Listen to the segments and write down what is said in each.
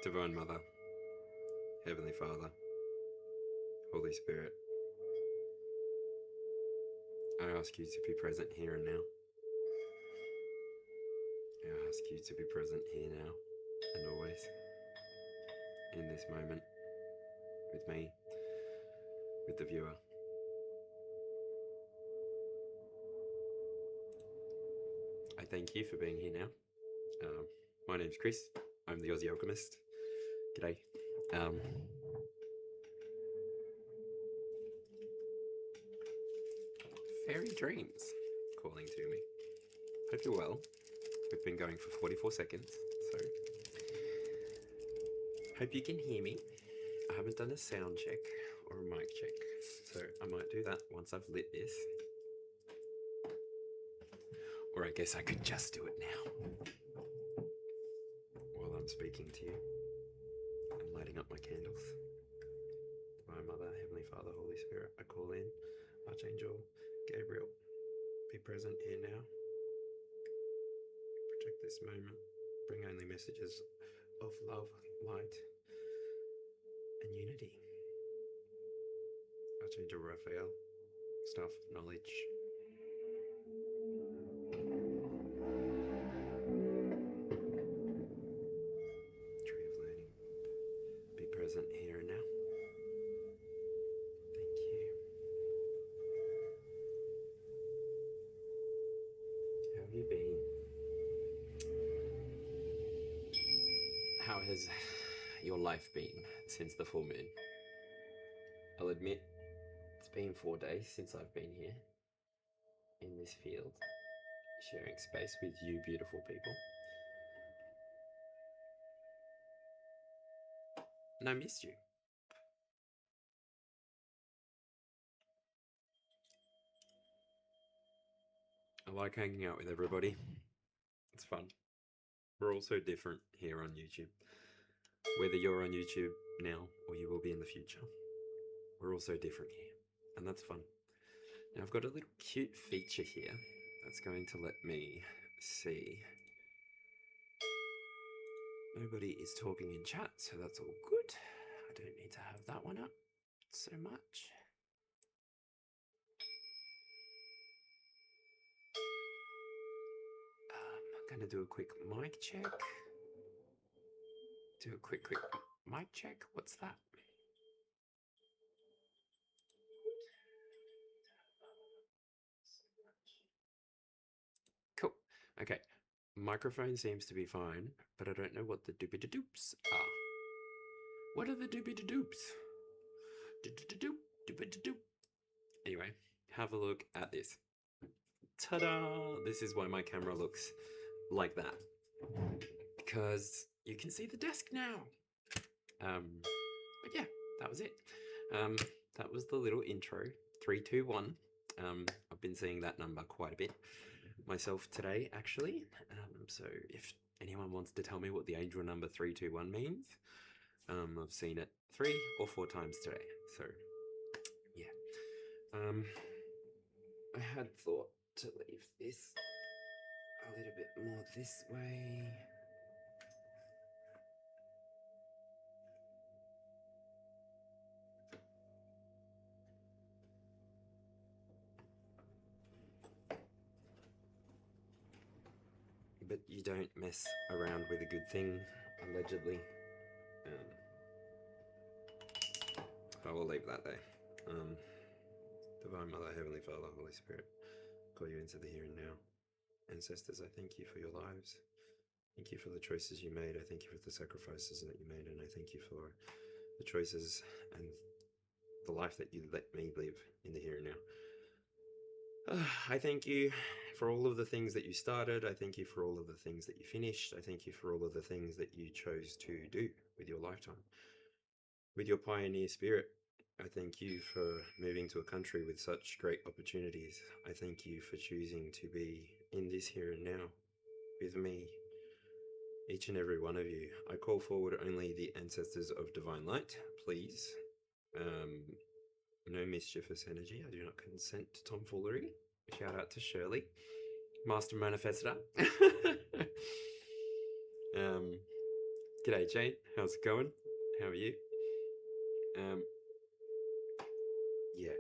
Divine Mother, Heavenly Father, Holy Spirit, I ask you to be present here and now. I ask you to be present here now and always, in this moment, with me, with the viewer. I thank you for being here now. My name's Chris. I'm the Aussie Alchemist. G'day. Fairy dreams calling to me. Hope you're well. We've been going for 44 seconds, so hope you can hear me. I haven't done a sound check or a mic check, so I might do that once I've lit this. Or I guess I could just do it now while I'm speaking to you and lighting up my candles. Divine Mother, Heavenly Father, Holy Spirit, I call in Archangel Gabriel. Be present here now. Protect this moment. Bring only messages of love, light, and unity. Archangel Raphael, Staff of Knowledge. Tree of Learning. Be present here and now. Thank you. How have you been? How has your life been since the full moon? I'll admit, it's been 4 days since I've been here in this field, sharing space with you beautiful people. And I missed you. I like hanging out with everybody. It's fun. We're all so different here on YouTube. Whether you're on YouTube now or you will be in the future, we're all so different here. And that's fun. Now I've got a little cute feature here that's going to let me see. Nobody is talking in chat, so that's all good. I don't need to have that one up so much. I'm going to do a quick mic check. Do a quick mic check. What's that? Cool. Okay. Microphone seems to be fine, but I don't know what the doopy-da-doops are. What are the doopy-da-doops? Doop-da-doop, doopy-da-doop. Anyway, have a look at this. Ta-da! This is why my camera looks like that. Because you can see the desk now. But yeah, that was it. That was the little intro. 3, 2, 1. I've been seeing that number quite a bit myself today, actually. So if anyone wants to tell me what the angel number 321 means, I've seen it 3 or 4 times today. So yeah. I had thought to leave this a little bit more this way. But you don't mess around with a good thing, allegedly. I will leave that there. Divine Mother, Heavenly Father, Holy Spirit, call you into the here and now. Ancestors, I thank you for your lives. Thank you for the choices you made. I thank you for the sacrifices that you made, and I thank you for the choices and the life that you let me live in the here and now. I thank you for all of the things that you started. I thank you for all of the things that you finished. I thank you for all of the things that you chose to do with your lifetime. With your pioneer spirit, I thank you for moving to a country with such great opportunities. I thank you for choosing to be in this here and now with me, each and every one of you. I call forward only the ancestors of divine light, please. No mischievous energy. I do not consent to tomfoolery. Shout out to Shirley, Master Manifester. G'day Jane, how's it going? How are you? Yeah,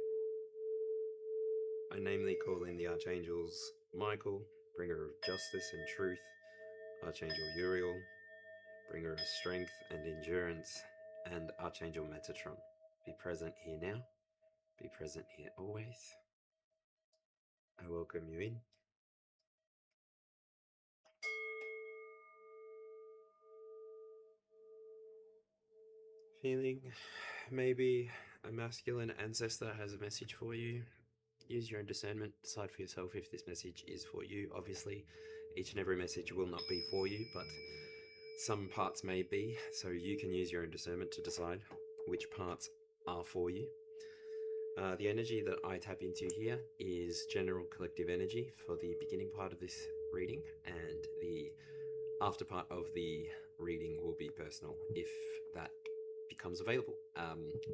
I namely call in the Archangels Michael, bringer of justice and truth, Archangel Uriel, bringer of strength and endurance, and Archangel Metatron. Be present here now, be present here always. I welcome you in. Feeling maybe a masculine ancestor has a message for you. Use your own discernment, decide for yourself if this message is for you. Obviously, each and every message will not be for you, but some parts may be, so you can use your own discernment to decide which parts are for you. The energy that I tap into here is general collective energy for the beginning part of this reading, and the after part of the reading will be personal if that becomes available.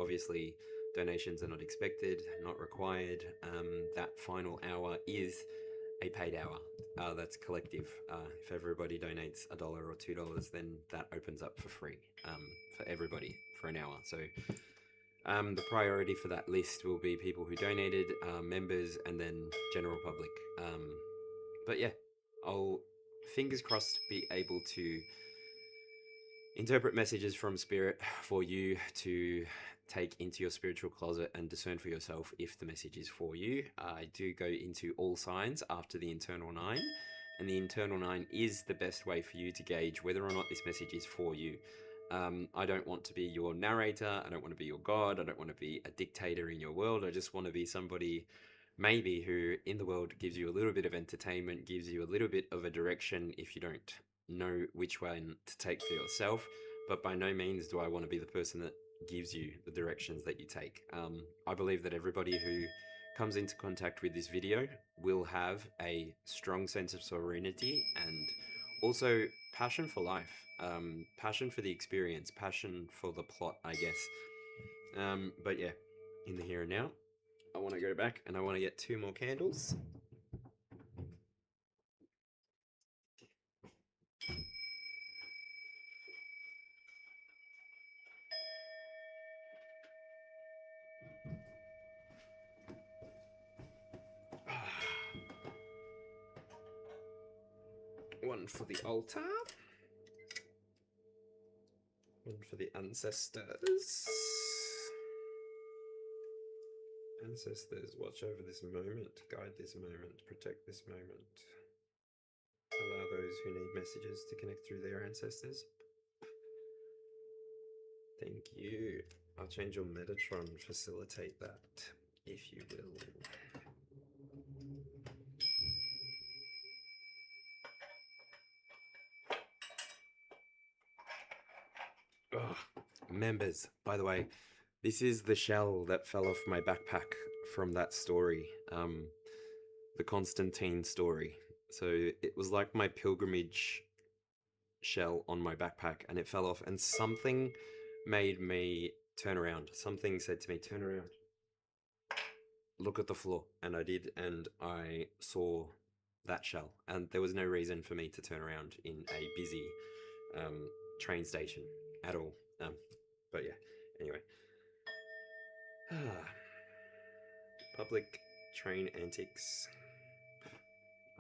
Obviously, donations are not expected, not required. That final hour is a paid hour. That's collective. If everybody donates $1 or $2, then that opens up for free for everybody for an hour. So the priority for that list will be people who donated, members, and then general public. But yeah, I'll, fingers crossed, be able to interpret messages from spirit for you to take into your spiritual closet and discern for yourself if the message is for you. I do go into all signs after the internal 9, and the internal 9 is the best way for you to gauge whether or not this message is for you. I don't want to be your narrator, I don't want to be your god, I don't want to be a dictator in your world. I just want to be somebody maybe who in the world gives you a little bit of entertainment, gives you a little bit of a direction if you don't know which one to take for yourself. But by no means do I want to be the person that gives you the directions that you take. I believe that everybody who comes into contact with this video will have a strong sense of sovereignty and also passion for life, passion for the experience, passion for the plot, I guess. But yeah, in the here and now, I want to go back and I want to get 2 more candles. One for the altar, one for the ancestors. Ancestors, watch over this moment, guide this moment, protect this moment. Allow those who need messages to connect through their ancestors. Thank you. Archangel Metatron, facilitate that, if you will. Oh, members, by the way, this is the shell that fell off my backpack from that story, the Constantine story. So it was like my pilgrimage shell on my backpack and it fell off, and something made me turn around. Something said to me, turn around, look at the floor. And I did, and I saw that shell, and there was no reason for me to turn around in a busy train station at all. But yeah, anyway. Public train antics.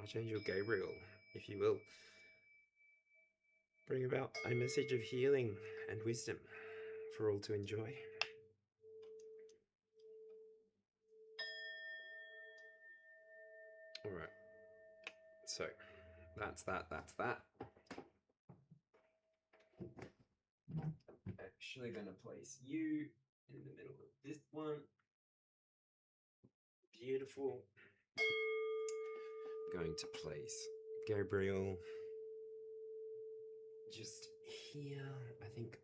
Archangel Gabriel, if you will, bring about a message of healing and wisdom for all to enjoy. All right, so that's that. Actually gonna place you in the middle of this one. Beautiful. Going to place Gabriel just here. I think,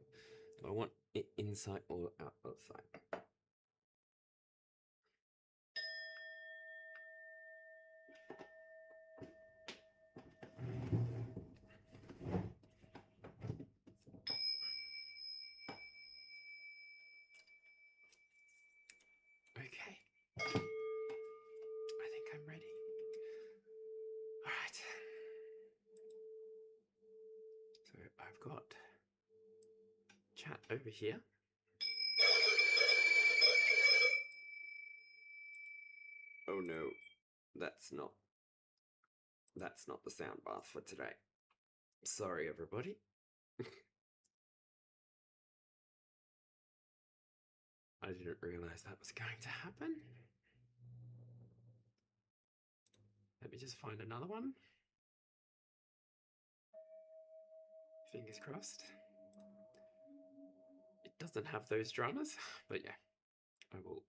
do I want it inside or outside? Okay. I think I'm ready. All right. So I've got chat over here. Oh no, that's not the sound bath for today. Sorry, everybody. I didn't realize that was going to happen. Let me just find another one. Fingers crossed. It doesn't have those dramas, but yeah, I will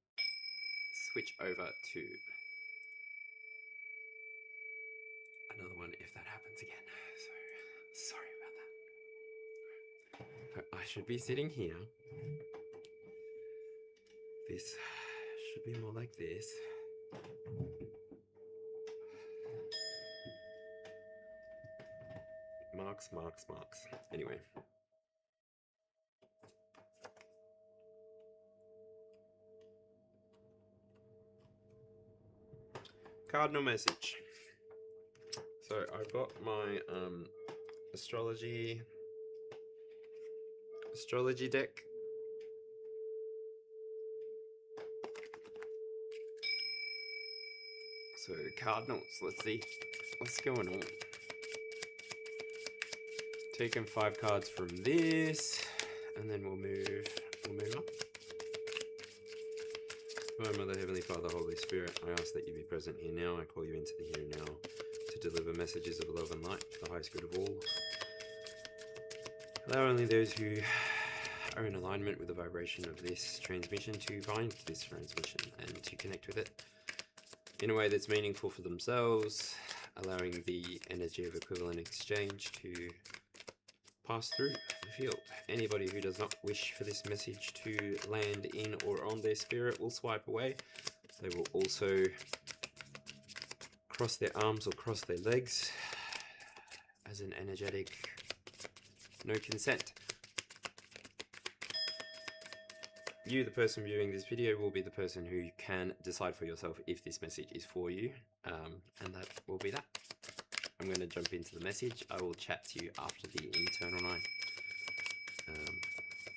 switch over to another one if that happens again. So, sorry about that. I should be sitting here. This should be more like this. Marks, marks, marks. Anyway. Cardinal message. So I've got my astrology deck. So cardinals, let's see what's going on. Taking 5 cards from this, and then we'll move up. My Mother, Heavenly Father, Holy Spirit, I ask that you be present here now. I call you into the here and now to deliver messages of love and light for the highest good of all. Allow only those who are in alignment with the vibration of this transmission to find this transmission and to connect with it in a way that's meaningful for themselves, allowing the energy of equivalent exchange to pass through the field. Anybody who does not wish for this message to land in or on their spirit will swipe away. They will also cross their arms or cross their legs as an energetic no consent. You, the person viewing this video, will be the person who can decide for yourself if this message is for you, and that will be that. I'm going to jump into the message. I will chat to you after the internal 9.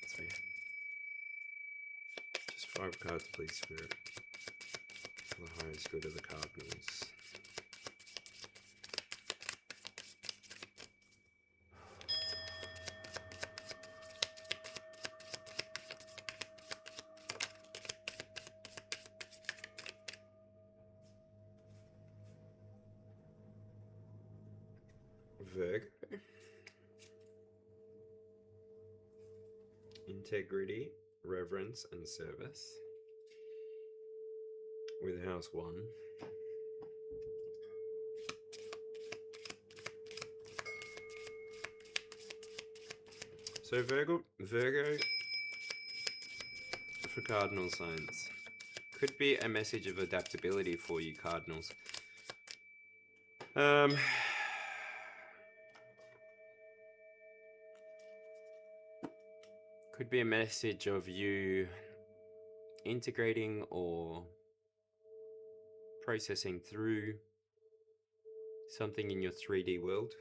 So yeah. Just 5 cards, please, Spirit. For the highest good of the cardinals. Virgo. Integrity, reverence, and service. With house 1. So Virgo for cardinal signs could be a message of adaptability for you, cardinals. Could be a message of you integrating or processing through something in your 3D world.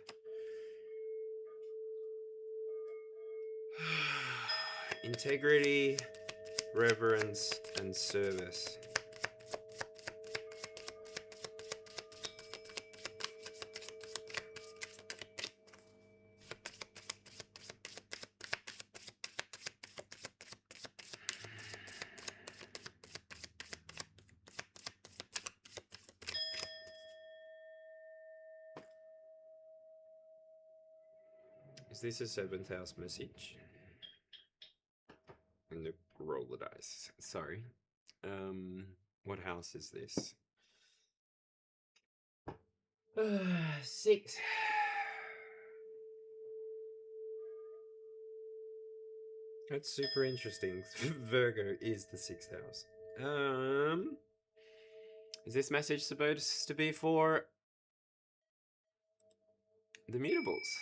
Integrity, reverence, and service. Is this a 7th house message? And the roll the dice. Sorry. What house is this? 6. That's super interesting. Virgo is the 6th house. Is this message supposed to be for the mutables?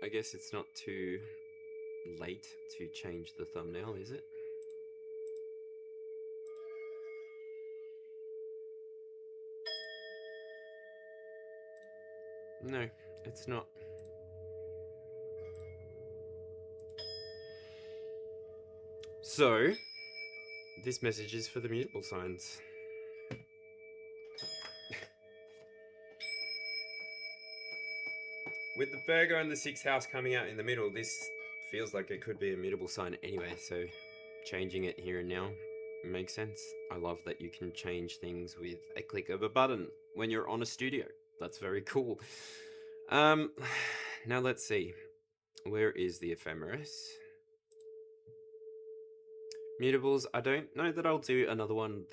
I guess it's not too late to change the thumbnail, is it? No, it's not. So, this message is for the mutable signs. With the Virgo and the 6th house coming out in the middle, this feels like it could be a mutable sign anyway, so changing it here and now makes sense. I love that you can change things with a click of a button when you're on a studio. That's very cool. Now let's see. Where is the ephemeris? Mutables, I don't know that I'll do another one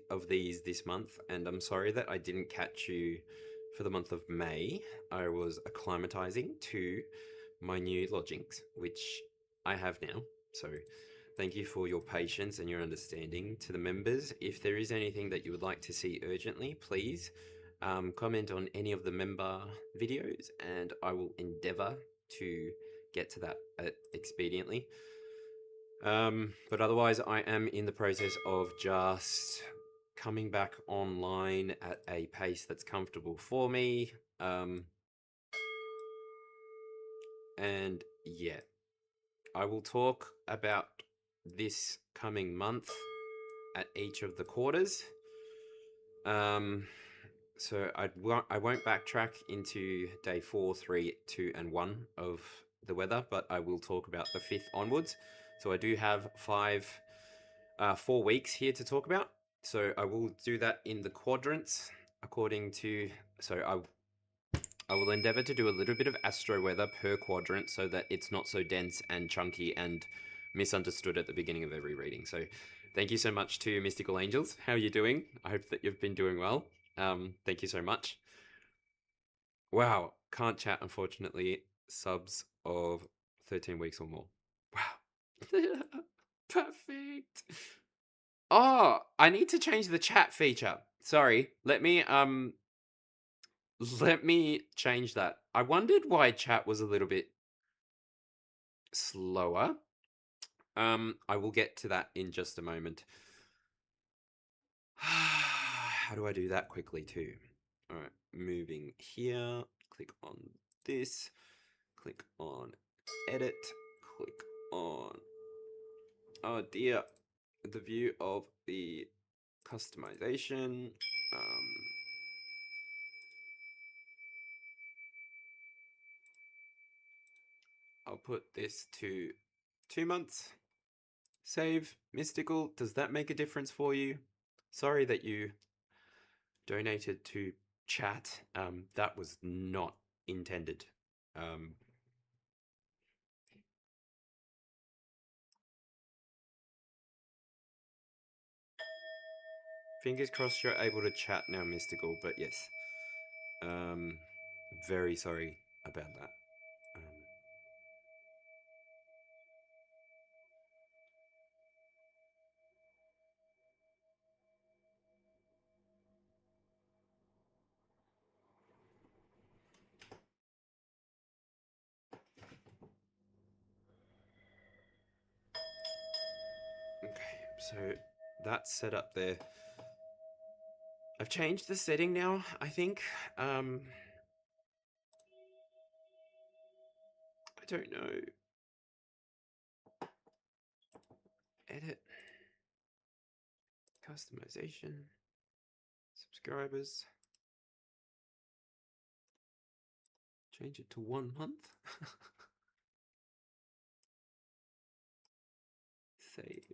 of these this month, and I'm sorry that I didn't catch you for the month of May. I was acclimatizing to my new lodgings, which I have now. So thank you for your patience and your understanding. To the members, if there is anything that you would like to see urgently, please comment on any of the member videos, and I will endeavor to get to that expediently. But otherwise, I am in the process of just coming back online at a pace that's comfortable for me. And yeah, I will talk about this coming month at each of the quarters. So I won't backtrack into day 4, 3, 2, and 1 of the weather, but I will talk about the 5th onwards. So I do have 4 weeks here to talk about. So I will do that in the quadrants according to. So I will endeavor to do a little bit of astro weather per quadrant so that it's not so dense and chunky and misunderstood at the beginning of every reading. So thank you so much to Mystical Angels. How are you doing? I hope that you've been doing well. Thank you so much. Wow, can't chat, unfortunately. Subs of 13 weeks or more. Wow. Perfect. Oh, I need to change the chat feature. Sorry. Let me change that. I wondered why chat was a little bit slower. I will get to that in just a moment. How do I do that quickly too? All right, moving here, click on this, click on edit, click on, oh dear, the view of the customization. I'll put this to 2 months. Save. Mystical, does that make a difference for you? Sorry that you donated to chat. That was not intended. Fingers crossed you're able to chat now, Mystical, but yes. Very sorry about that. Okay, so that's set up there. I've changed the setting now, I think. I don't know. Edit. Customization. Subscribers. Change it to 1 month. Save.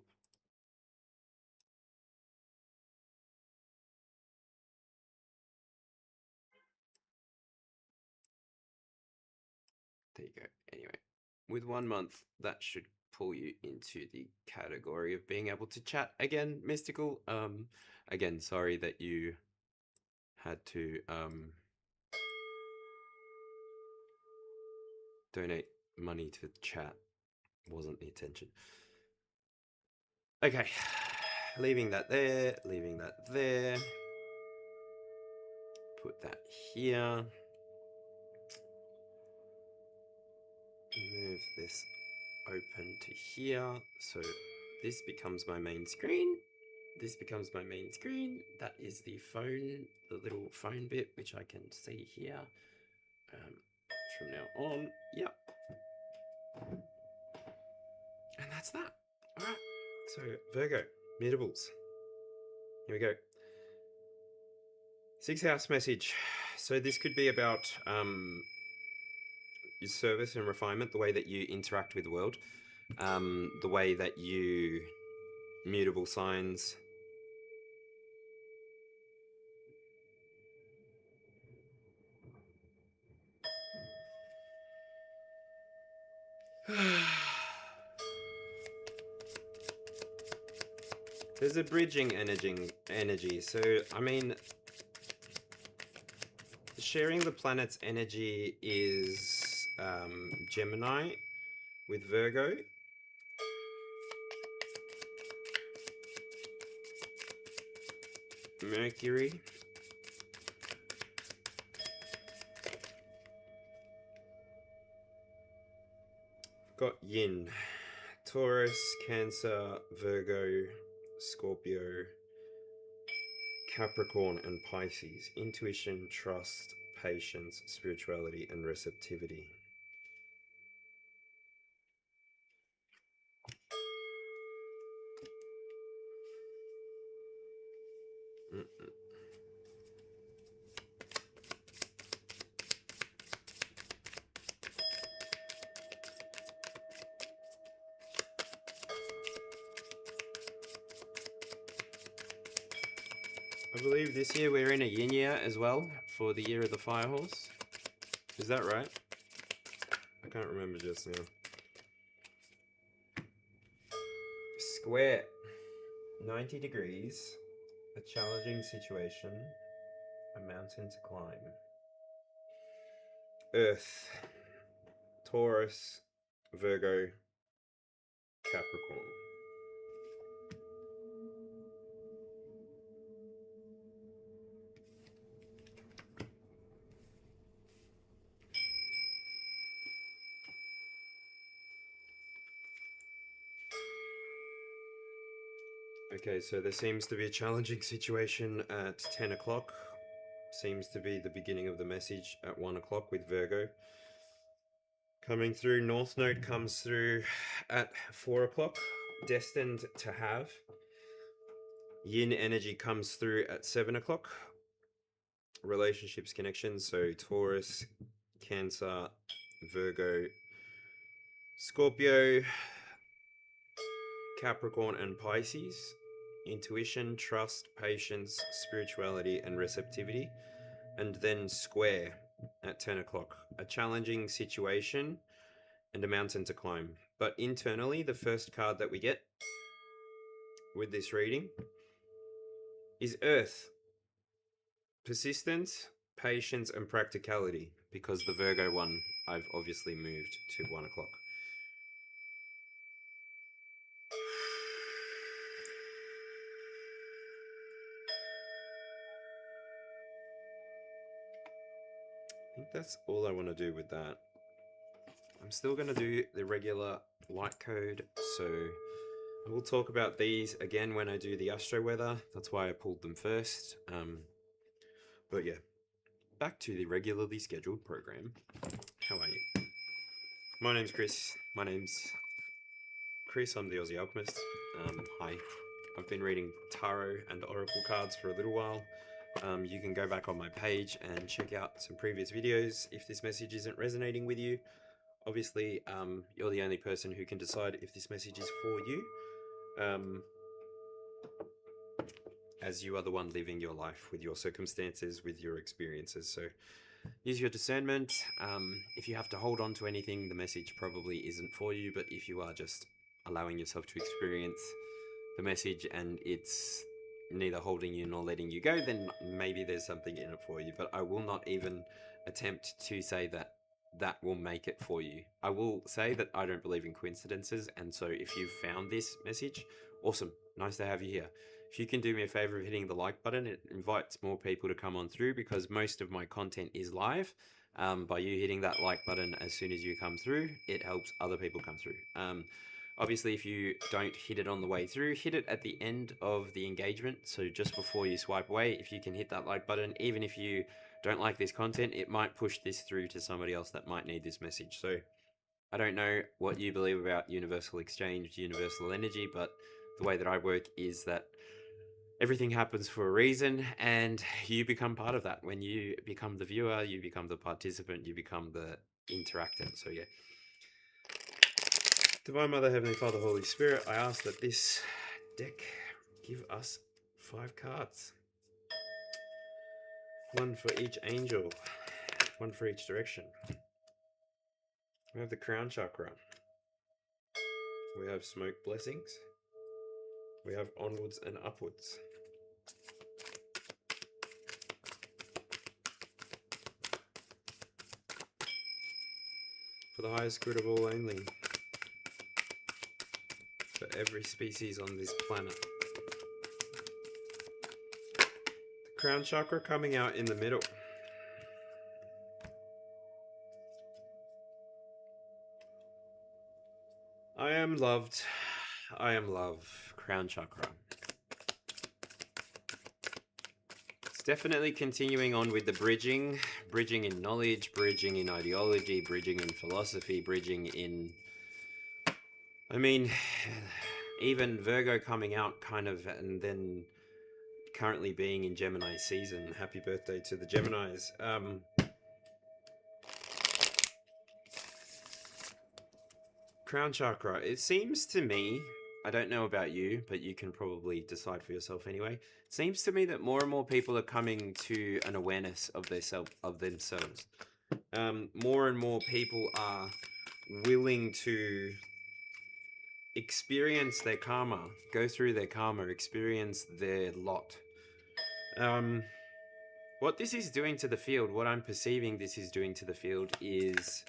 There you go. Anyway, with 1 month, that should pull you into the category of being able to chat again, Mystical. Again, sorry that you had to donate money to chat. Wasn't the intention. Okay, leaving that there, leaving that there. Put that here. Move this open to here. So this becomes my main screen. This becomes my main screen. That is the phone, the little phone bit, which I can see here. from now on. Yep. And that's that. All right. So Virgo, mutables. Here we go. 6th house message. So this could be about your service and refinement, the way that you interact with the world, the way that you mutable signs. There's a bridging energy. So I mean, sharing the planet's energy is Gemini with Virgo. Mercury. Got Yin. Taurus, Cancer, Virgo, Scorpio, Capricorn, and Pisces. Intuition, trust, patience, spirituality, and receptivity. I believe this year we're in a yin year as well for the year of the fire horse. Is that right? I can't remember just now. Square. 90 degrees. A challenging situation. A mountain to climb. Earth. Taurus. Virgo. Capricorn. Okay, so there seems to be a challenging situation at 10 o'clock. Seems to be the beginning of the message at 1 o'clock with Virgo. Coming through, North Node comes through at 4 o'clock. Destined to have. Yin energy comes through at 7 o'clock. Relationships, connections, so Taurus, Cancer, Virgo, Scorpio, Capricorn, and Pisces. Intuition, trust, patience, spirituality, and receptivity. And then square at 10 o'clock. A challenging situation and a mountain to climb. But internally, the first card that we get with this reading is Earth. Persistence, patience, and practicality. Because the Virgo one, I've obviously moved to 1 o'clock. I think that's all I want to do with that. I'm still going to do the regular light code, so I will talk about these again when I do the Astro weather. That's why I pulled them first. But yeah, back to the regularly scheduled program. How are you? My name's Chris. I'm the Aussie Alchemist. Hi. I've been reading tarot and oracle cards for a little while. You can go back on my page and check out some previous videos if this message isn't resonating with you. Obviously, you're the only person who can decide if this message is for you, as you are the one living your life with your circumstances, with your experiences. So use your discernment. If you have to hold on to anything, the message probably isn't for you, but if you are just allowing yourself to experience the message and it's neither holding you nor letting you go, then maybe there's something in it for you. But I will not even attempt to say that that will make it for you. I will say that I don't believe in coincidences, and so if you've found this message, awesome, nice to have you here. If you can do me a favor of hitting the like button, it invites more people to come on through because most of my content is live. By you hitting that like button as soon as you come through, it helps other people come through. Obviously, if you don't hit it on the way through, hit it at the end of the engagement. So just before you swipe away, if you can hit that like button, even if you don't like this content, it might push this through to somebody else that might need this message. So I don't know what you believe about universal exchange, universal energy, but the way that I work is that everything happens for a reason, and you become part of that. When you become the viewer, you become the participant, you become the interactor. So yeah. Divine Mother, Heavenly Father, Holy Spirit, I ask that this deck give us 5 cards. 1 for each angel, 1 for each direction. We have the crown chakra. We have smoke blessings. We have onwards and upwards. For the highest good of all only. For every species on this planet. The crown chakra coming out in the middle. I am loved. I am love. Crown chakra. It's definitely continuing on with the bridging. Bridging in knowledge, bridging in ideology, bridging in philosophy, bridging in... I mean, even Virgo coming out kind of, and then currently being in Gemini season. Happy birthday to the Geminis. Crown chakra. It seems to me, I don't know about you, but you can probably decide for yourself anyway. It seems to me that more and more people are coming to an awareness of themselves. More and more people are willing to experience their karma, go through their karma, experience their lot. What this is doing to the field, what I'm perceiving this is doing to the field is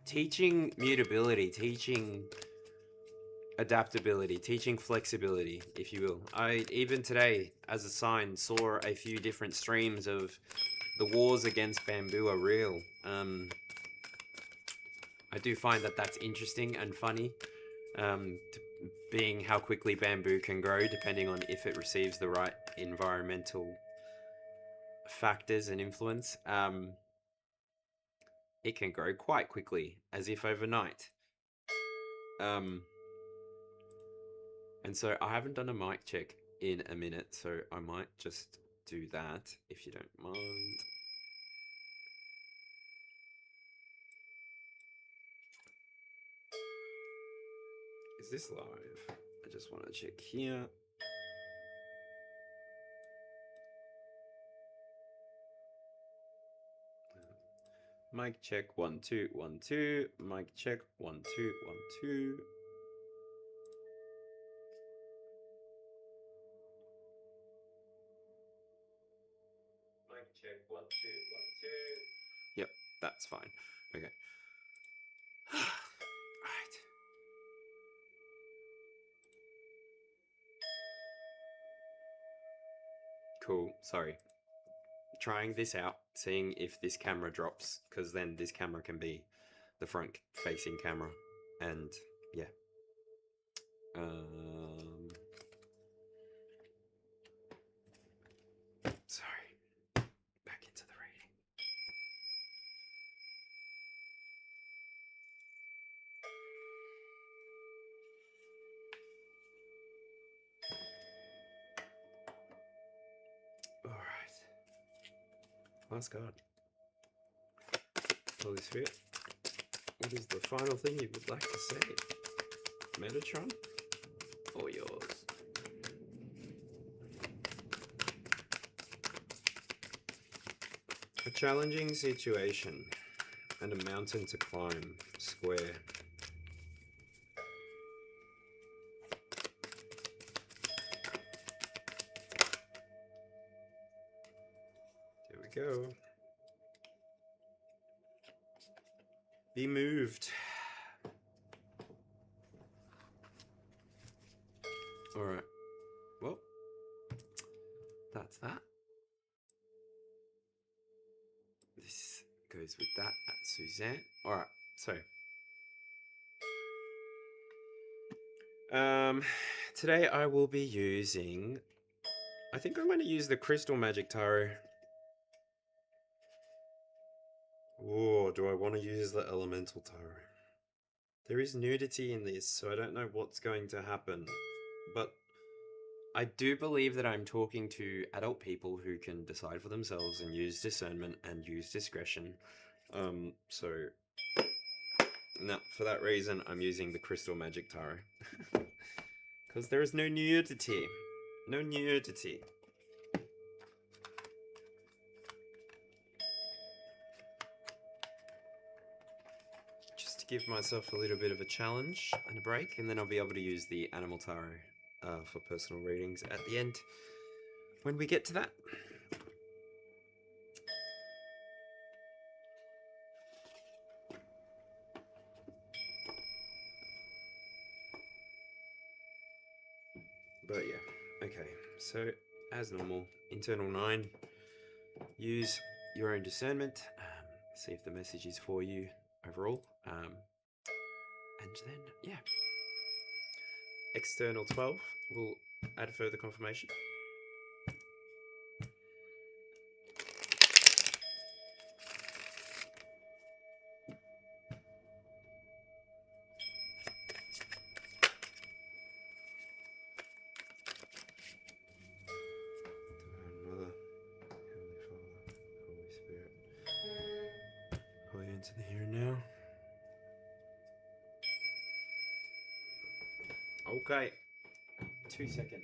teaching mutability, teaching adaptability, teaching flexibility, if you will. I, even today, as a sign, saw a few different streams of the wars against bamboo are real. I do find that that's interesting and funny, being how quickly bamboo can grow depending on if it receives the right environmental factors and influence. It can grow quite quickly, as if overnight. And so I haven't done a mic check in a minute, so I might just do that, if you don't mind. Is this live? I just want to check here. Mic check 1 2 1 2. Mic check 1 2 1 2. Mic check 1 2 1 2. Yep, that's fine. Okay. Right. Cool. Sorry. Trying this out, seeing if this camera drops, because then this camera can be the front facing camera, and yeah. Sorry. Back into the reading. All right. Last card. Holy Spirit, what is the final thing you would like to say? Metatron? Or yours? A challenging situation and a mountain to climb, square. There we go. Be moved. Alright. Well, that's that. This goes with that at Suzanne. Alright, so. Today I will be using I think I'm going to use the Crystal Magic Tarot. Or do I want to use the Elemental Tarot? There is nudity in this, so I don't know what's going to happen. But I do believe that I'm talking to adult people who can decide for themselves and use discernment and use discretion. So no, for that reason, I'm using the Crystal Magic Tarot. Because there is no nudity. No nudity. Just to give myself a little bit of a challenge and a break, and then I'll be able to use the Animal Tarot for personal readings at the end when we get to that. But yeah, okay, so as normal, internal 9, use your own discernment, see if the message is for you overall, and then, yeah, external 12 will add further confirmation. Divine Mother, Heavenly Father, Holy Spirit, pull you into the here and now. Okay, 2 seconds.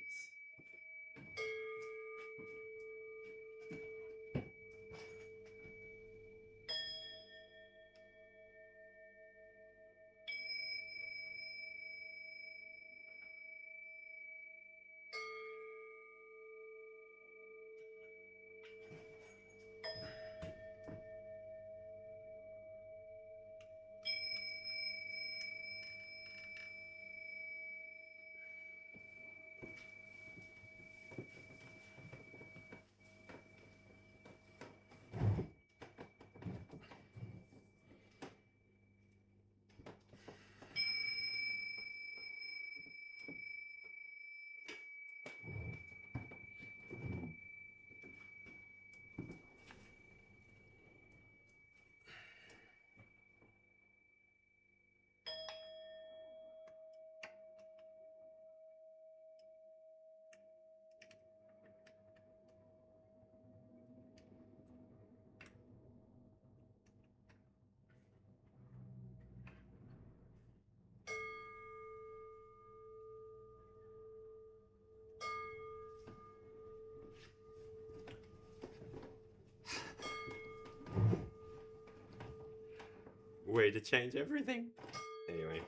Way to change everything. Anyway.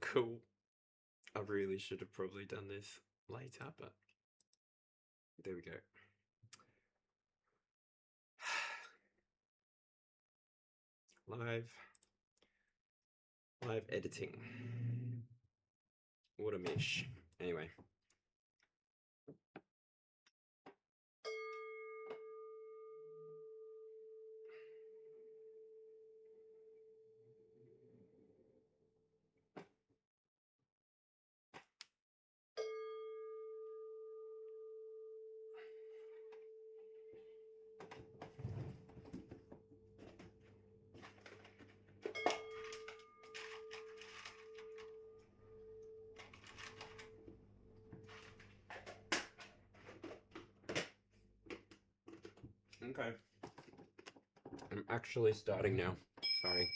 Cool. I really should have probably done this later, but there we go. Live editing. What a mish. Anyway. Okay. I'm actually starting now. Sorry.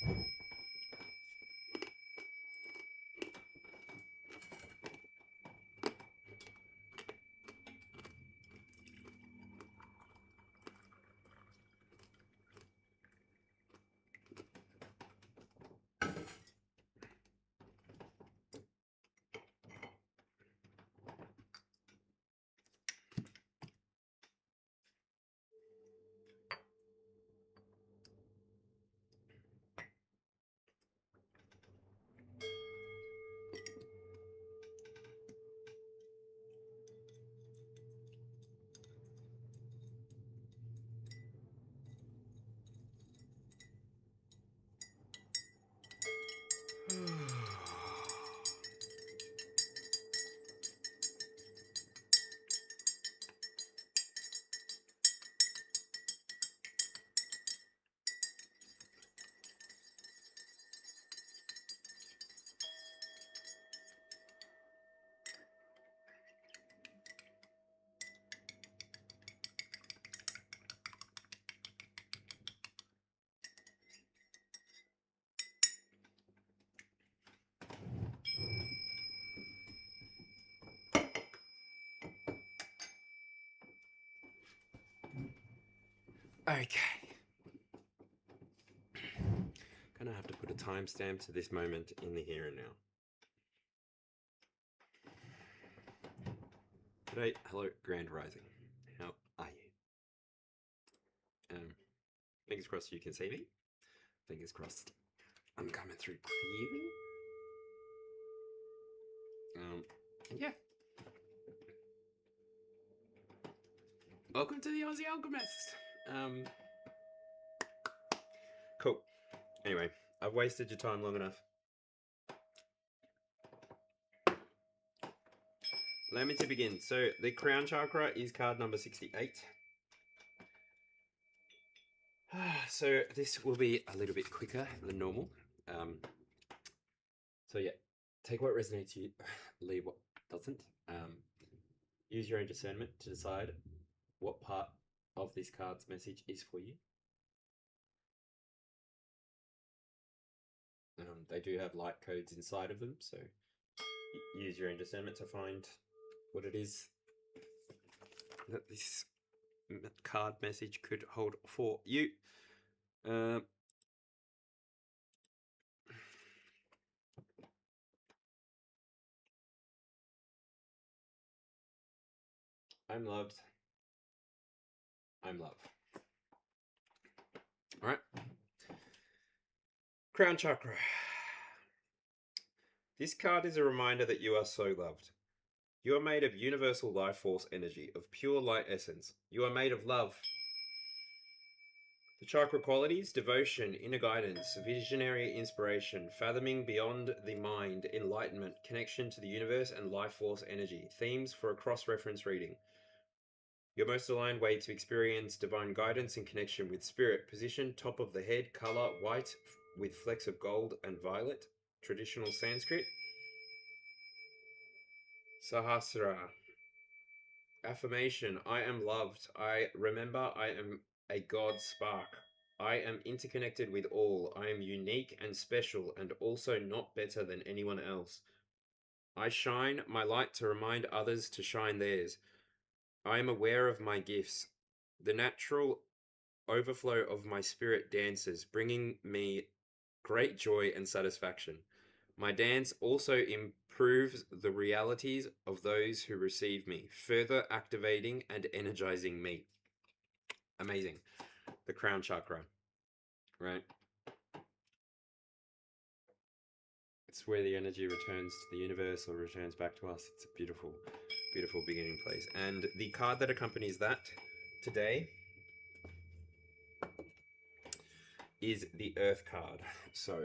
Okay. Gonna have to put a timestamp to this moment in the here and now. G'day, hello, Grand Rising. How are you? Fingers crossed you can see me. Fingers crossed I'm coming through clearly. Yeah. Welcome to the Aussie Alchemist. Cool. Anyway, I've wasted your time long enough. Allow me to begin. So the crown chakra is card number 68. So this will be a little bit quicker than normal. So yeah, take what resonates you, leave what doesn't. Use your own discernment to decide what part of this card's message is for you. They do have light codes inside of them, so use your own discernment to find what it is that this card message could hold for you. I'm loved. I'm love. All right. Crown chakra. This card is a reminder that you are so loved. You are made of universal life force energy, of pure light essence. You are made of love. The chakra qualities: devotion, inner guidance, visionary inspiration, fathoming beyond the mind, enlightenment, connection to the universe, and life force energy. Themes for a cross-reference reading. Your most aligned way to experience divine guidance and connection with spirit. Position: top of the head, color white with flecks of gold and violet. Traditional Sanskrit. Sahasrara. Affirmation: I am loved. I remember I am a God spark. I am interconnected with all. I am unique and special, and also not better than anyone else. I shine my light to remind others to shine theirs. I am aware of my gifts. The natural overflow of my spirit dances, bringing me great joy and satisfaction. My dance also improves the realities of those who receive me, further activating and energizing me. Amazing. The crown chakra, right? It's where the energy returns to the universe or returns back to us. It's a beautiful, beautiful beginning place. And the card that accompanies that today is the Earth card. So,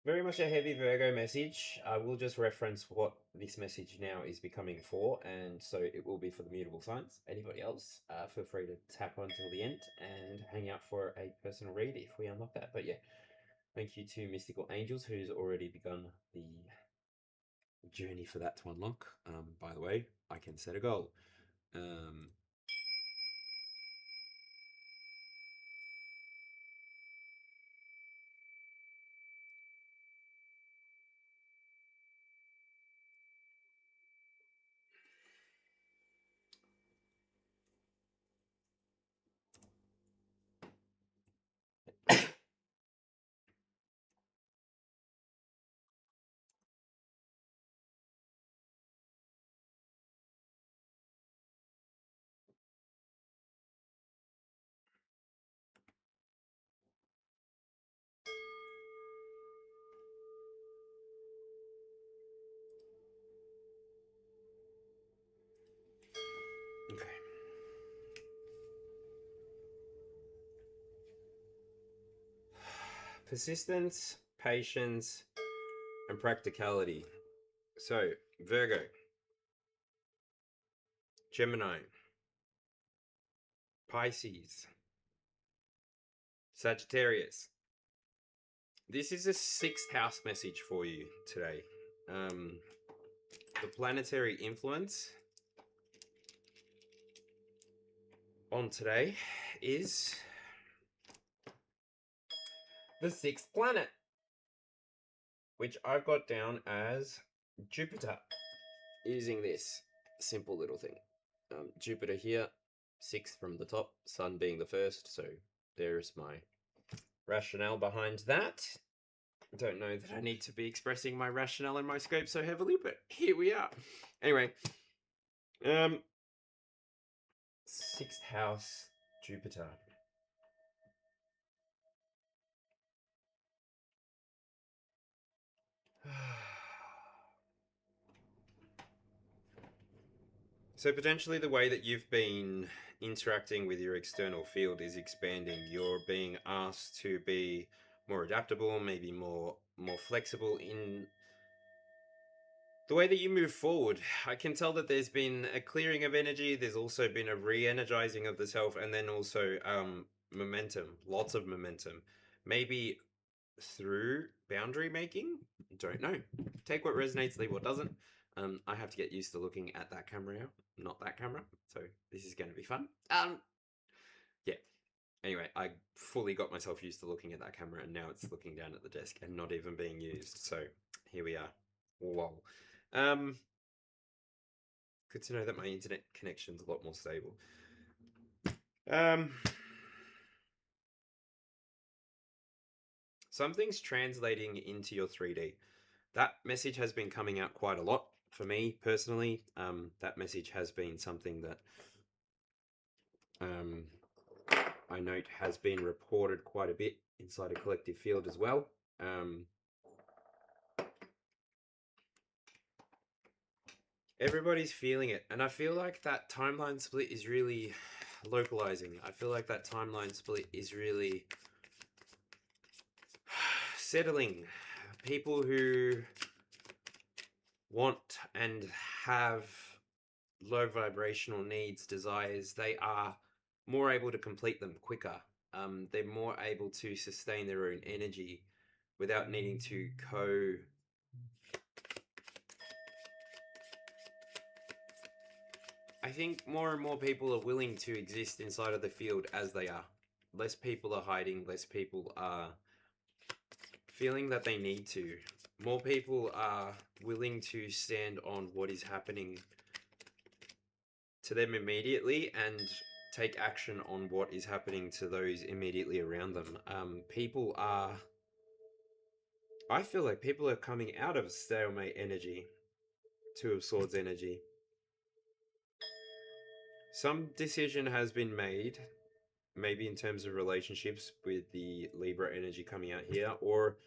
very much a heavy Virgo message. I will just reference what this message now is becoming for, and so it will be for the mutable signs. Anybody else, feel free to tap on till the end and hang out for a personal read if we unlock that. But yeah, thank you to Mystical Angels, who's already begun the journey for that to unlock. By the way, I can set a goal. Okay. Persistence, patience, and practicality. So, Virgo, Gemini, Pisces, Sagittarius. This is a sixth house message for you today. The planetary influence on today is the sixth planet, which I've got down as Jupiter, using this simple little thing. Jupiter here, sixth from the top, Sun being the first, so there's my rationale behind that. Don't know that I need to be expressing my rationale in my scope so heavily, but here we are. Anyway, sixth house, Jupiter. So potentially the way that you've been interacting with your external field is expanding. You're being asked to be more adaptable, maybe more flexible in the way that you move forward. I can tell that there's been a clearing of energy. There's also been a re-energizing of the self, and then also momentum, lots of momentum. Maybe through boundary making. Don't know. Take what resonates, leave what doesn't. I have to get used to looking at that camera now, not that camera. So this is going to be fun. Yeah. Anyway, I fully got myself used to looking at that camera, and now it's looking down at the desk and not even being used. So here we are. Whoa. Good to know that my internet connection's a lot more stable. Something's translating into your 3D. That message has been coming out quite a lot for me personally. That message has been something that I note has been reported quite a bit inside a collective field as well. Everybody's feeling it, and I feel like that timeline split is really localizing. I feel like that timeline split is really settling. People who want and have low vibrational needs, desires, they are more able to complete them quicker. They're more able to sustain their own energy without needing to I think more and more people are willing to exist inside of the field as they are. Less people are hiding, less people are feeling that they need to. More people are willing to stand on what is happening to them immediately and take action on what is happening to those immediately around them. I feel like people are coming out of stalemate energy, Two of Swords energy. Some decision has been made, maybe in terms of relationships with the Libra energy coming out here, or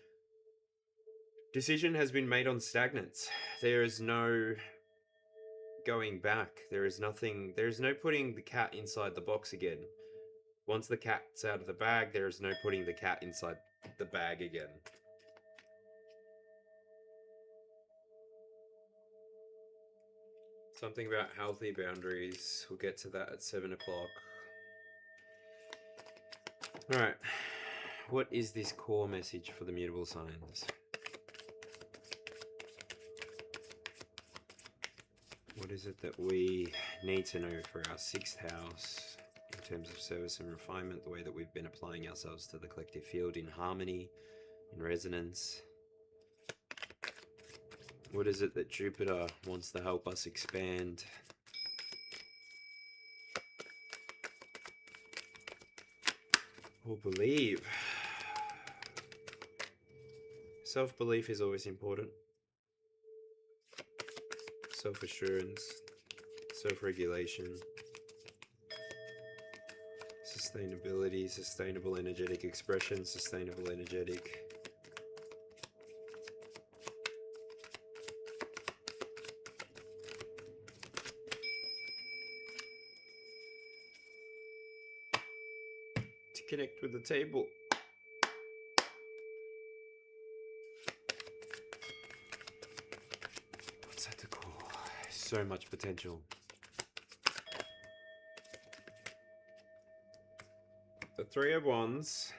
Decision has been made on stagnance. There is no going back. There is nothing. There is no putting the cat inside the box again. Once the cat's out of the bag, there is no putting the cat inside the bag again. Something about healthy boundaries. We'll get to that at 7 o'clock. Alright. What is this core message for the mutable signs? What is it that we need to know for our 6th house in terms of service and refinement, the way that we've been applying ourselves to the collective field in harmony, in resonance? What is it that Jupiter wants to help us expand? Or believe? Self-belief is always important. Self-assurance, self-regulation, sustainability, sustainable energetic expression, sustainable energetic. To connect with the table. What's at the core? So much potential. The Three of Wands,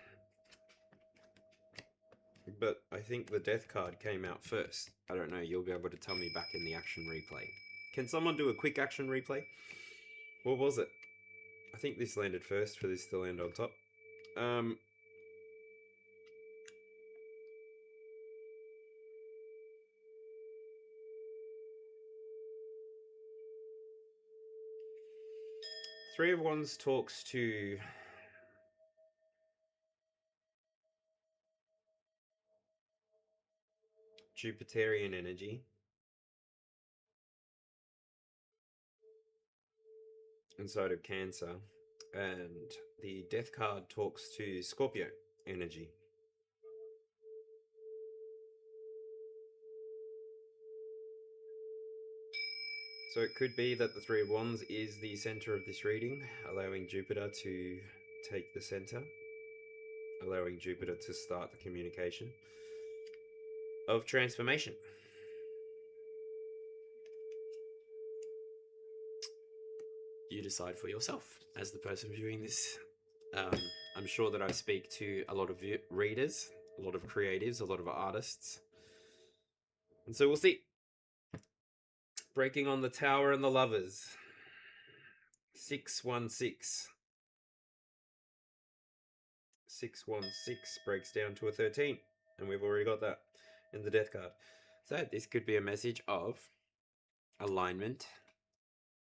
but I think the Death card came out first. I don't know, you'll be able to tell me back in the action replay. Can someone do a quick action replay? What was it? I think this landed first for this to land on top. Three of Wands talks to Jupiterian energy. Inside of Cancer. And the Death card talks to Scorpio energy. So it could be that the Three of Wands is the center of this reading, allowing Jupiter to take the center, allowing Jupiter to start the communication of transformation. You decide for yourself as the person viewing this. I'm sure that I speak to a lot of readers, a lot of creatives, a lot of artists. And so we'll see. Breaking on the Tower and the Lovers. 616. 616 breaks down to a 13. And we've already got that in the Death card. So this could be a message of alignment,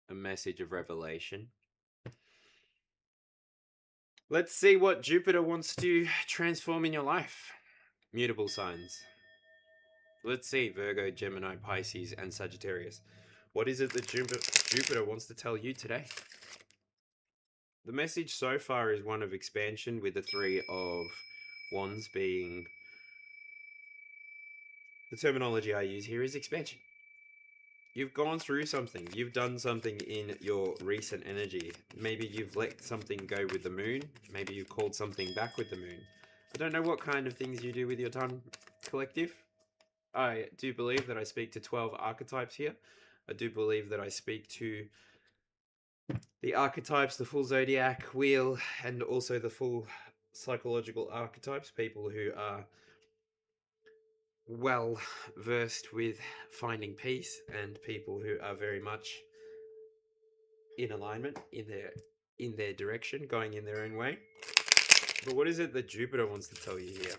a message of revelation. Let's see what Jupiter wants to transform in your life. Mutable signs. Let's see, Virgo, Gemini, Pisces, and Sagittarius. What is it that Jupiter wants to tell you today? The message so far is one of expansion, with the Three of Wands being... The terminology I use here is expansion. You've gone through something. You've done something in your recent energy. Maybe you've let something go with the moon. Maybe you've called something back with the moon. I don't know what kind of things you do with your time collective. I do believe that I speak to 12 archetypes here. I do believe that I speak to the archetypes, the full Zodiac wheel, and also the full psychological archetypes, people who are well versed with finding peace, and people who are very much in alignment in their direction, going in their own way. But what is it that Jupiter wants to tell you here?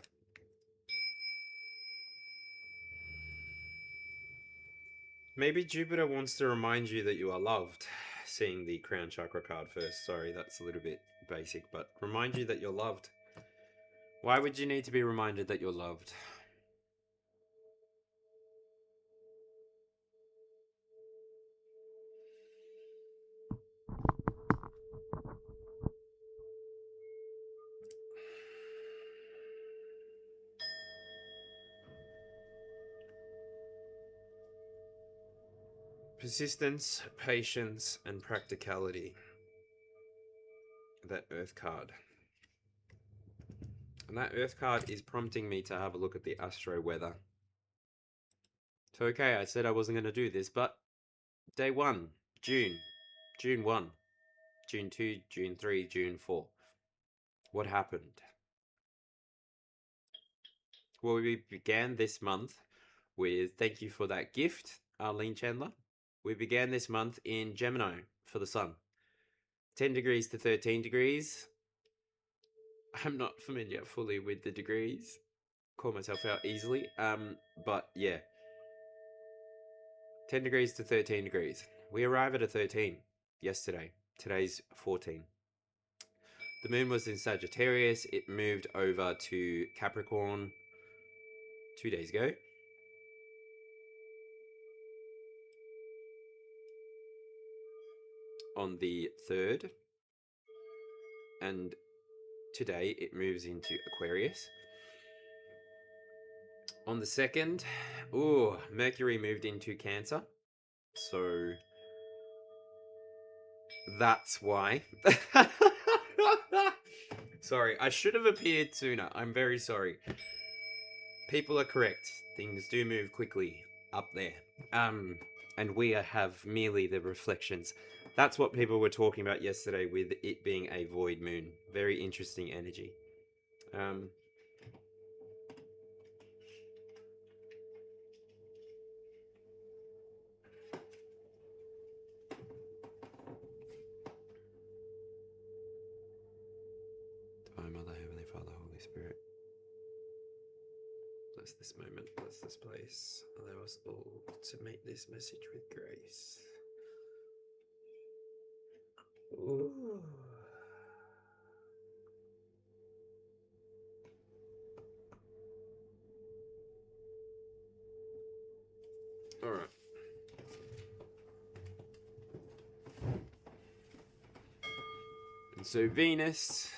Maybe Jupiter wants to remind you that you are loved. Seeing the crown chakra card first. Sorry, that's a little bit basic, but remind you that you're loved. Why would you need to be reminded that you're loved? Persistence, patience, and practicality. That Earth card. And that Earth card is prompting me to have a look at the Astro weather. So, okay, I said I wasn't going to do this, but day 1, June. June 1. June 2, June 3, June 4. What happened? Well, we began this month with thank you for that gift, Arlene Chandler. We began this month in Gemini for the Sun. 10 degrees to 13 degrees. I'm not familiar fully with the degrees. Call myself out easily. But yeah. 10 degrees to 13 degrees. We arrive at a 13 yesterday. Today's 14. The moon was in Sagittarius. It moved over to Capricorn 2 days ago. On the 3rd. And today it moves into Aquarius. On the 2nd, Mercury moved into Cancer. So that's why. Sorry, I should have appeared sooner. I'm very sorry. People are correct. Things do move quickly up there. And we have merely the reflections. That's what people were talking about yesterday with it being a void moon. Very interesting energy. Divine Mother, Heavenly Father, Holy Spirit. Bless this moment, bless this place. Allow us all to meet this message with grace. Ooh. All right. And so Venus,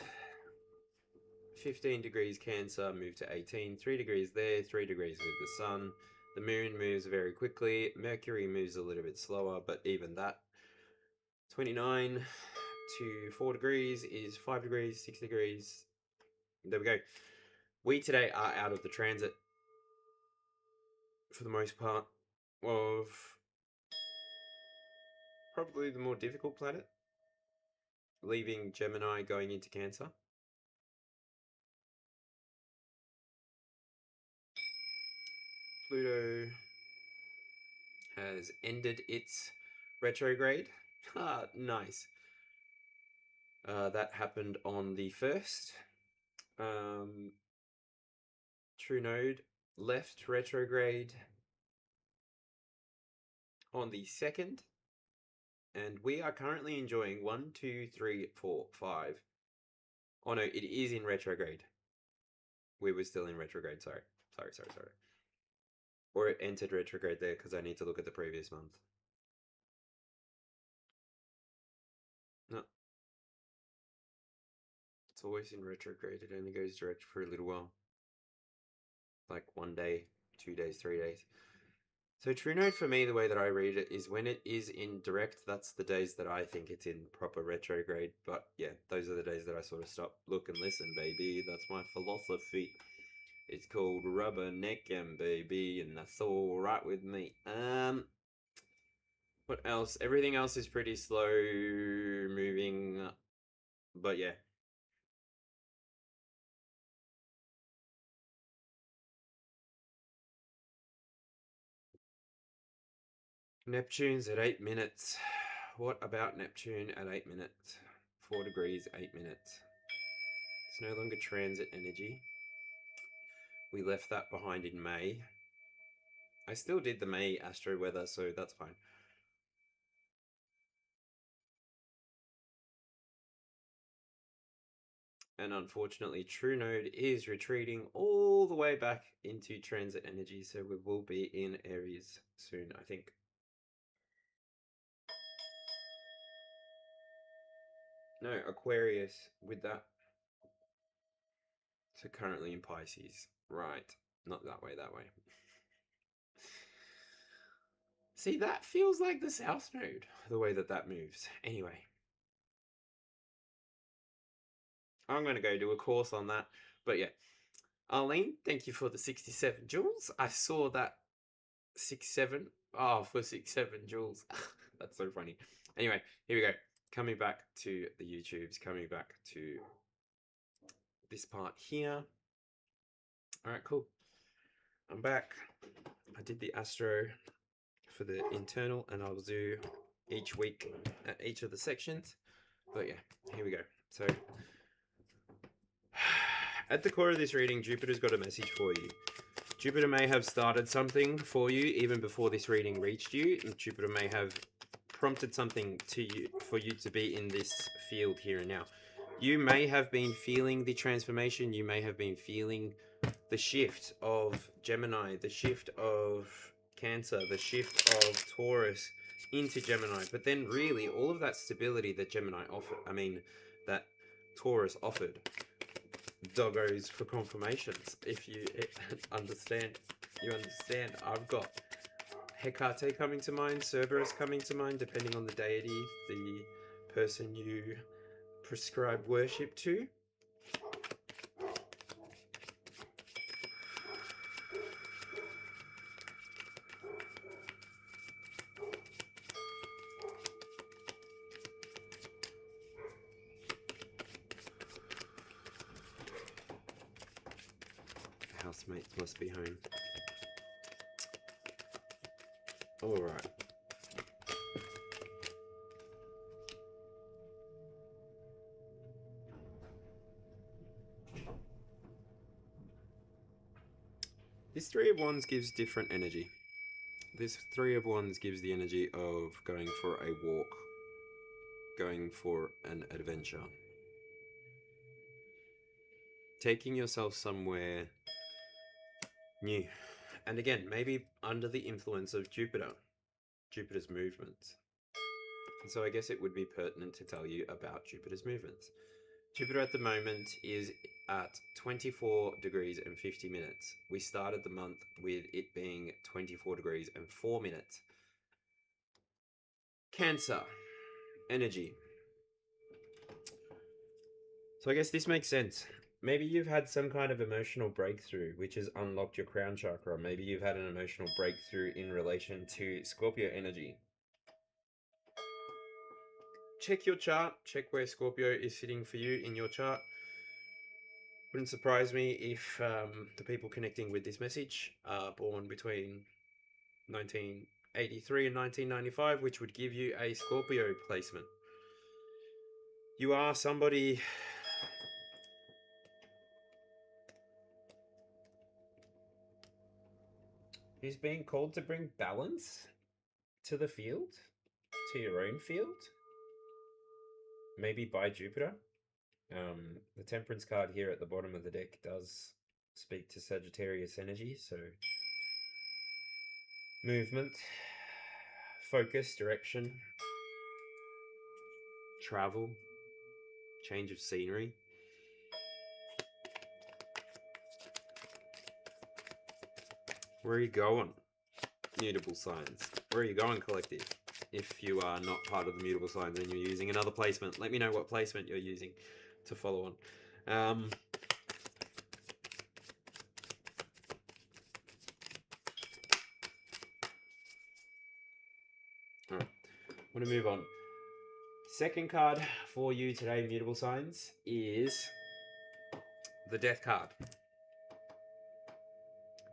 15 degrees Cancer, moved to 18, 3 degrees there, 3 degrees with the Sun. The Moon moves very quickly. Mercury moves a little bit slower, but even that, 29 to 4 degrees is 5 degrees, 6 degrees. There we go. We today are out of the transit, for the most part, of probably the more difficult planet, leaving Gemini, going into Cancer. Pluto has ended its retrograde. Ah, nice. That happened on the 1st. True Node left retrograde on the 2nd. And we are currently enjoying 1, 2, 3, 4, 5. Oh no, it is in retrograde. We were still in retrograde, sorry. Sorry. Or it entered retrograde there because I need to look at the previous month. No. It's always in retrograde. It only goes direct for a little while. Like 1 day, 2 days, 3 days. So True Node for me, the way that I read it is when it is in direct, that's the days that I think it's in proper retrograde. But yeah, those are the days that I sort of stop, look and listen, baby. That's my philosophy. It's called rubbernecking, baby, and that's all right with me. What else? Everything else is pretty slow moving, but yeah. Neptune's at 8 minutes. What about Neptune at 8 minutes? 4 degrees, 8 minutes. It's no longer transit energy. We left that behind in May. I still did the May Astro weather, so that's fine. And unfortunately, True Node is retreating all the way back into transit energy, so we will be in Aries soon, I think. No, Aquarius with that. So currently in Pisces. Right. Not that way, that way. See, that feels like the South Node, the way that moves. Anyway, I'm going to go do a course on that. But yeah, Arlene, thank you for the 67 jewels. I saw that 6-7. Oh, for 6-7 jewels. That's so funny. Anyway, here we go. Coming back to the YouTubes, coming back to this part here. All right, cool. I'm back. I did the Astro for the internal, and I'll do each week at each of the sections. But yeah, here we go. So, at the core of this reading, Jupiter's got a message for you. Jupiter may have started something for you even before this reading reached you, and Jupiter may have prompted something to you for you to be in this field here and now. You may have been feeling the transformation. You may have been feeling the shift of Gemini, the shift of Cancer, the shift of Taurus into Gemini. But then really all of that stability that Gemini offered, that Taurus offered, doggos for confirmations. If you understand, you understand. I've got Hecate coming to mind, Cerberus coming to mind, depending on the deity, the person you prescribe worship to. Housemates must be home. All right. This Three of Wands gives different energy. This Three of Wands gives the energy of going for a walk, going for an adventure, taking yourself somewhere new. And again, maybe under the influence of Jupiter's movements. And so I guess it would be pertinent to tell you about Jupiter's movements. Jupiter at the moment is at 24 degrees and 50 minutes. We started the month with it being 24 degrees and 4 minutes. Cancer, energy. So I guess this makes sense. Maybe you've had some kind of emotional breakthrough which has unlocked your crown chakra. Maybe you've had an emotional breakthrough in relation to Scorpio energy. Check your chart. Check where Scorpio is sitting for you in your chart. Wouldn't surprise me if the people connecting with this message are born between 1983 and 1995, which would give you a Scorpio placement. You are somebody who's being called to bring balance to the field, to your own field, maybe by Jupiter. The Temperance card here at the bottom of the deck does speak to Sagittarius energy, so movement, focus, direction, travel, change of scenery. Where are you going, mutable signs? Where are you going, collective? If you are not part of the mutable signs and you're using another placement, let me know what placement you're using to follow on. All right, I'm going to move on. Second card for you today, mutable signs, is the Death card.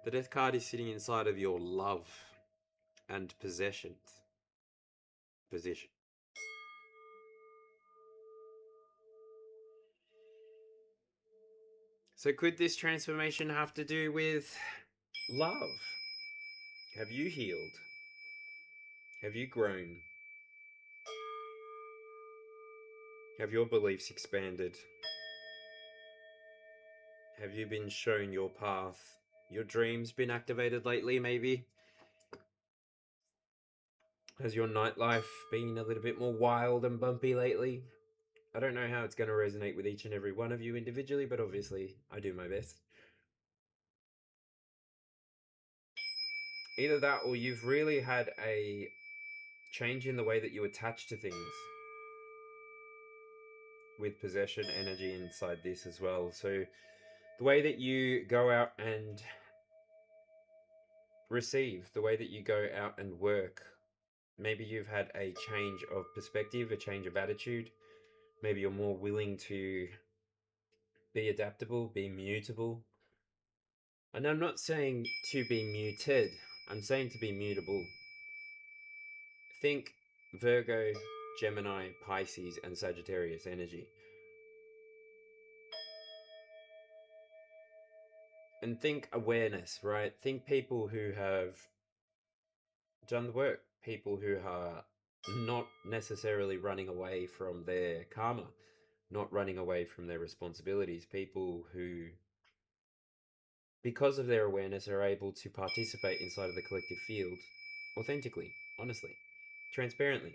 The Death card is sitting inside of your love and position. So could this transformation have to do with love? Have you healed? Have you grown? Have your beliefs expanded? Have you been shown your path? Your dreams been activated lately, maybe? Has your nightlife been a little bit more wild and bumpy lately? I don't know how it's going to resonate with each and every one of you individually, but obviously I do my best. Either that, or you've really had a change in the way that you attach to things with possession energy inside this as well. So the way that you go out and receive, the way that you go out and work, maybe you've had a change of perspective, a change of attitude. Maybe you're more willing to be adaptable, be mutable. And I'm not saying to be muted, I'm saying to be mutable. Think Virgo, Gemini, Pisces, and Sagittarius energy. And think awareness, right? Think people who have done the work, people who are not necessarily running away from their karma, not running away from their responsibilities, people who, because of their awareness, are able to participate inside of the collective field authentically, honestly, transparently.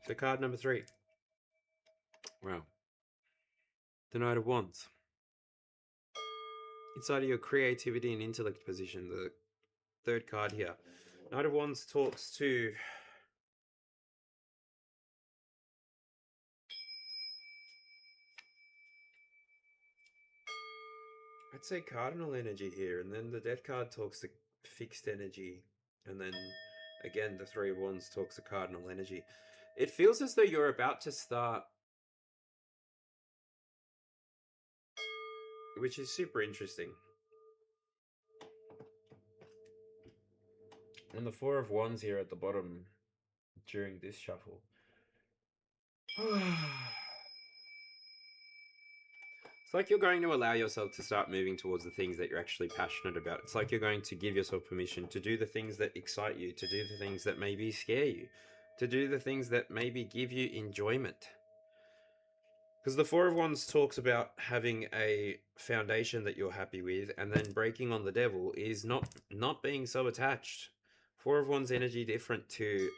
So card number 3. Wow. The Knight of Wands. Inside of your creativity and intellect position, the third card here. Knight of Wands talks to I'd say cardinal energy here, and then the Death card talks to fixed energy, and then again the Three of Wands talks to cardinal energy. It feels as though you're about to start, which is super interesting. And the Four of Wands here at the bottom during this shuffle. It's like you're going to allow yourself to start moving towards the things that you're actually passionate about. It's like you're going to give yourself permission to do the things that excite you, to do the things that maybe scare you, to do the things that maybe give you enjoyment. Because the Four of Wands talks about having a foundation that you're happy with, and then breaking on the devil is not being so attached. Four of Wands energy different to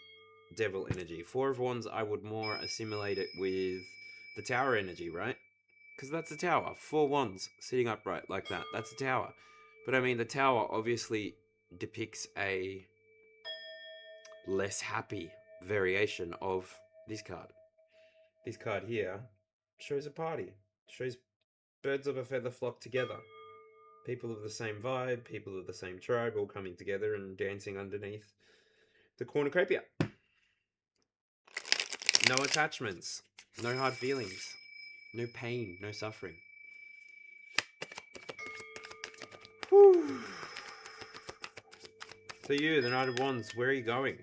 devil energy. Four of Wands, I would more assimilate it with the Tower energy, right? Because that's a tower. 4 wands sitting upright like that. That's a tower. But I mean, the tower obviously depicts a less happy variation of this card. This card here shows a party. Shows birds of a feather flock together. People of the same vibe, people of the same tribe all coming together and dancing underneath the cornucopia. No attachments. No hard feelings. No pain. No suffering. Whew. So you, the Knight of Wands, where are you going?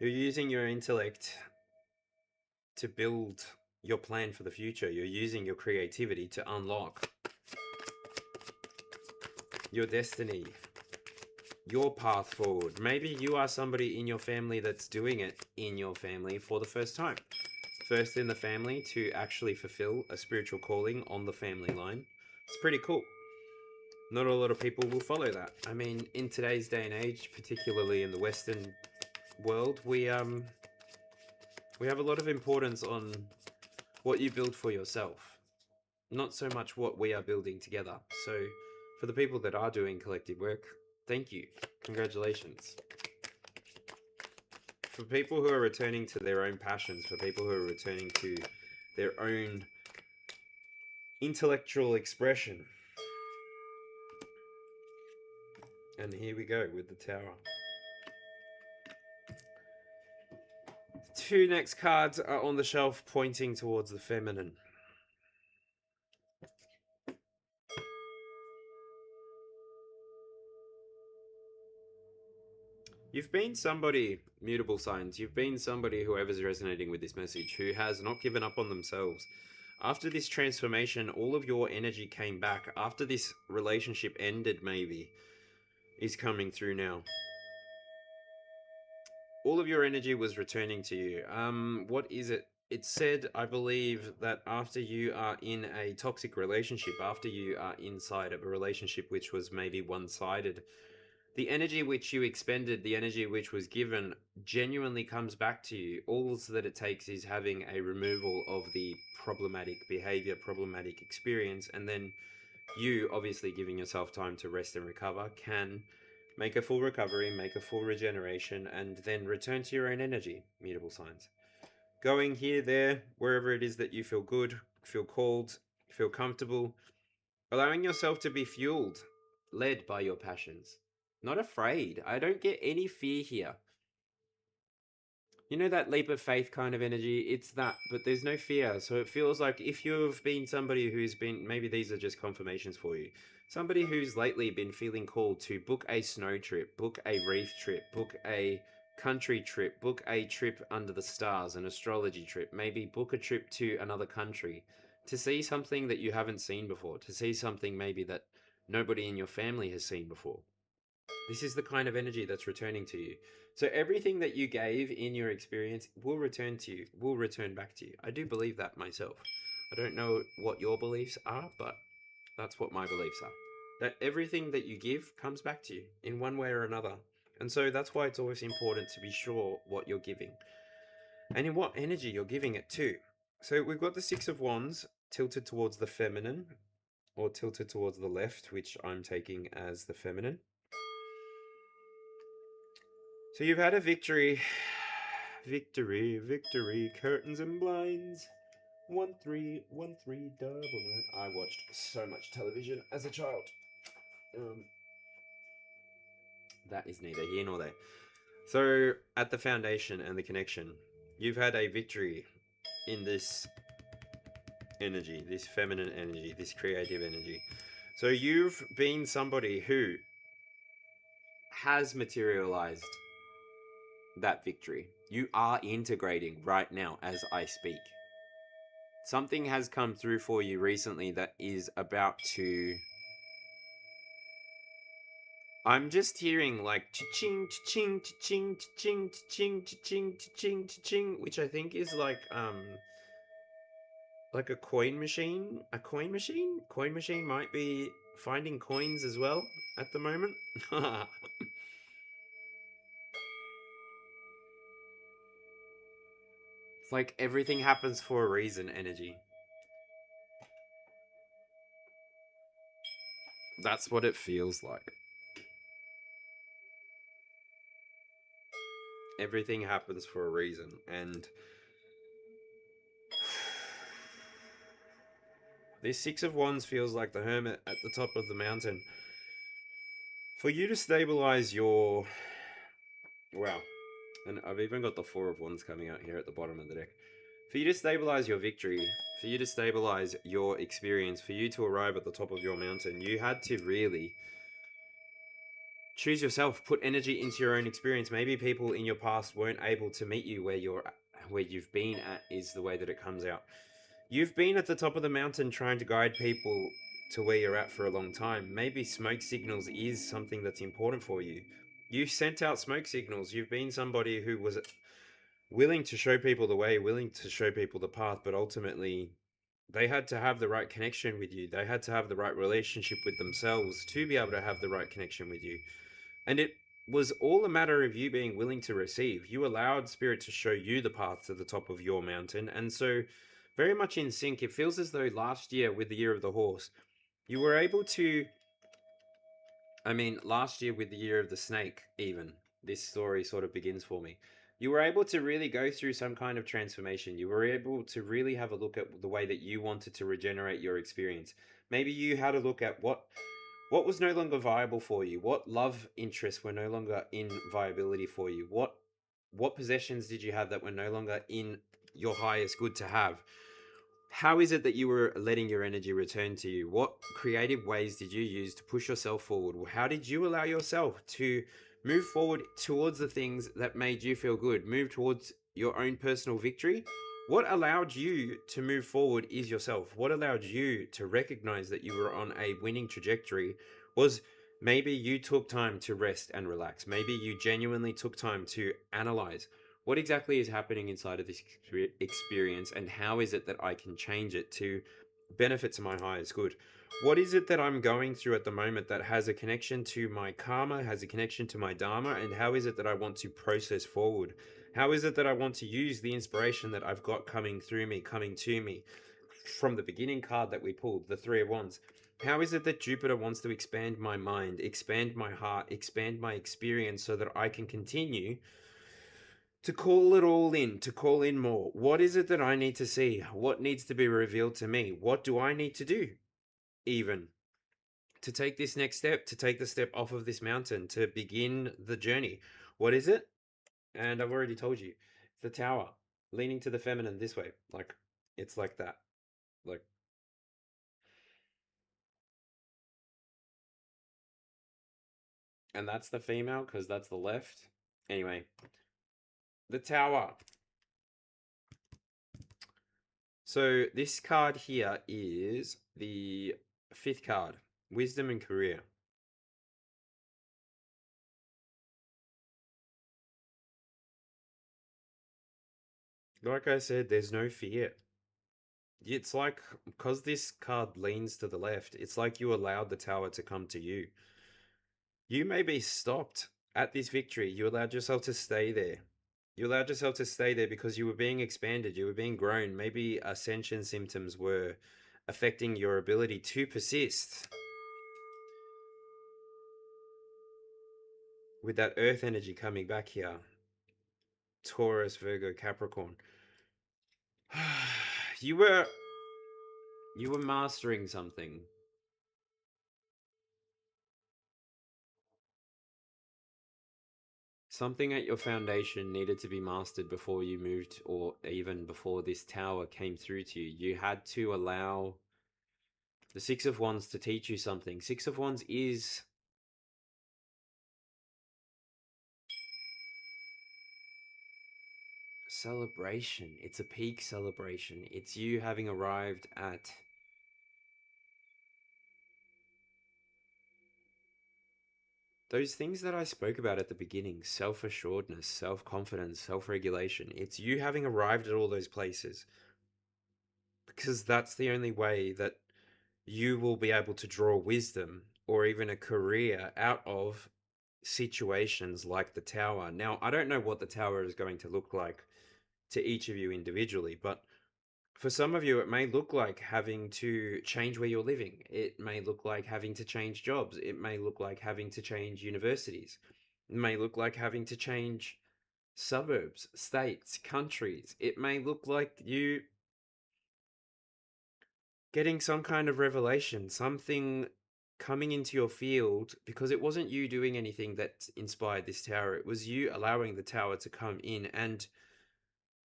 You're using your intellect to build your plan for the future. You're using your creativity to unlock your destiny, your path forward. Maybe you are somebody in your family that's doing it in your family for the first time. First in the family to actually fulfill a spiritual calling on the family line. It's pretty cool. Not a lot of people will follow that. I mean, in today's day and age, particularly in the Western world, we have a lot of importance on what you build for yourself, not so much what we are building together. So for the people that are doing collective work, thank you. Congratulations. For people who are returning to their own passions, for people who are returning to their own intellectual expression. And here we go with the Tower. The 2 next cards are on the shelf pointing towards the feminine. You've been somebody, mutable signs, you've been somebody, whoever's resonating with this message, who has not given up on themselves. After this transformation, all of your energy came back. After this relationship ended, maybe, is coming through now. All of your energy was returning to you. What is it? It said, I believe, that after you are in a toxic relationship, after you are inside of a relationship which was maybe one-sided, The energy which you expended, the energy which was given, genuinely comes back to you. All that it takes is having a removal of the problematic behavior, problematic experience, and then you, obviously giving yourself time to rest and recover, can make a full recovery, make a full regeneration, and then return to your own energy. Mutable signs. Going here, there, wherever it is that you feel good, feel called, feel comfortable, allowing yourself to be fueled, led by your passions. Not afraid. I don't get any fear here. You know that leap of faith kind of energy? It's that, but there's no fear. So it feels like if you've been somebody who's been, maybe these are just confirmations for you, somebody who's lately been feeling called to book a snow trip, book a reef trip, book a country trip, book a trip under the stars, an astrology trip, maybe book a trip to another country to see something that you haven't seen before, to see something maybe that nobody in your family has seen before. This is the kind of energy that's returning to you. So everything that you gave in your experience will return to you, will return back to you. I do believe that myself. I don't know what your beliefs are, but that's what my beliefs are. That everything that you give comes back to you in one way or another. And so that's why it's always important to be sure what you're giving and in what energy you're giving it to. So we've got the Six of Wands tilted towards the feminine, or tilted towards the left, which I'm taking as the feminine. So you've had a victory. Victory, victory, curtains and blinds. 131399. I watched so much television as a child. That is neither here nor there. So at the foundation and the connection, you've had a victory in this energy, this feminine energy, this creative energy. So you've been somebody who has materialized that victory. You are integrating right now as I speak. Something has come through for you recently that is about to... I'm just hearing like cha-ching, cha-ching, cha-ching, cha-ching, cha-ching, cha-ching, cha-ching, cha-ching, which I think is like a coin machine. A coin machine? Coin machine might be finding coins as well at the moment. It's like everything happens for a reason energy. That's what it feels like. Everything happens for a reason, and this Six of Wands feels like the Hermit at the top of the mountain. For you to stabilize your... Wow. And I've even got the Four of Wands coming out here at the bottom of the deck. For you to stabilize your victory, for you to stabilize your experience, for you to arrive at the top of your mountain, you had to really choose yourself, put energy into your own experience. Maybe people in your past weren't able to meet you where you've been at, is the way that it comes out. You've been at the top of the mountain trying to guide people to where you're at for a long time. Maybe smoke signals is something that's important for you. You sent out smoke signals. You've been somebody who was willing to show people the way, willing to show people the path, but ultimately they had to have the right connection with you. They had to have the right relationship with themselves to be able to have the right connection with you. And it was all a matter of you being willing to receive. You allowed Spirit to show you the path to the top of your mountain. And so, very much in sync, it feels as though last year with the Year of the Horse, you were able to... last year with the Year of the Snake, even, this story sort of begins for me. You were able to really go through some kind of transformation. You were able to really have a look at the way that you wanted to regenerate your experience. Maybe you had a look at what was no longer viable for you? What love interests were no longer in viability for you? What possessions did you have that were no longer in your highest good to have? How is it that you were letting your energy return to you? What creative ways did you use to push yourself forward? How did you allow yourself to move forward towards the things that made you feel good? Move towards your own personal victory? What allowed you to move forward is yourself. What allowed you to recognize that you were on a winning trajectory was maybe you took time to rest and relax. Maybe you genuinely took time to analyze what exactly is happening inside of this experience, and how is it that I can change it to benefit to my highest good. What is it that I'm going through at the moment that has a connection to my karma, has a connection to my dharma, and how is it that I want to process forward? How is it that I want to use the inspiration that I've got coming through me, coming to me from the beginning card that we pulled, the Three of Wands? How is it that Jupiter wants to expand my mind, expand my heart, expand my experience so that I can continue to call it all in, to call in more? What is it that I need to see? What needs to be revealed to me? What do I need to do, even to take this next step, to take the step off of this mountain, to begin the journey? What is it? And I've already told you, the Tower, leaning to the feminine this way. Like, it's like that. Like, and that's the female because that's the left. Anyway, the Tower. So this card here is the fifth card, wisdom and career. Like I said, there's no fear. It's like, because this card leans to the left, it's like you allowed the Tower to come to you. You may be stopped at this victory. You allowed yourself to stay there. You allowed yourself to stay there because you were being expanded, you were being grown. Maybe ascension symptoms were affecting your ability to persist. With that earth energy coming back here, Taurus, Virgo, Capricorn. you were mastering something. Something at your foundation needed to be mastered before you moved, or even before this Tower came through to you. You had to allow the Six of Wands to teach you something. Six of Wands is celebration. It's a peak celebration. It's you having arrived at those things that I spoke about at the beginning: self-assuredness, self-confidence, self-regulation. It's you having arrived at all those places, because that's the only way that you will be able to draw wisdom or even a career out of situations like the Tower. Now, I don't know what the Tower is going to look like to each of you individually, but for some of you, it may look like having to change where you're living. It may look like having to change jobs. It may look like having to change universities. It may look like having to change suburbs, states, countries. It may look like you getting some kind of revelation, something coming into your field, because it wasn't you doing anything that inspired this Tower. It was you allowing the Tower to come in and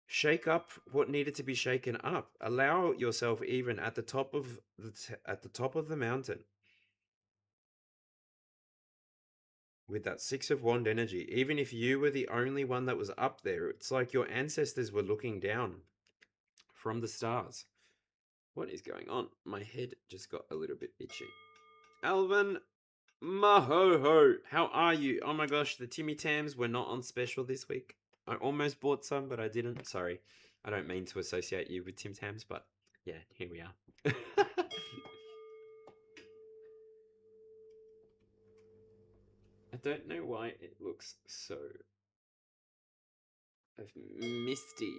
shake up what needed to be shaken up. Allow yourself, even at the top of the mountain, with that Six of Wand energy. Even if you were the only one that was up there, it's like your ancestors were looking down from the stars. What is going on? My head just got a little bit itchy. Alvin Mahoho, how are you? Oh my gosh, the Timmy Tams were not on special this week. I almost bought some, but I didn't. Sorry. I don't mean to associate you with Tim Tams, but yeah, here we are. I don't know why it looks so misty,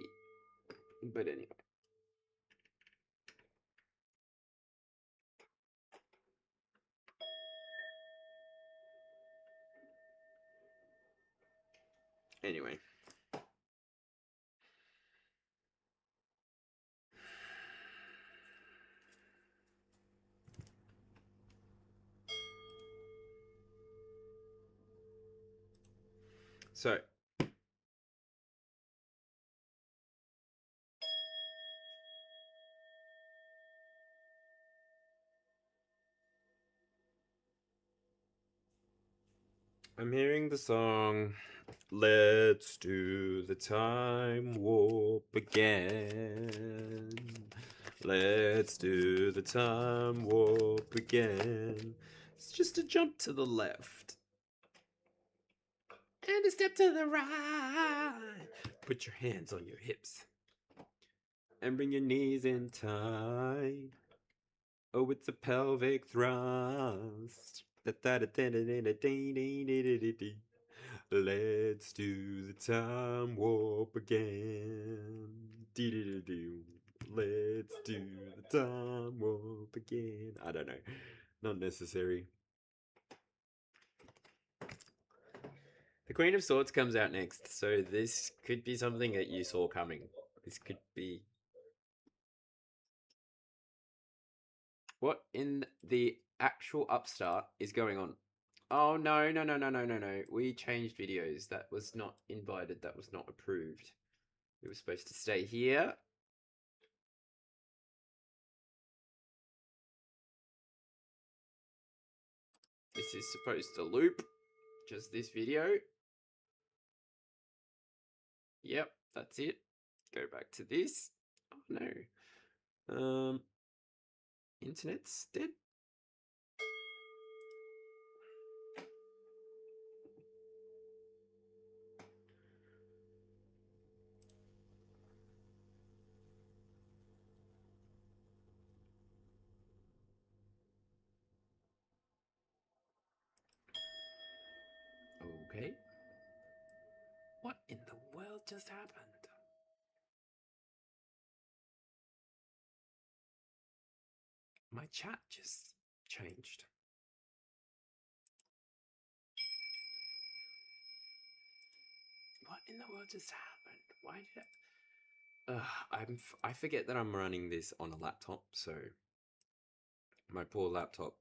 but anyway. Anyway. So, I'm hearing the song Let's Do the Time Warp Again. Let's do the time warp again. It's just a jump to the left and a step to the right. Put your hands on your hips and bring your knees in tight. Oh, it's a pelvic thrust. Let's do the time warp again. Let's do the time warp again. I don't know. Not necessary. The Queen of Swords comes out next, so this could be something that you saw coming. This could be... What in the actual upstart is going on? Oh, no, no, no, no, no, no, no. We changed videos. That was not invited. That was not approved. We were supposed to stay here. This is supposed to loop. Just this video. Yep, that's it. Go back to this. Oh, no. Internet's dead. Okay. What in the world just happened? My chat just changed. What in the world just happened? Why did I forget that I'm running this on a laptop, so my poor laptop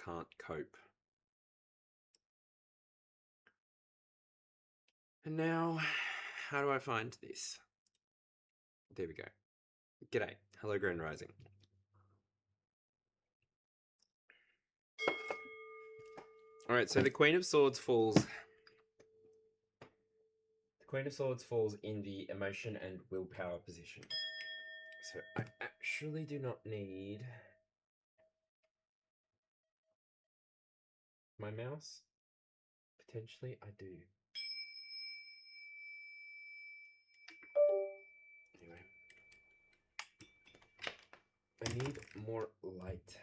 can't cope. And now, how do I find this? There we go. G'day. Hello, Grand Rising. Alright, so the Queen of Swords falls... The Queen of Swords falls in the emotion and willpower position. So I actually do not need my mouse. Potentially I do. Anyway. I need more light.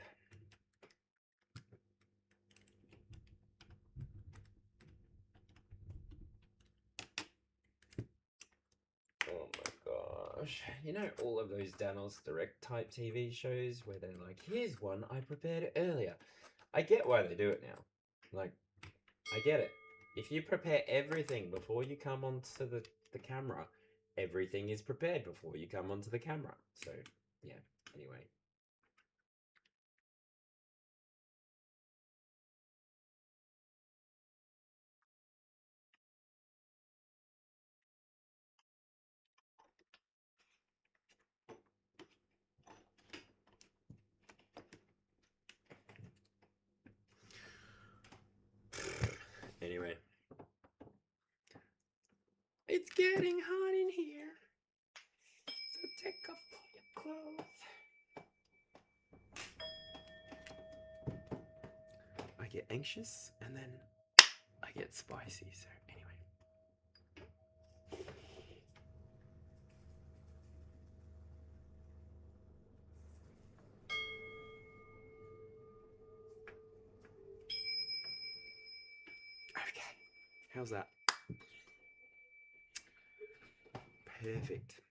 Oh my gosh. You know all of those Danos Direct type TV shows where they're like, here's one I prepared earlier. I get why they do it now. Like, I get it. If you prepare everything before you come onto the camera, everything is prepared before you come onto the camera. So, yeah, anyway. Anyway. It's getting hot in here. So take off all your clothes. I get anxious and then I get spicy, so anyway. Okay, how's that? Perfect.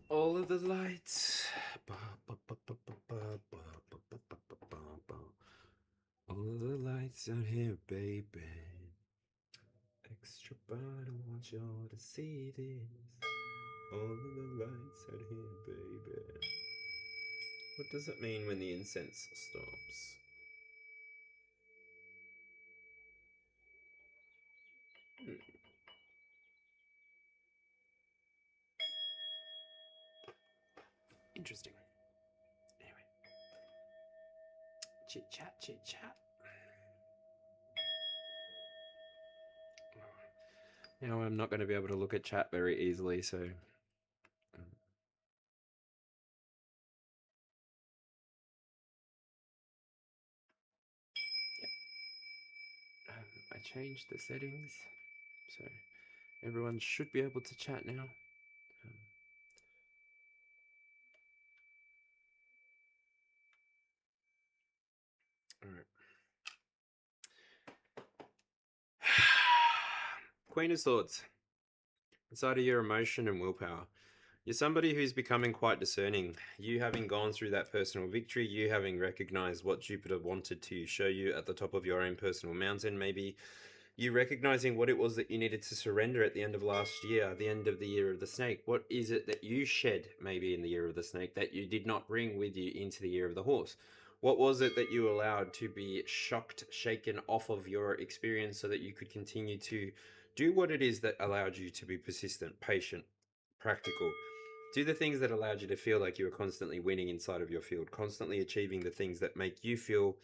All of the lights. All of the lights out here, baby. Extra bright, I want y'all to see this. All of the lights out here, baby. What does it mean when the incense stops? Interesting. Anyway. Chit chat, chit chat. Now I'm not going to be able to look at chat very easily, so I changed the settings, so everyone should be able to chat now. All right. Queen of Swords. Inside of your emotion and willpower. You're somebody who's becoming quite discerning. You having gone through that personal victory, you having recognized what Jupiter wanted to show you at the top of your own personal mountain, maybe you recognizing what it was that you needed to surrender at the end of last year, the end of the year of the snake. What is it that you shed maybe in the year of the snake that you did not bring with you into the year of the horse? What was it that you allowed to be shocked, shaken off of your experience so that you could continue to do what it is that allowed you to be persistent, patient, practical? Do the things that allowed you to feel like you were constantly winning inside of your field, constantly achieving the things that make you feel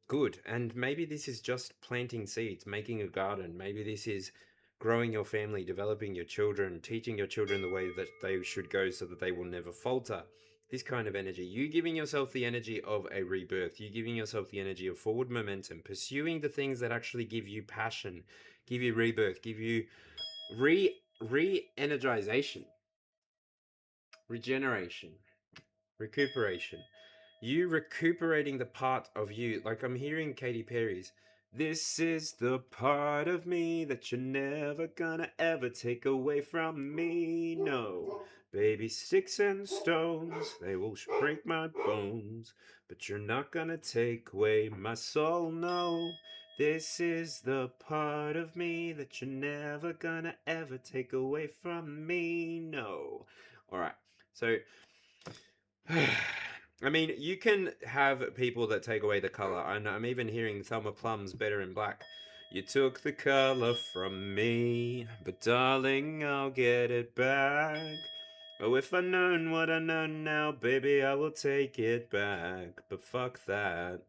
good. And maybe this is just planting seeds, making a garden. Maybe this is growing your family, developing your children, teaching your children the way that they should go so that they will never falter. This kind of energy. You giving yourself the energy of a rebirth. You giving yourself the energy of forward momentum, pursuing the things that actually give you passion, give you rebirth, give you re-energization, regeneration, recuperation. You recuperating the part of you. Like I'm hearing Katy Perry's, "This is the part of me that you're never gonna ever take away from me. No, baby, sticks and stones, they will break my bones, but you're not gonna take away my soul. No, this is the part of me that you're never gonna ever take away from me. No." All right. So I mean, you can have people that take away the color. And I'm even hearing Thelma Plum's Better in Black. You took the color from me, but darling, I'll get it back. Oh, if I known what I know now, baby, I will take it back. But fuck that.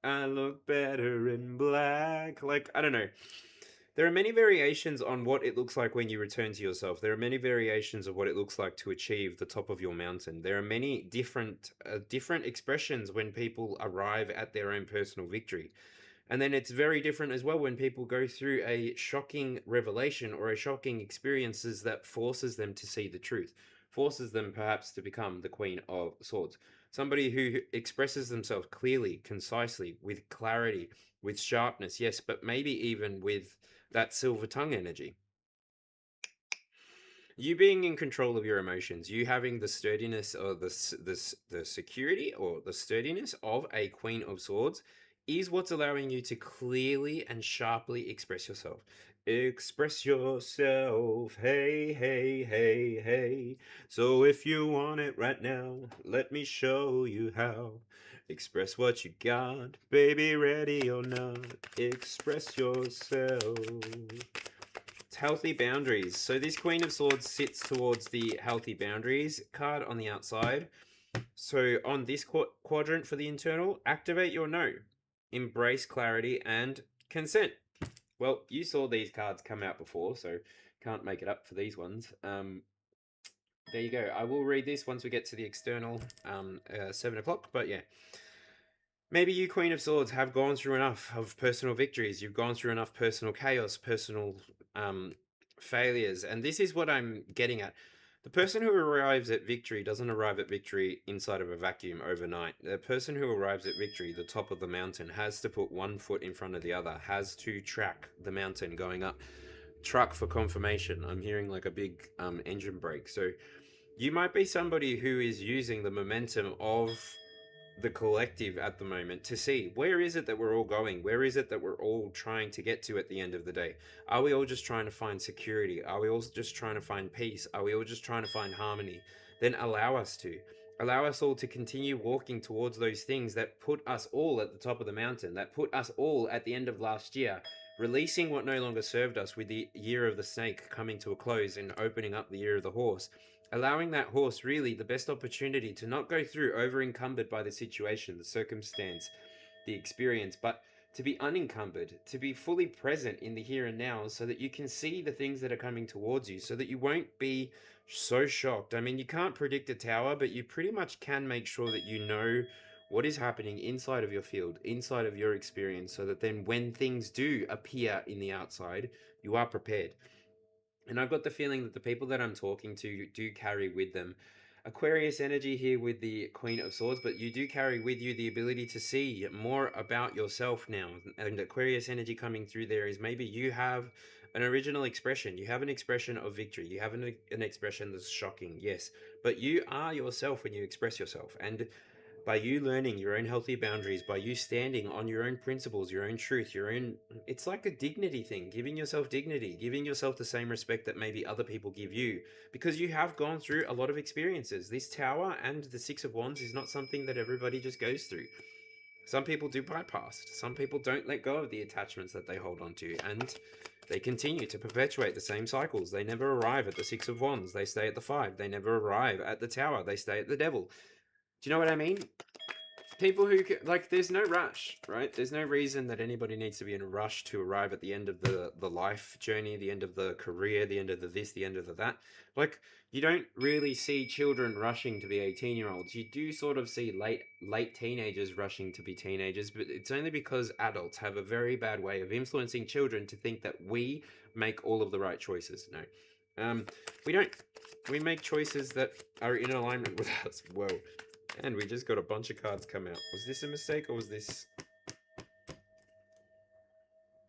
I look better in black. Like, I don't know. There are many variations on what it looks like when you return to yourself. There are many variations of what it looks like to achieve the top of your mountain. There are many different expressions when people arrive at their own personal victory. And then it's very different as well when people go through a shocking revelation or a shocking experiences that forces them to see the truth, forces them perhaps to become the Queen of Swords. Somebody who expresses themselves clearly, concisely, with clarity, with sharpness, yes, but maybe even with that silver tongue energy. You being in control of your emotions, you having the sturdiness or the security or the sturdiness of a Queen of Swords is what's allowing you to clearly and sharply express yourself. Express yourself, hey, hey, hey, hey. So if you want it right now, let me show you how. Express what you got, baby, ready or not. Express yourself. It's healthy boundaries. So this Queen of Swords sits towards the healthy boundaries card on the outside. So on this quadrant for the internal, activate your no. Embrace clarity and consent. Well, you saw these cards come out before, so can't make it up for these ones. There you go. I will read this once we get to the external 7 o'clock, but yeah. Maybe you, Queen of Swords, have gone through enough of personal victories. You've gone through enough personal chaos, personal failures. And this is what I'm getting at. The person who arrives at victory doesn't arrive at victory inside of a vacuum overnight. The person who arrives at victory, the top of the mountain, has to put one foot in front of the other, has to track the mountain going up. Truck for confirmation. I'm hearing like a big engine brake. So you might be somebody who is using the momentum of the collective at the moment to see where is it that we're all going, where is it that we're all trying to get to at the end of the day. Are we all just trying to find security? Are we all just trying to find peace? Are we all just trying to find harmony? Then allow us all to continue walking towards those things that put us all at the top of the mountain, that put us all at the end of last year, releasing what no longer served us with the year of the snake coming to a close and opening up the year of the horse, allowing that horse really the best opportunity to not go through over encumbered by the situation, the circumstance, the experience, but to be unencumbered, to be fully present in the here and now so that you can see the things that are coming towards you, so that you won't be so shocked. I mean, you can't predict a tower, but you pretty much can make sure that you know what is happening inside of your field, inside of your experience, so that then when things do appear in the outside, you are prepared. And I've got the feeling that the people that I'm talking to do carry with them Aquarius energy here with the Queen of Swords, but you do carry with you the ability to see more about yourself now. And Aquarius energy coming through there is maybe you have an original expression. You have an expression of victory. You have an expression that's shocking, yes. But you are yourself when you express yourself. And by you learning your own healthy boundaries, by you standing on your own principles, your own truth, your own, it's like a dignity thing, giving yourself dignity, giving yourself the same respect that maybe other people give you, because you have gone through a lot of experiences. This tower and the Six of Wands is not something that everybody just goes through. Some people do bypass. Some people don't let go of the attachments that they hold on to, and they continue to perpetuate the same cycles. They never arrive at the Six of Wands. They stay at the Five. They never arrive at the Tower. They stay at the Devil. Do you know what I mean? People who like, there's no rush, right? There's no reason that anybody needs to be in a rush to arrive at the end of the life journey, the end of the career, the end of the this, the end of the that. Like, you don't really see children rushing to be 18-year-olds. You do sort of see late teenagers rushing to be teenagers, but it's only because adults have a very bad way of influencing children to think that we make all of the right choices. No, we don't. We make choices that are in alignment with us. Whoa. And we just got a bunch of cards come out. Was this a mistake, or was this...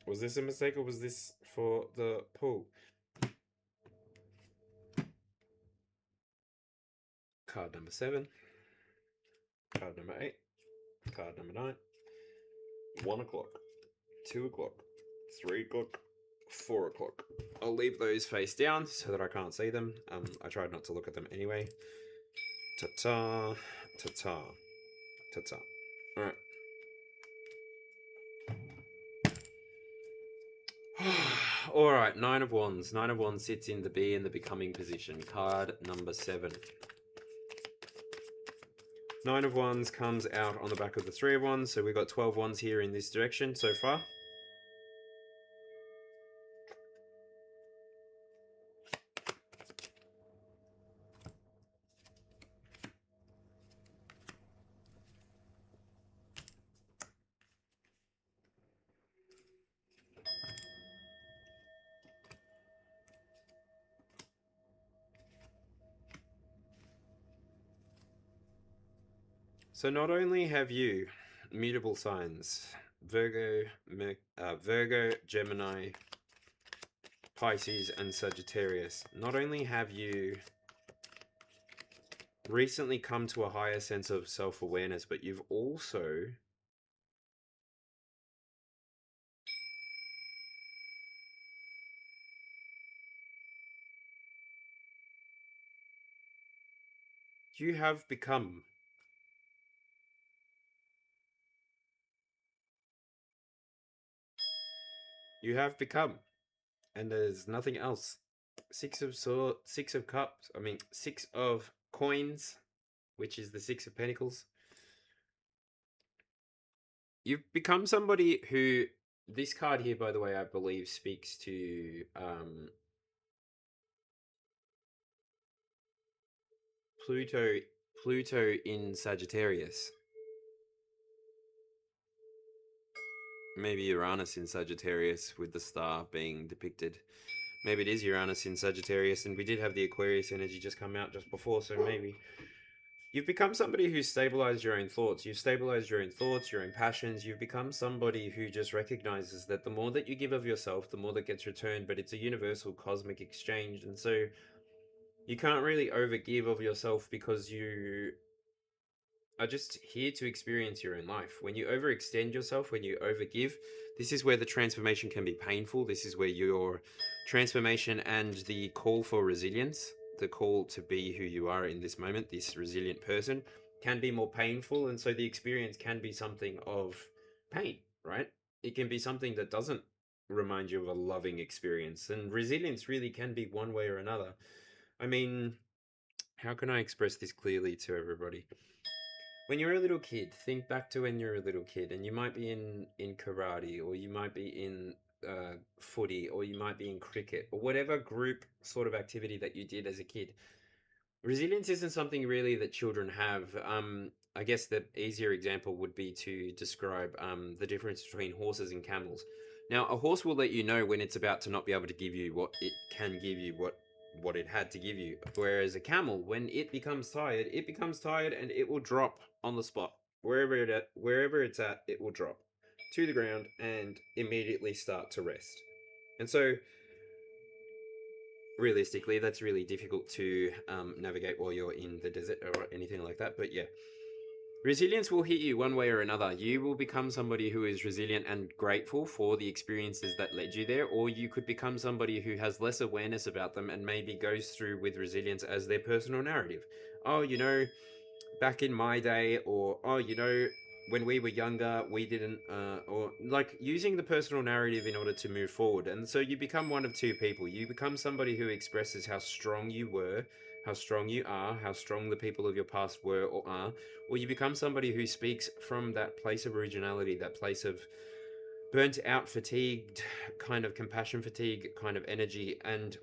Was this a mistake, or was this for the pull? Card number 7. Card number 8. Card number 9. 1 o'clock. 2 o'clock. 3 o'clock. 4 o'clock. I'll leave those face down so that I can't see them. I tried not to look at them anyway. Ta-ta. Ta-ta. Ta-ta. Alright. Alright, 9 of Wands. 9 of Wands sits in the Be in the Becoming position. Card number 7. 9 of Wands comes out on the back of the 3 of Wands, so we've got 12 Wands here in this direction so far. So not only have you mutable signs, Virgo, Gemini, Pisces, and Sagittarius, not only have you recently come to a higher sense of self-awareness, but you've also you have become. You have become. And there's nothing else. 6 of swords, 6 of cups, 6 of coins, which is the 6 of pentacles. You've become somebody who, this card here, by the way, I believe speaks to Pluto in Sagittarius. Maybe Uranus in Sagittarius with the star being depicted. Maybe it is Uranus in Sagittarius, and we did have the Aquarius energy just come out just before, so maybe. You've become somebody who's stabilized your own thoughts. You've stabilized your own thoughts, your own passions. You've become somebody who just recognizes that the more that you give of yourself, the more that gets returned, but it's a universal cosmic exchange. And so you can't really overgive of yourself because you are just here to experience your own life. When you overextend yourself, when you overgive, this is where the transformation can be painful. This is where your transformation and the call for resilience, the call to be who you are in this moment, this resilient person, can be more painful. And so the experience can be something of pain, right? It can be something that doesn't remind you of a loving experience. And resilience really can be one way or another. I mean, how can I express this clearly to everybody? When you're a little kid, think back to when you're a little kid, and you might be in karate, or you might be in footy, or you might be in cricket, or whatever group sort of activity that you did as a kid. Resilience isn't something really that children have. I guess the easier example would be to describe the difference between horses and camels. Now, a horse will let you know when it's about to not be able to give you what it can give you, what it had to give you. Whereas a camel, when it becomes tired and it will drop on the spot. Wherever it's at, it will drop to the ground and immediately start to rest. And so realistically, that's really difficult to navigate while you're in the desert or anything like that. But yeah, resilience will hit you one way or another. You will become somebody who is resilient and grateful for the experiences that led you there, or you could become somebody who has less awareness about them and maybe goes through with resilience as their personal narrative. Oh, back in my day, or oh, when we were younger, we didn't, or like using the personal narrative in order to move forward. And so you become one of two people. You become somebody who expresses how strong you were, how strong you are, how strong the people of your past were or are, or you become somebody who speaks from that place of originality, that place of burnt out, fatigued, kind of compassion fatigue kind of energy, and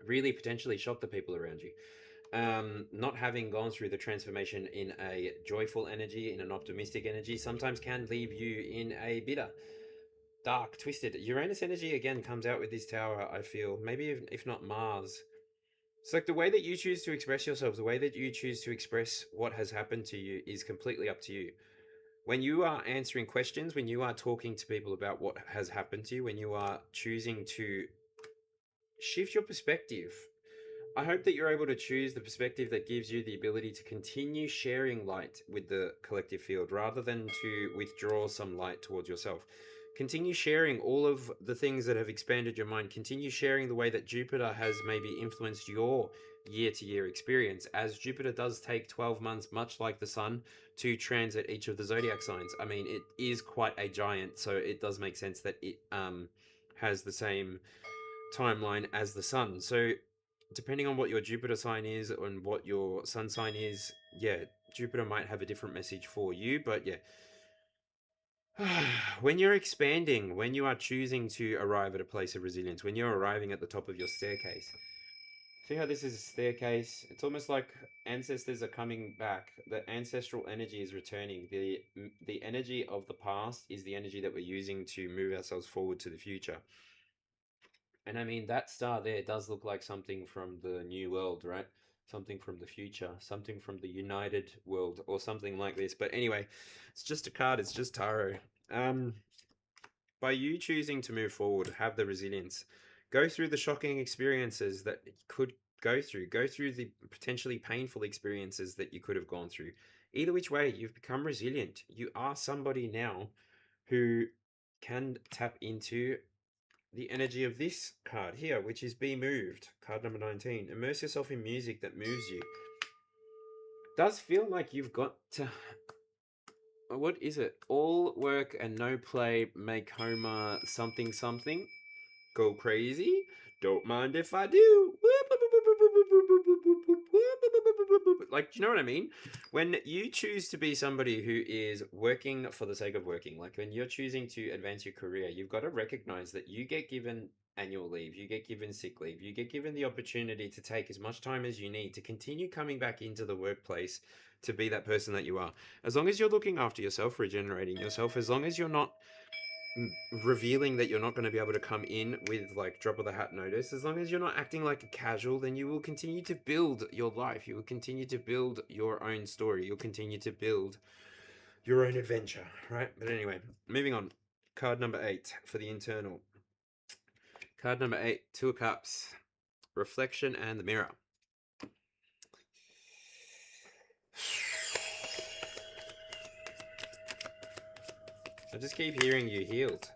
really potentially shock the people around you. Not having gone through the transformation in a joyful energy, in an optimistic energy, sometimes can leave you in a bitter, dark, twisted. Uranus energy again comes out with this tower, I feel. Maybe if not Mars. It's like the way that you choose to express yourself, the way that you choose to express what has happened to you is completely up to you. When you are answering questions, when you are talking to people about what has happened to you, when you are choosing to shift your perspective, I hope that you're able to choose the perspective that gives you the ability to continue sharing light with the collective field rather than to withdraw some light towards yourself. Continue sharing all of the things that have expanded your mind. Continue sharing the way that Jupiter has maybe influenced your year to year experience, as Jupiter does take 12 months, much like the sun, to transit each of the zodiac signs. I mean, it is quite a giant, so it does make sense that it has the same timeline as the sun. So depending on what your Jupiter sign is and what your sun sign is, yeah, Jupiter might have a different message for you. But yeah, when you're expanding, when you are choosing to arrive at a place of resilience, when you're arriving at the top of your staircase, see how this is a staircase? It's almost like ancestors are coming back. The ancestral energy is returning. The energy of the past is the energy that we're using to move ourselves forward to the future. And I mean, that star there does look like something from the New World, right? Something from the future, something from the United World, or something like this. But anyway, it's just a card, it's just tarot. Um, by you choosing to move forward, have the resilience, go through the shocking experiences that you could go through the potentially painful experiences that you could have gone through. Either which way, you've become resilient. You are somebody now who can tap into the energy of this card here, which is Be Moved, card number 19. Immerse yourself in music that moves you. Does feel like you've got to. What is it? All work and no play make Homer something something. Go crazy. Don't mind if I do. Like, do you know what I mean? When you choose to be somebody who is working for the sake of working, like when you're choosing to advance your career, you've got to recognize that you get given annual leave, you get given sick leave, you get given the opportunity to take as much time as you need to continue coming back into the workplace to be that person that you are. As long as you're looking after yourself, regenerating yourself, as long as you're not revealing that you're not going to be able to come in with like drop of the hat notice, as long as you're not acting like a casual, then you will continue to build your life, you will continue to build your own story, you'll continue to build your own adventure, right? But anyway, moving on. Card number 8 for the internal. Card number 8, Two of Cups, reflection and the mirror. I just keep hearing you healed.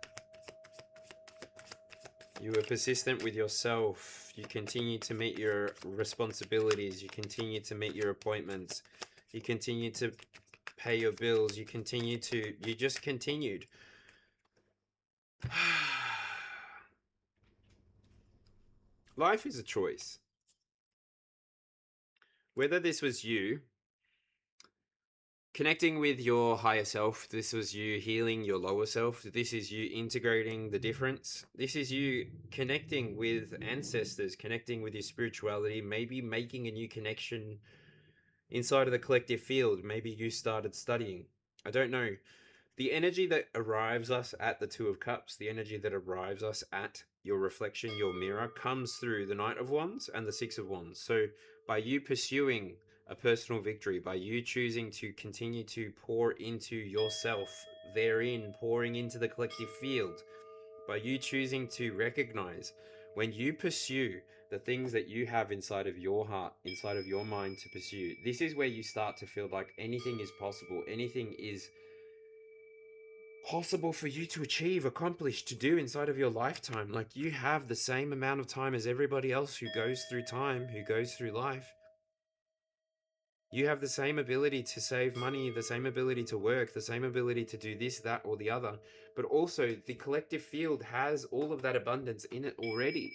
You were persistent with yourself. You continue to meet your responsibilities. You continue to meet your appointments. You continue to pay your bills. You just continued. Life is a choice. Whether this was you connecting with your higher self. This was you healing your lower self. This is you integrating the difference. This is you connecting with ancestors, connecting with your spirituality, maybe making a new connection inside of the collective field. Maybe you started studying. I don't know. The energy that arrives us at the Two of Cups, the energy that arrives us at your reflection, your mirror, comes through the Knight of Wands and the Six of Wands. So by you pursuing a personal victory, by you choosing to continue to pour into yourself, therein pouring into the collective field, by you choosing to recognize when you pursue the things that you have inside of your heart, inside of your mind to pursue, this is where you start to feel like anything is possible, anything is possible for you to achieve, accomplish, to do inside of your lifetime. Like, you have the same amount of time as everybody else who goes through time, who goes through life. You have the same ability to save money, the same ability to work, the same ability to do this, that, or the other. But also, the collective field has all of that abundance in it already.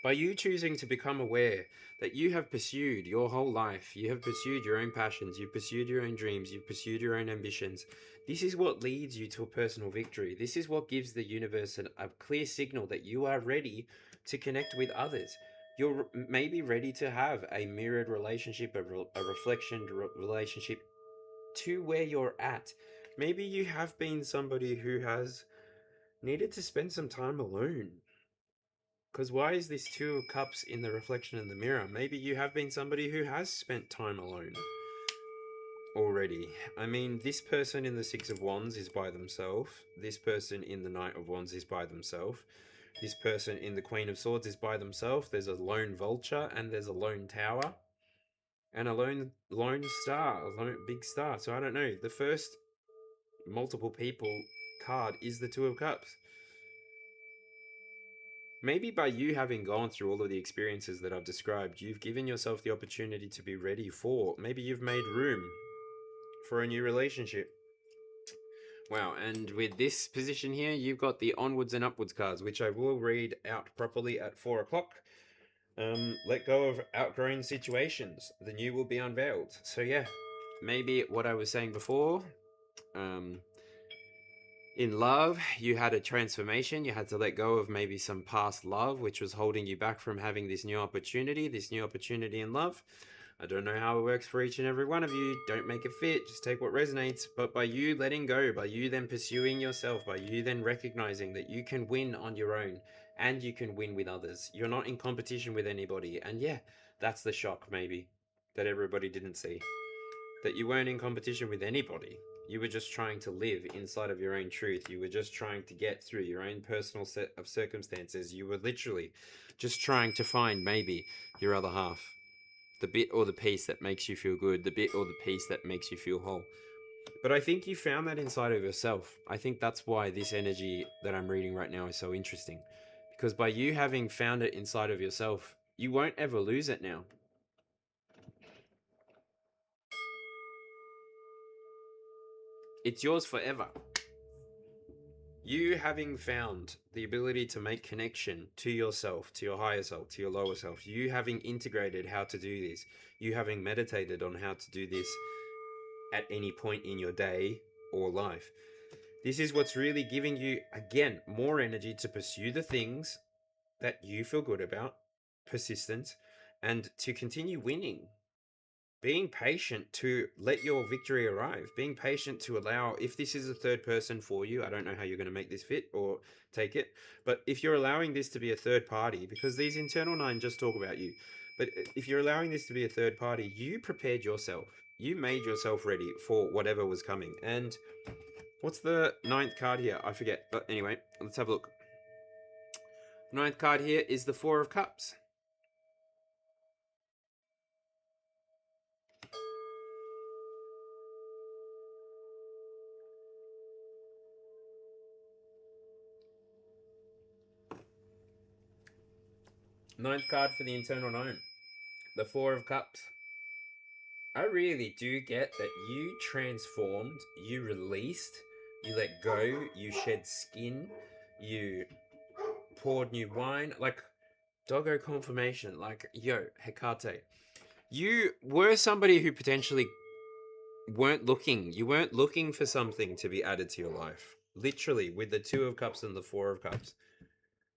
By you choosing to become aware that you have pursued your whole life, you have pursued your own passions, you've pursued your own dreams, you've pursued your own ambitions, this is what leads you to a personal victory. This is what gives the universe a clear signal that you are ready to connect with others. You're maybe ready to have a mirrored relationship, a reflection relationship to where you're at. Maybe you have been somebody who has needed to spend some time alone. Because why is this Two of Cups in the reflection in the mirror? Maybe you have been somebody who has spent time alone already. I mean, this person in the Six of Wands is by themselves. This person in the Knight of Wands is by themselves. This person in the Queen of Swords is by themselves. There's a lone vulture and there's a lone tower. And a lone star, a lone big star. So I don't know. The first multiple people card is the Two of Cups. Maybe by you having gone through all of the experiences that I've described, you've given yourself the opportunity to be ready for, maybe you've made room for a new relationship. Wow, and with this position here, you've got the onwards and upwards cards, which I will read out properly at 4 o'clock. Let go of outgrown situations. The new will be unveiled. So yeah, maybe what I was saying before, in love, you had a transformation. You had to let go of maybe some past love, which was holding you back from having this new opportunity in love. I don't know how it works for each and every one of you. Don't make it fit. Just take what resonates. But by you letting go, by you then pursuing yourself, by you then recognizing that you can win on your own and you can win with others. You're not in competition with anybody. And yeah, that's the shock maybe that everybody didn't see. That you weren't in competition with anybody. You were just trying to live inside of your own truth. You were just trying to get through your own personal set of circumstances. You were literally just trying to find maybe your other half. The bit or the piece that makes you feel good. The bit or the piece that makes you feel whole. But I think you found that inside of yourself. I think that's why this energy that I'm reading right now is so interesting. Because by you having found it inside of yourself, you won't ever lose it now. It's yours forever. You having found the ability to make connection to yourself, to your higher self, to your lower self, you having integrated how to do this, you having meditated on how to do this at any point in your day or life. This is what's really giving you, again, more energy to pursue the things that you feel good about, persistence, and to continue winning. Being patient to let your victory arrive, being patient to allow, if this is a third person for you, I don't know how you're going to make this fit or take it, but if you're allowing this to be a third party, because these internal nine just talk about you, but if you're allowing this to be a third party, you prepared yourself, you made yourself ready for whatever was coming. And what's the ninth card here? I forget, but anyway, let's have a look. The ninth card here is the Four of Cups. Ninth card for the internal nine, the Four of Cups. I really do get that you transformed, you released, you let go, you shed skin, you poured new wine, like doggo confirmation, like yo, Hecate. You were somebody who potentially weren't looking. You weren't looking for something to be added to your life. Literally, with the Two of Cups and the Four of Cups.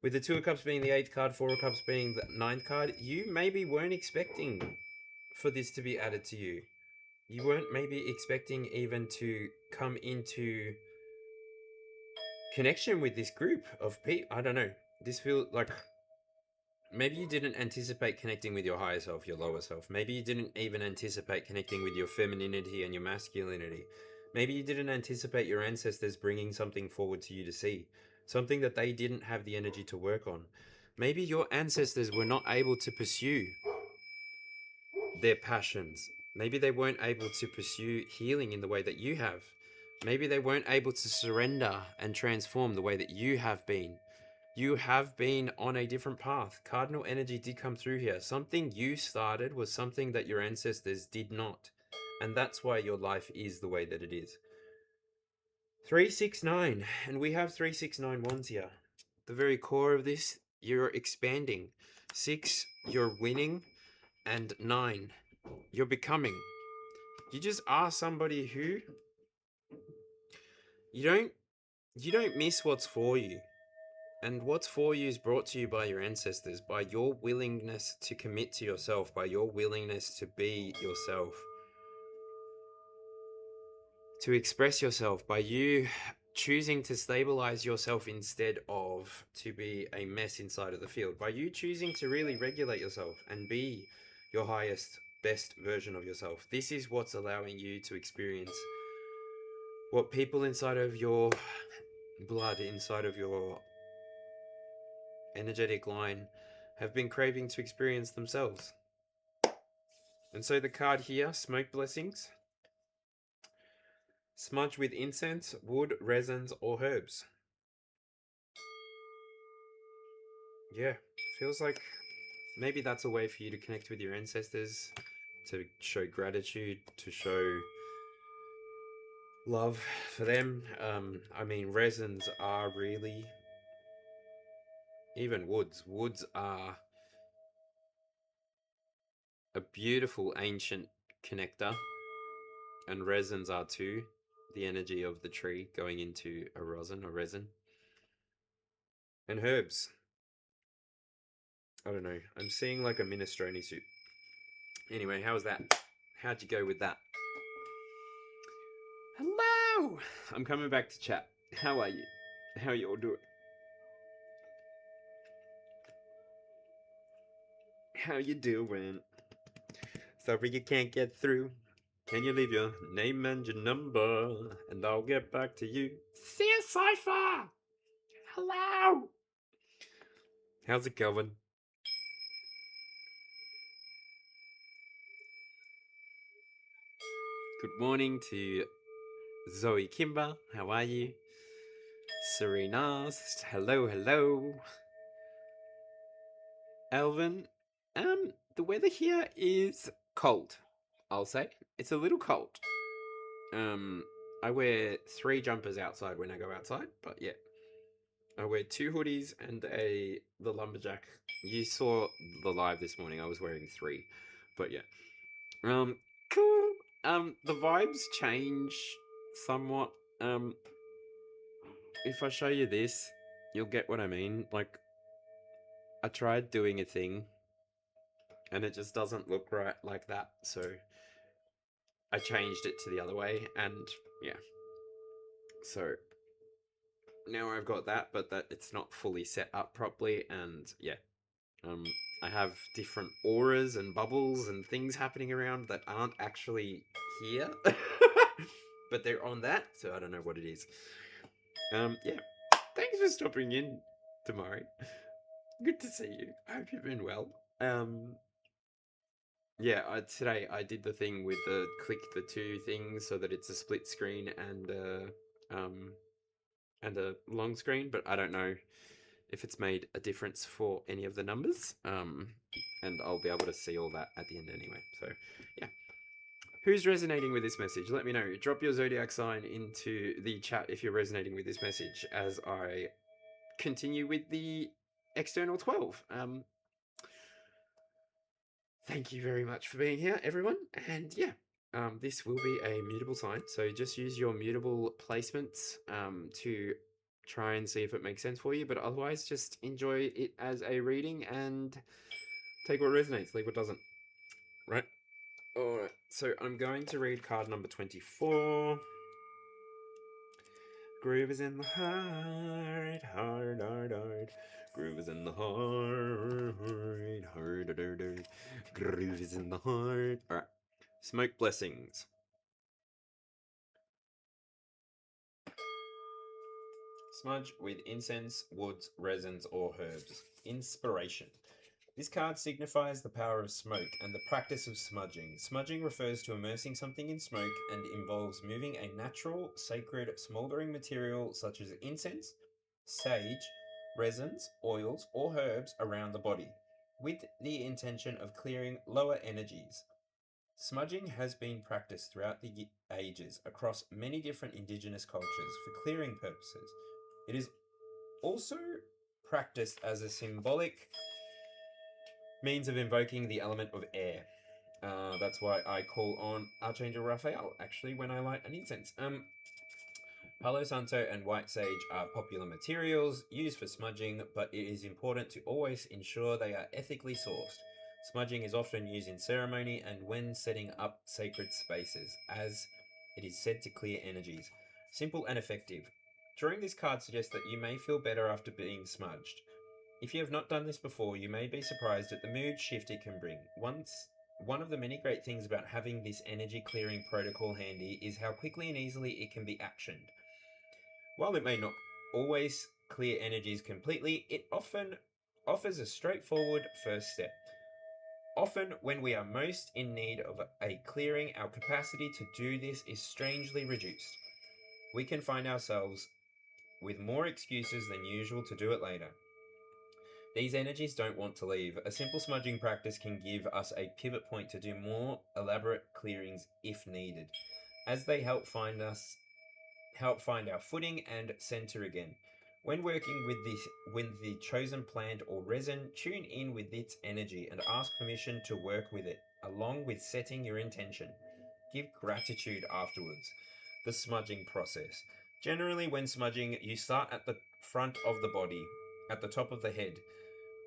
With the Two of Cups being the 8th card, Four of Cups being the 9th card, you maybe weren't expecting for this to be added to you. You weren't maybe expecting even to come into connection with this group of people. I don't know. This feels like maybe you didn't anticipate connecting with your higher self, your lower self. Maybe you didn't even anticipate connecting with your femininity and your masculinity. Maybe you didn't anticipate your ancestors bringing something forward to you to see, something that they didn't have the energy to work on. Maybe your ancestors were not able to pursue their passions. Maybe they weren't able to pursue healing in the way that you have. Maybe they weren't able to surrender and transform the way that you have been. You have been on a different path. Cardinal energy did come through here. Something you started was something that your ancestors did not. And that's why your life is the way that it is. 369. And we have 369 ones here. The very core of this, you're expanding. 6, you're winning. And 9, you're becoming. You just are somebody who you don't miss what's for you. And what's for you is brought to you by your ancestors, by your willingness to commit to yourself, by your willingness to be yourself, to express yourself, by you choosing to stabilize yourself instead of to be a mess inside of the field, by you choosing to really regulate yourself and be your highest, best version of yourself. This is what's allowing you to experience what people inside of your blood, inside of your energetic line, have been craving to experience themselves. And so the card here, smoke blessings, smudge with incense, wood, resins, or herbs. Yeah, feels like maybe that's a way for you to connect with your ancestors, to show gratitude, to show love for them. I mean, resins are really, even woods. Woods are a beautiful ancient connector, and resins are too. The energy of the tree going into a rosin or resin. And herbs. I don't know. I'm seeing like a minestrone soup. Anyway, how was that? How'd you go with that? Hello! I'm coming back to chat. How are you? How you all doing? How you doing? Sorry you can't get through. Can you leave your name and your number? And I'll get back to you. See you, Cypher! Hello! How's it going? Good morning to Zoe Kimber. How are you? Serenas. Hello, hello. Alvin. The weather here is cold. I'll say it's a little cold. I wear 3 jumpers outside when I go outside, but yeah, I wear 2 hoodies and the lumberjack. You saw the live this morning. I was wearing 3, but yeah. Cool. The vibes change somewhat. If I show you this, you'll get what I mean. Like, I tried doing a thing and it just doesn't look right like that, so I changed it to the other way, and yeah. So now I've got that, but that it's not fully set up properly, and yeah. I have different auras and bubbles and things happening around that aren't actually here. But they're on that, so I don't know what it is. Yeah. Thanks for stopping in, Tamari. Good to see you. I hope you've been well. Yeah, today I did the thing with the click the 2 things so that it's a split screen and a long screen, but I don't know if it's made a difference for any of the numbers. And I'll be able to see all that at the end anyway. So yeah. Who's resonating with this message? Let me know. Drop your zodiac sign into the chat if you're resonating with this message as I continue with the external 12. Thank you very much for being here, everyone. And yeah, this will be a mutable sign, so just use your mutable placements to try and see if it makes sense for you, but otherwise just enjoy it as a reading and take what resonates, leave what doesn't. Right? Alright, so I'm going to read card number 24. Groove is in the heart, hard, hard, hard. Groove is in the heart, hard, hard, hard. Groove is in the heart. Alright. Smoke blessings. Smudge with incense, woods, resins, or herbs. Inspiration. This card signifies the power of smoke and the practice of smudging. Smudging refers to immersing something in smoke and involves moving a natural, sacred, smoldering material such as incense, sage, resins, oils, or herbs around the body, with the intention of clearing lower energies. Smudging has been practiced throughout the ages across many different indigenous cultures for clearing purposes. It is also practiced as a symbolic means of invoking the element of air. That's why I call on Archangel Raphael, actually, when I light an incense. Palo Santo and white sage are popular materials used for smudging, but it is important to always ensure they are ethically sourced. Smudging is often used in ceremony and when setting up sacred spaces, as it is said to clear energies. Simple and effective. Drawing this card suggests that you may feel better after being smudged. If you have not done this before, you may be surprised at the mood shift it can bring. One of the many great things about having this energy clearing protocol handy is how quickly and easily it can be actioned. While it may not always clear energies completely, it often offers a straightforward first step. Often, when we are most in need of a clearing, our capacity to do this is strangely reduced. We can find ourselves with more excuses than usual to do it later. These energies don't want to leave. A simple smudging practice can give us a pivot point to do more elaborate clearings if needed, as they help find our footing and center again. When working with the chosen plant or resin, tune in with its energy and ask permission to work with it, along with setting your intention. Give gratitude afterwards. The smudging process. Generally, when smudging, you start at the front of the body, at the top of the head,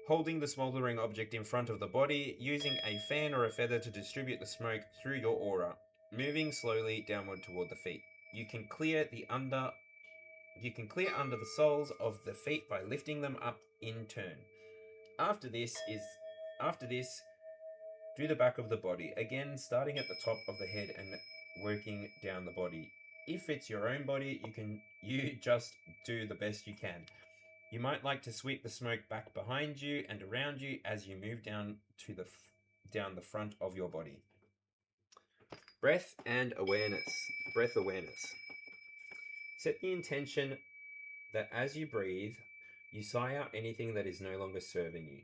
holding the smoldering object in front of the body, using a fan or a feather to distribute the smoke through your aura, moving slowly downward toward the feet. You can clear under the soles of the feet by lifting them up in turn. After this, do the back of the body, again starting at the top of the head and working down the body. If it's your own body, you just do the best you can. You might like to sweep the smoke back behind you and around you as you move down the front of your body. Breath and awareness. Breath awareness. Set the intention that as you breathe, you sigh out anything that is no longer serving you.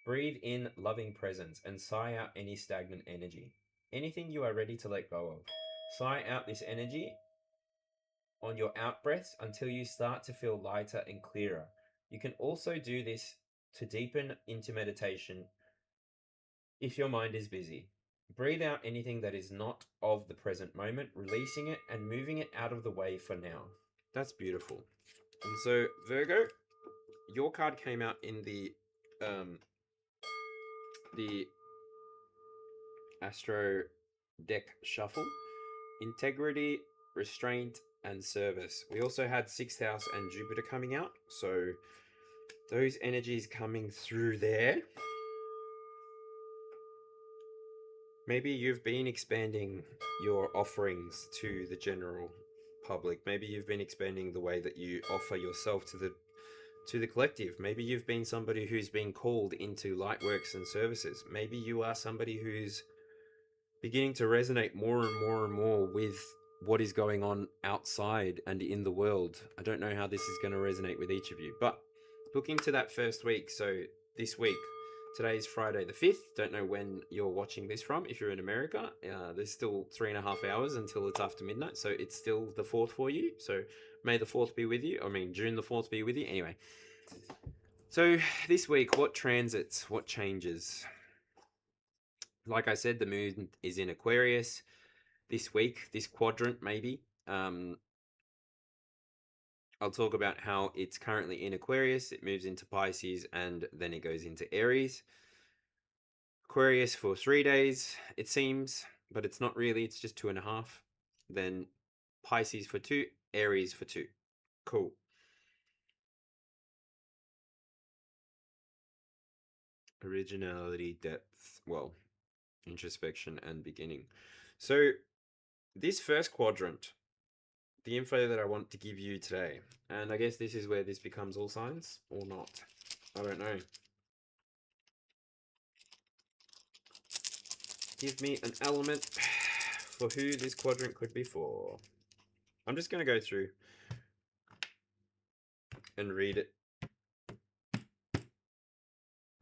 Breathe in loving presence and sigh out any stagnant energy. Anything you are ready to let go of. Sigh out this energy on your out breaths until you start to feel lighter and clearer. You can also do this to deepen into meditation if your mind is busy. Breathe out anything that is not of the present moment, releasing it and moving it out of the way for now. That's beautiful. And so, Virgo, your card came out in the Astro deck shuffle. Integrity, restraint, and service. We also had 6th house and Jupiter coming out, so those energies coming through there. Maybe you've been expanding your offerings to the general public. Maybe you've been expanding the way that you offer yourself to the collective. Maybe you've been somebody who's been called into light works and services. Maybe you are somebody who's beginning to resonate more and more and more with what is going on outside and in the world. I don't know how this is going to resonate with each of you, but looking to that first week. So this week, today is Friday the 5th. Don't know when you're watching this from. If you're in America, there's still 3.5 hours until it's after midnight. So it's still the 4th for you. So may the 4th be with you. I mean, June the 4th be with you. Anyway. So this week, what transits, what changes? Like I said, the moon is in Aquarius. this week, this quadrant maybe. I'll talk about how it's currently in Aquarius, it moves into Pisces, and then it goes into Aries. Aquarius for 3 days, it seems, but it's not really, it's just 2.5. Then Pisces for 2, Aries for 2. Cool. Originality, depth, well, introspection and beginning. So this first quadrant, the info that I want to give you today, and I guess this is where this becomes all signs or not. I don't know. Give me an element for who this quadrant could be for. I'm just going to go through and read it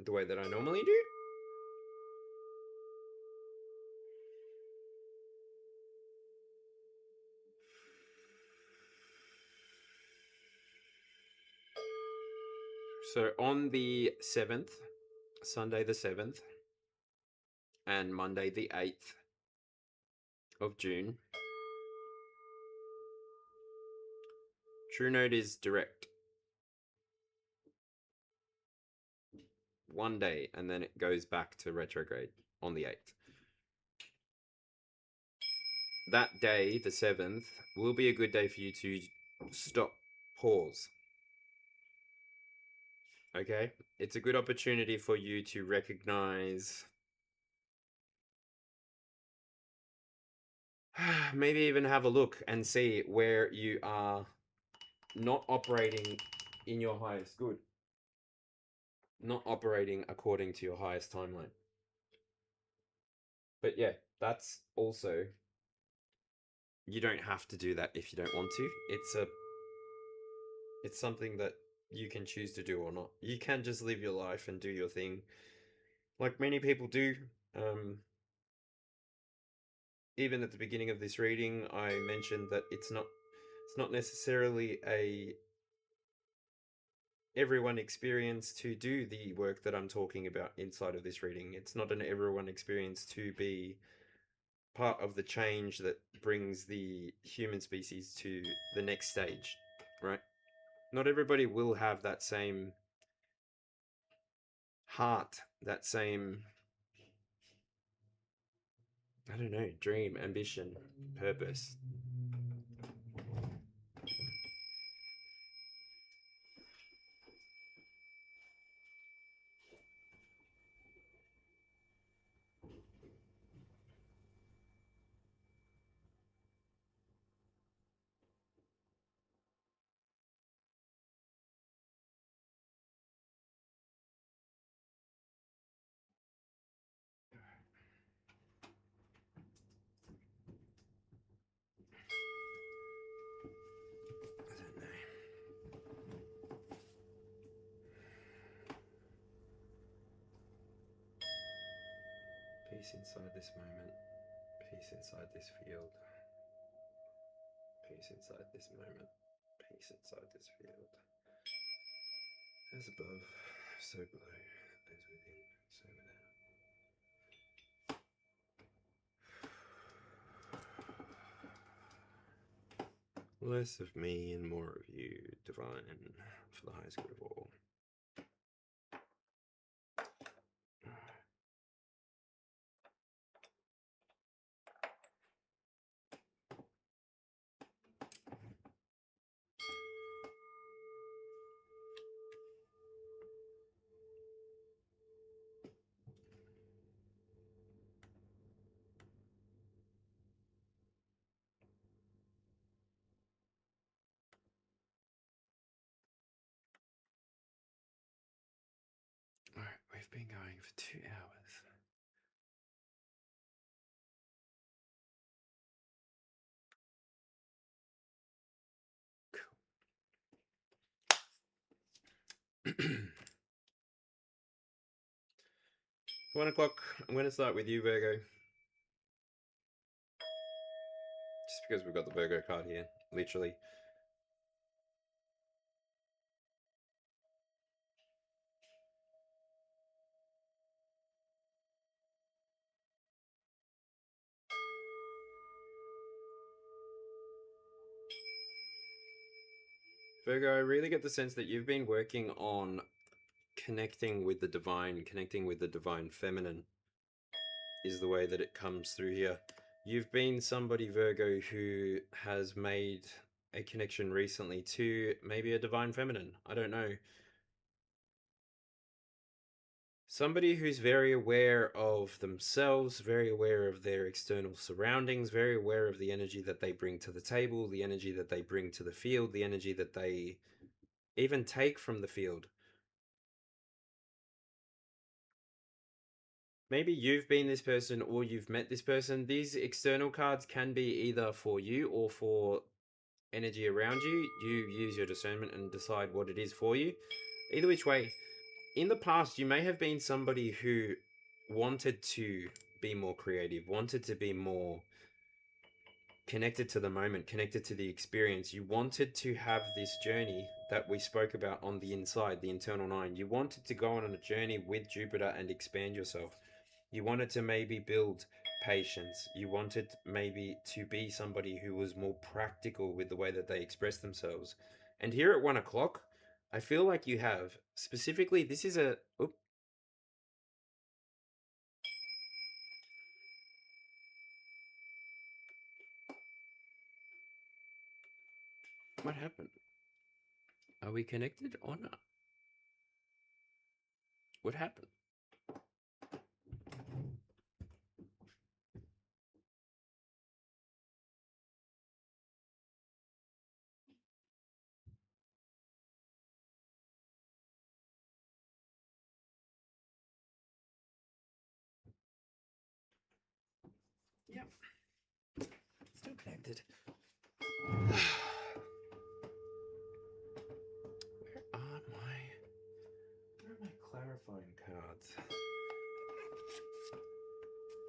the way that I normally do. So on the 7th, Sunday the 7th, and Monday the 8th of June, True Node is direct. 1 day, and then it goes back to retrograde on the 8th. That day, the 7th, will be a good day for you to stop, pause. Okay? It's a good opportunity for you to recognize, maybe even have a look and see where you are not operating in your highest good, not operating according to your highest timeline. But yeah, that's also, you don't have to do that if you don't want to. It's something that you can choose to do or not. You can just live your life and do your thing like many people do. Even at the beginning of this reading, I mentioned that it's not necessarily a everyone experience to do the work that I'm talking about inside of this reading. It's not an everyone experience to be part of the change that brings the human species to the next stage, right? Not everybody will have that same heart, that same, I don't know, dream, ambition, purpose. I don't know. Peace inside this moment. Peace inside this field. Peace inside this moment. Peace inside this field. As above, so below. As within, so without. Less of me and more of you, divine, for the highest good of all. Alright, we've been going for 2 hours. Cool. 1 o'clock, I'm going to start with you, Virgo. Just because we've got the Virgo card here, literally. Virgo, I really get the sense that you've been working on connecting with the divine, connecting with the divine feminine is the way that it comes through here. You've been somebody, Virgo, who has made a connection recently to maybe a divine feminine. I don't know. Somebody who's very aware of themselves, very aware of their external surroundings, very aware of the energy that they bring to the table, the energy that they bring to the field, the energy that they even take from the field. Maybe you've been this person or you've met this person. These external cards can be either for you or for energy around you. You use your discernment and decide what it is for you. Either which way, in the past, you may have been somebody who wanted to be more creative, wanted to be more connected to the moment, connected to the experience. You wanted to have this journey that we spoke about on the inside, the internal nine. You wanted to go on a journey with Jupiter and expand yourself. You wanted to maybe build patience. You wanted maybe to be somebody who was more practical with the way that they express themselves. And here at 1 o'clock, I feel like you have specifically, this is a, oop, what happened? Are we connected or not? What happened? Yep, still connected. Where are my clarifying cards?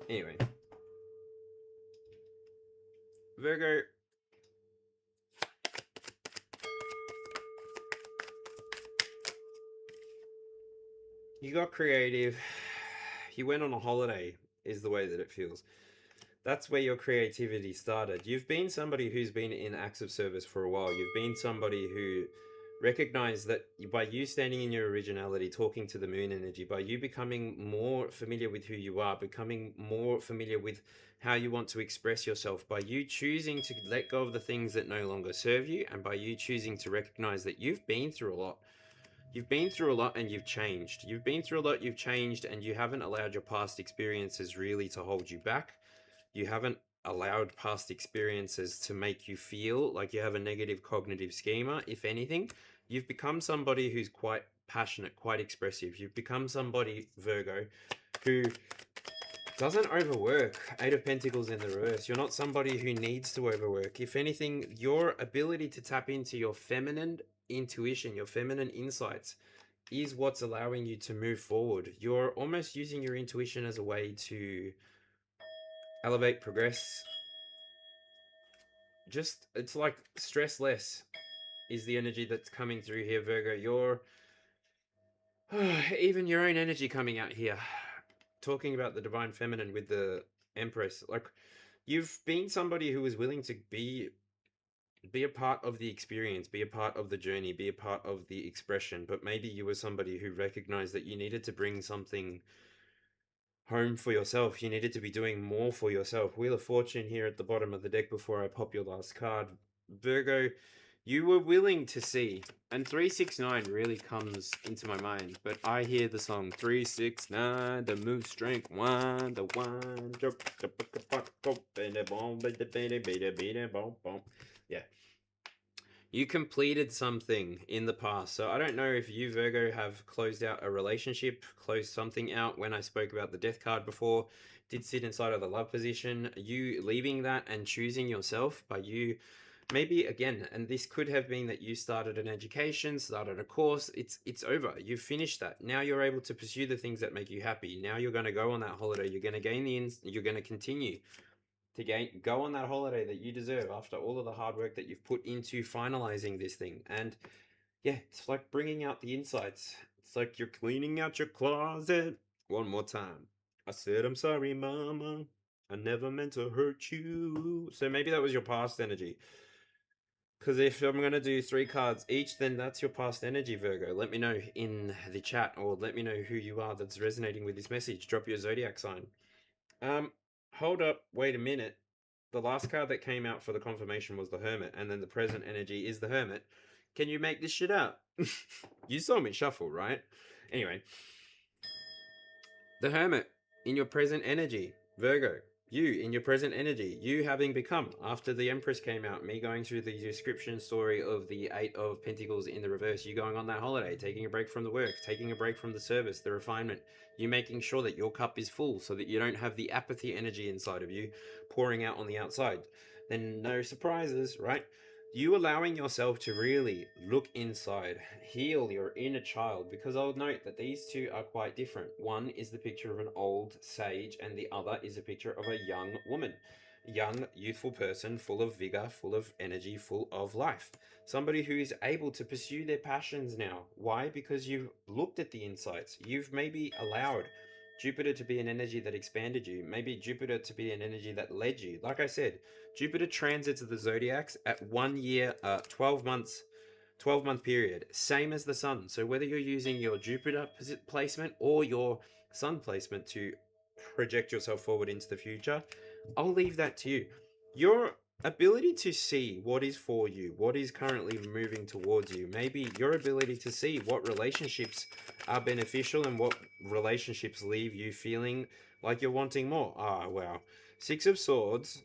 Anyway, Virgo, you got creative. You went on a holiday, is the way that it feels. That's where your creativity started. You've been somebody who's been in acts of service for a while. You've been somebody who recognized that by you standing in your originality, talking to the moon energy, by you becoming more familiar with who you are, becoming more familiar with how you want to express yourself, by you choosing to let go of the things that no longer serve you, and by you choosing to recognize that you've been through a lot. You've been through a lot and you've changed. You've been through a lot, you've changed, and you haven't allowed your past experiences really to hold you back. You haven't allowed past experiences to make you feel like you have a negative cognitive schema. If anything, you've become somebody who's quite passionate, quite expressive. You've become somebody, Virgo, who doesn't overwork. Eight of Pentacles in the reverse. You're not somebody who needs to overwork. If anything, your ability to tap into your feminine intuition, your feminine insights, is what's allowing you to move forward. You're almost using your intuition as a way to elevate, progress. Just, it's like stress less is the energy that's coming through here, Virgo. You're even your own energy coming out here, talking about the divine feminine with the Empress. Like, you've been somebody who is willing to be a part of the experience, be a part of the journey, be a part of the expression. But maybe you were somebody who recognized that you needed to bring something home for yourself. You needed to be doing more for yourself. Wheel of Fortune here at the bottom of the deck before I pop your last card. Virgo, you were willing to see, and 369 really comes into my mind, but I hear the song 369, the move strength one, the one. Yeah. You completed something in the past. So I don't know if you, Virgo, have closed out a relationship, closed something out when I spoke about the death card before, did sit inside of the love position, you leaving that and choosing yourself by you. Maybe again, and this could have been that you started an education, started a course. It's over. You've finished that. Now you're able to pursue the things that make you happy. Now you're going to go on that holiday. You're going to gain you're going to continue to go on that holiday that you deserve after all of the hard work that you've put into finalizing this thing. And yeah, it's like bringing out the insights. It's like you're cleaning out your closet. One more time. I said, I'm sorry, mama. I never meant to hurt you. So maybe that was your past energy. Because if I'm going to do 3 cards each, then that's your past energy, Virgo. Let me know in the chat, or let me know who you are that's resonating with this message. Drop your zodiac sign. Hold up, wait a minute. The last card that came out for the confirmation was the Hermit, and then the present energy is the Hermit. Can you make this shit up? You saw me shuffle, right? Anyway, the Hermit in your present energy, Virgo. You in your present energy, you having become, after the Empress came out, me going through the description story of the Eight of Pentacles in the reverse, you going on that holiday, taking a break from the work, taking a break from the service, the refinement, you making sure that your cup is full so that you don't have the apathy energy inside of you pouring out on the outside. Then no surprises, right? You allowing yourself to really look inside, heal your inner child, because I'll note that these two are quite different. One is the picture of an old sage, and the other is a picture of a young woman. A young, youthful person, full of vigor, full of energy, full of life. Somebody who is able to pursue their passions now. Why? Because you've looked at the insights. You've maybe allowed Jupiter to be an energy that expanded you, maybe Jupiter to be an energy that led you. Like I said, Jupiter transits the zodiacs at 1 year, 12 months, 12-month period, same as the sun. So whether you're using your Jupiter placement or your sun placement to project yourself forward into the future, I'll leave that to you. Your ability to see what is for you, what is currently moving towards you, maybe your ability to see what relationships are beneficial and what relationships leave you feeling like you're wanting more. Ah, wow. Six of Swords,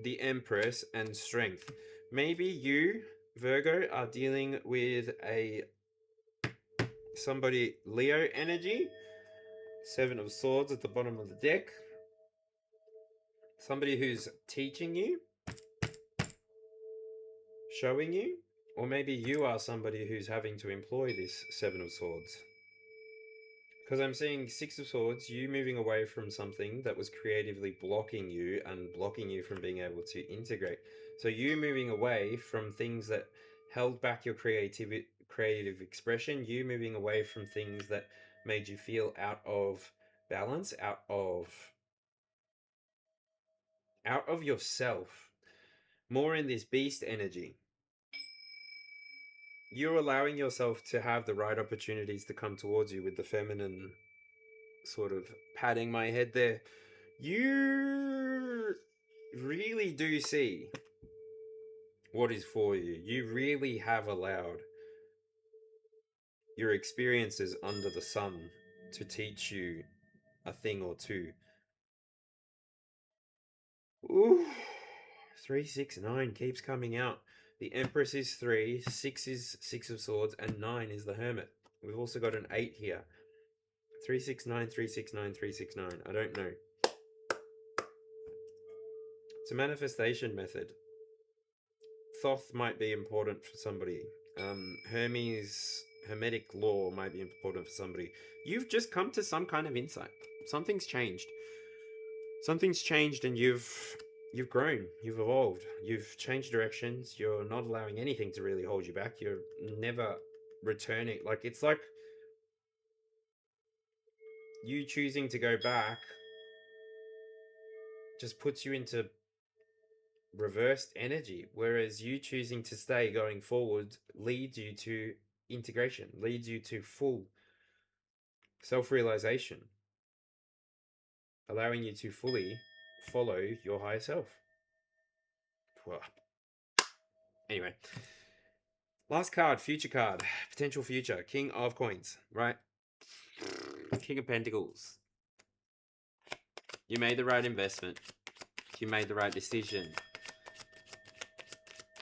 the Empress, and Strength. Maybe you, Virgo, are dealing with somebody Leo energy. Seven of Swords at the bottom of the deck. Somebody who's teaching you, showing you, or maybe you are somebody who's having to employ this Seven of Swords. Because I'm seeing Six of Swords, you moving away from something that was creatively blocking you and blocking you from being able to integrate. So you moving away from things that held back your creative expression, you moving away from things that made you feel out of balance, out of yourself, more in this beast energy. You're allowing yourself to have the right opportunities to come towards you with the feminine sort of patting my head there. You really do see what is for you. You really have allowed your experiences under the sun to teach you a thing or two. Ooh, 3, 6, 9 keeps coming out. The Empress is 3, 6 is Six of Swords, and 9 is the Hermit. We've also got an 8 here. 3, 6, 9, 3, 6, 9, 3, 6, 9. I don't know. It's a manifestation method. Thoth might be important for somebody. Hermetic law might be important for somebody. You've just come to some kind of insight. Something's changed. Something's changed, and you've grown. You've evolved. You've changed directions. You're not allowing anything to really hold you back. You're never returning. Like, it's like you choosing to go back just puts you into reversed energy, whereas you choosing to stay going forward leads you to integration, leads you to full self-realization, allowing you to fully follow your higher self. Well, anyway, last card, future card, potential future, King of Coins, right? King of Pentacles. You made the right investment. You made the right decision.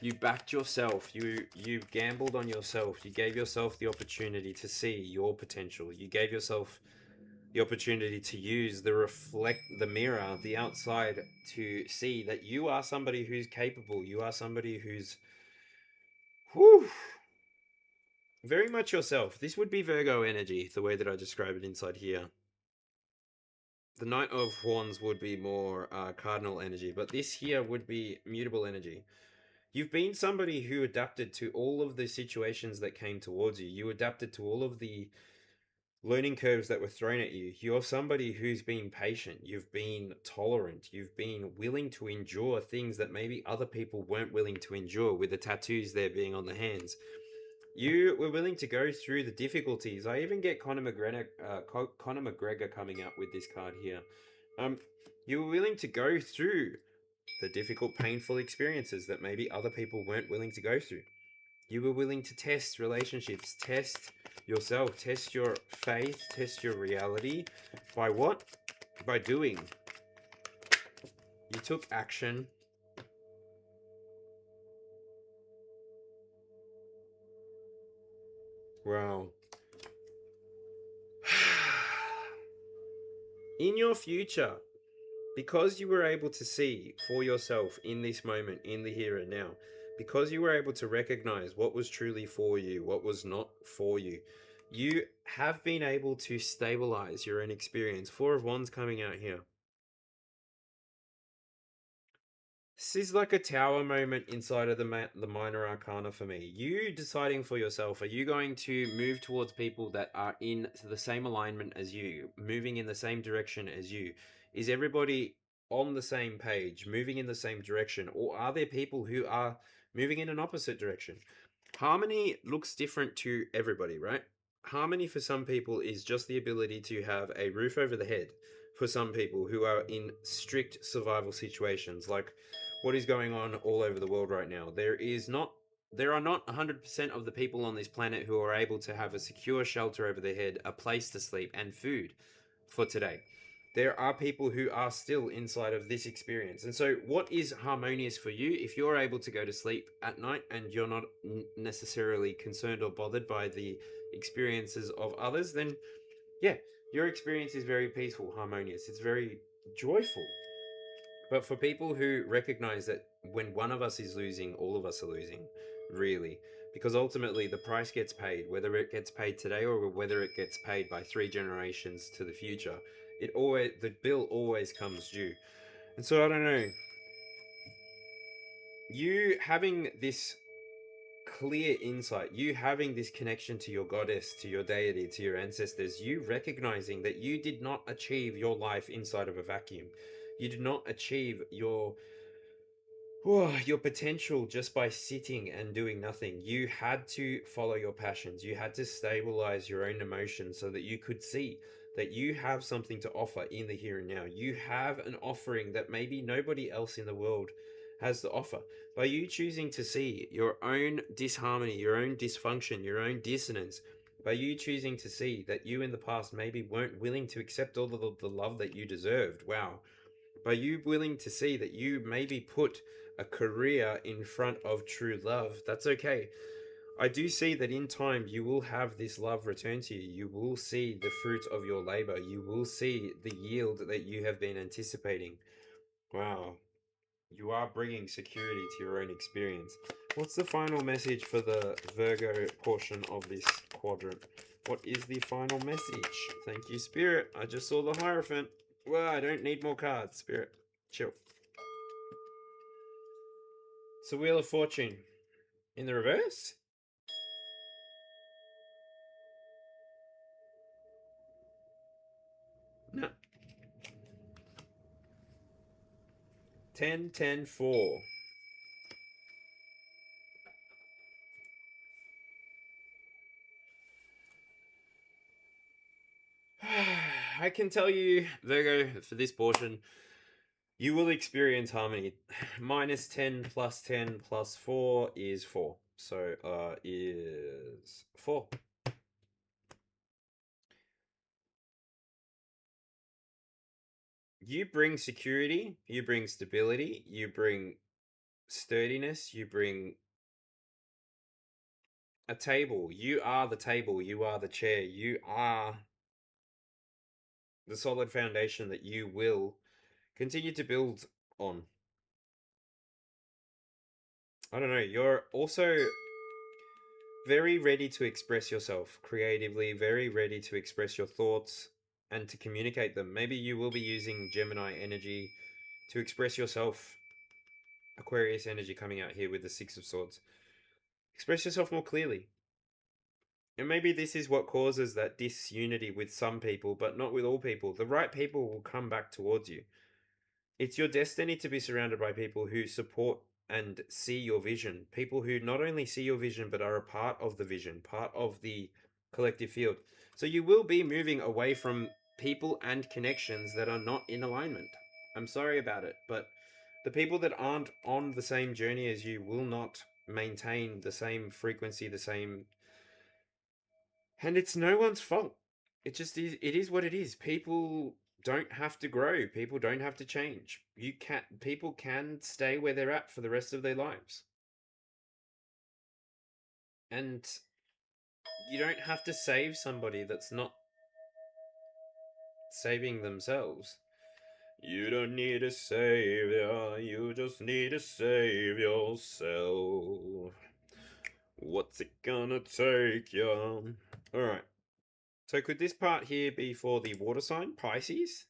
You backed yourself. You gambled on yourself. You gave yourself the opportunity to see your potential. You gave yourself the opportunity to use the mirror, the outside, to see that you are somebody who's capable. You are somebody who's very much yourself. This would be Virgo energy, the way that I describe it inside here. The Knight of Wands would be more cardinal energy, but this here would be mutable energy. You've been somebody who adapted to all of the situations that came towards you. You adapted to all of the learning curves that were thrown at you. You're somebody who's been patient, you've been tolerant, you've been willing to endure things that maybe other people weren't willing to endure, with the tattoos there being on the hands. You were willing to go through the difficulties. I even get Conor McGregor coming out with this card here. You were willing to go through the difficult, painful experiences that maybe other people weren't willing to go through. You were willing to test relationships, test yourself, test your faith, test your reality. By what? By doing. You took action. Wow. In your future, because you were able to see for yourself in this moment, in the here and now, because you were able to recognize what was truly for you, what was not for you, you have been able to stabilize your own experience. Four of Wands coming out here. This is like a tower moment inside of the minor arcana for me. You deciding for yourself, are you going to move towards people that are in the same alignment as you, moving in the same direction as you? Is everybody on the same page, moving in the same direction? Or are there people who are moving in an opposite direction? Harmony looks different to everybody, right? Harmony for some people is just the ability to have a roof over the head. For some people who are in strict survival situations, like what is going on all over the world right now. There are not 100% of the people on this planet who are able to have a secure shelter over their head, a place to sleep, and food for today. There are people who are still inside of this experience. And so, what is harmonious for you? If you're able to go to sleep at night and you're not necessarily concerned or bothered by the experiences of others, then yeah, your experience is very peaceful, harmonious. It's very joyful. But for people who recognize that when one of us is losing, all of us are losing, really. Because ultimately the price gets paid, whether it gets paid today or whether it gets paid by 3 generations to the future. The bill always comes due. And so I don't know. You having this clear insight, you having this connection to your goddess, to your deity, to your ancestors, you recognizing that you did not achieve your life inside of a vacuum. You did not achieve your potential just by sitting and doing nothing. You had to follow your passions. You had to stabilize your own emotions so that you could see that you have something to offer in the here and now. You have an offering that maybe nobody else in the world has to offer. By you choosing to see your own disharmony, your own dysfunction, your own dissonance, by you choosing to see that you in the past maybe weren't willing to accept all of the love that you deserved. Wow. By you willing to see that you maybe put a career in front of true love, that's okay. I do see that in time you will have this love return to you. You will see the fruit of your labor. You will see the yield that you have been anticipating. Wow. You are bringing security to your own experience. What's the final message for the Virgo portion of this quadrant? What is the final message? Thank you, Spirit. I just saw the Hierophant. Well, I don't need more cards, Spirit. Chill. So, Wheel of Fortune. In the reverse? No. 10, 10, 4. I can tell you, Virgo, for this portion, you will experience harmony. Minus 10 plus 10 plus 4 is 4. So, is 4. You bring security, you bring stability, you bring sturdiness, you bring a table. You are the table, you are the chair, you are the solid foundation that you will continue to build on. I don't know, you're also very ready to express yourself creatively, very ready to express your thoughts and to communicate them. Maybe you will be using Gemini energy to express yourself. Aquarius energy coming out here with the Six of Swords. Express yourself more clearly. And maybe this is what causes that disunity with some people, but not with all people. The right people will come back towards you. It's your destiny to be surrounded by people who support and see your vision. People who not only see your vision, but are a part of the vision, part of the collective field. So you will be moving away from people and connections that are not in alignment. I'm sorry about it, but the people that aren't on the same journey as you will not maintain the same frequency, the same. And it's no one's fault. It just is. It is what it is. People don't have to grow. People don't have to change. You can. People can stay where they're at for the rest of their lives, and you don't have to save somebody that's not saving themselves. You don't need a savior. You just need to save yourself. What's it gonna take you? All right. So could this part here be for the water sign, Pisces?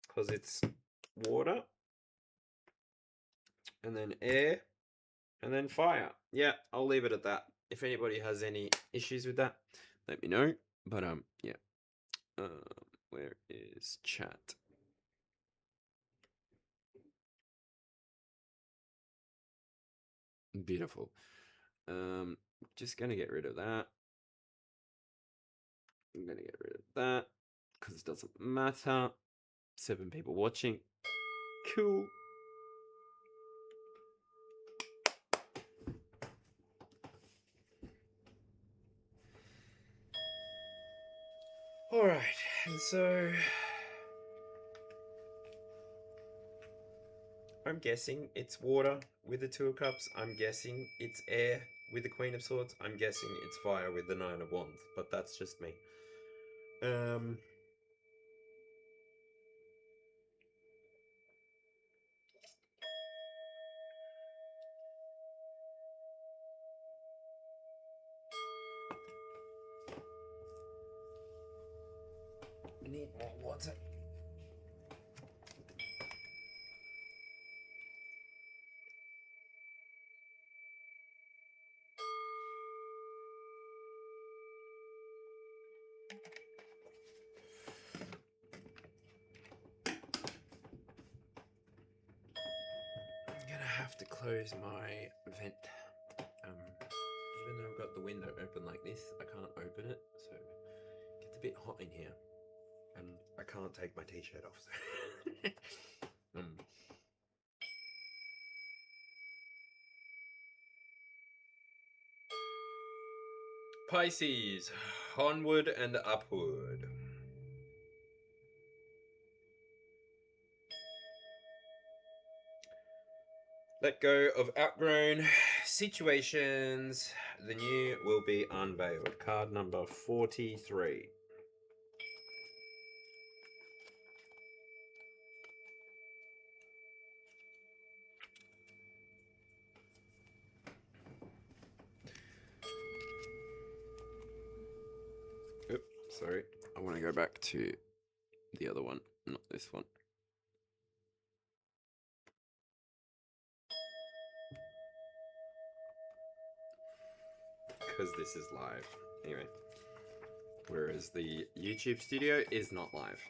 Because it's water, and then air, and then fire. Yeah, I'll leave it at that. If anybody has any issues with that, let me know. But yeah. Where is chat? Beautiful. Just gonna get rid of that. I'm gonna get rid of that because it doesn't matter. 7 people watching. Cool. All right, and so I'm guessing it's water with the 2 of Cups. I'm guessing it's air with the Queen of Swords. I'm guessing it's fire with the 9 of Wands, but that's just me. I need more water. I'm gonna have to close my vent. Even though I've got the window open like this, I can't open it, so it gets a bit hot in here. And I can't take my t-shirt off, so Pisces, onward and upward. Let go of outgrown situations. The new will be unveiled. Card number 43. Oops, sorry. I want to go back to the other one, not this one. Because this is live. Anyway. Whereas the YouTube studio is not live.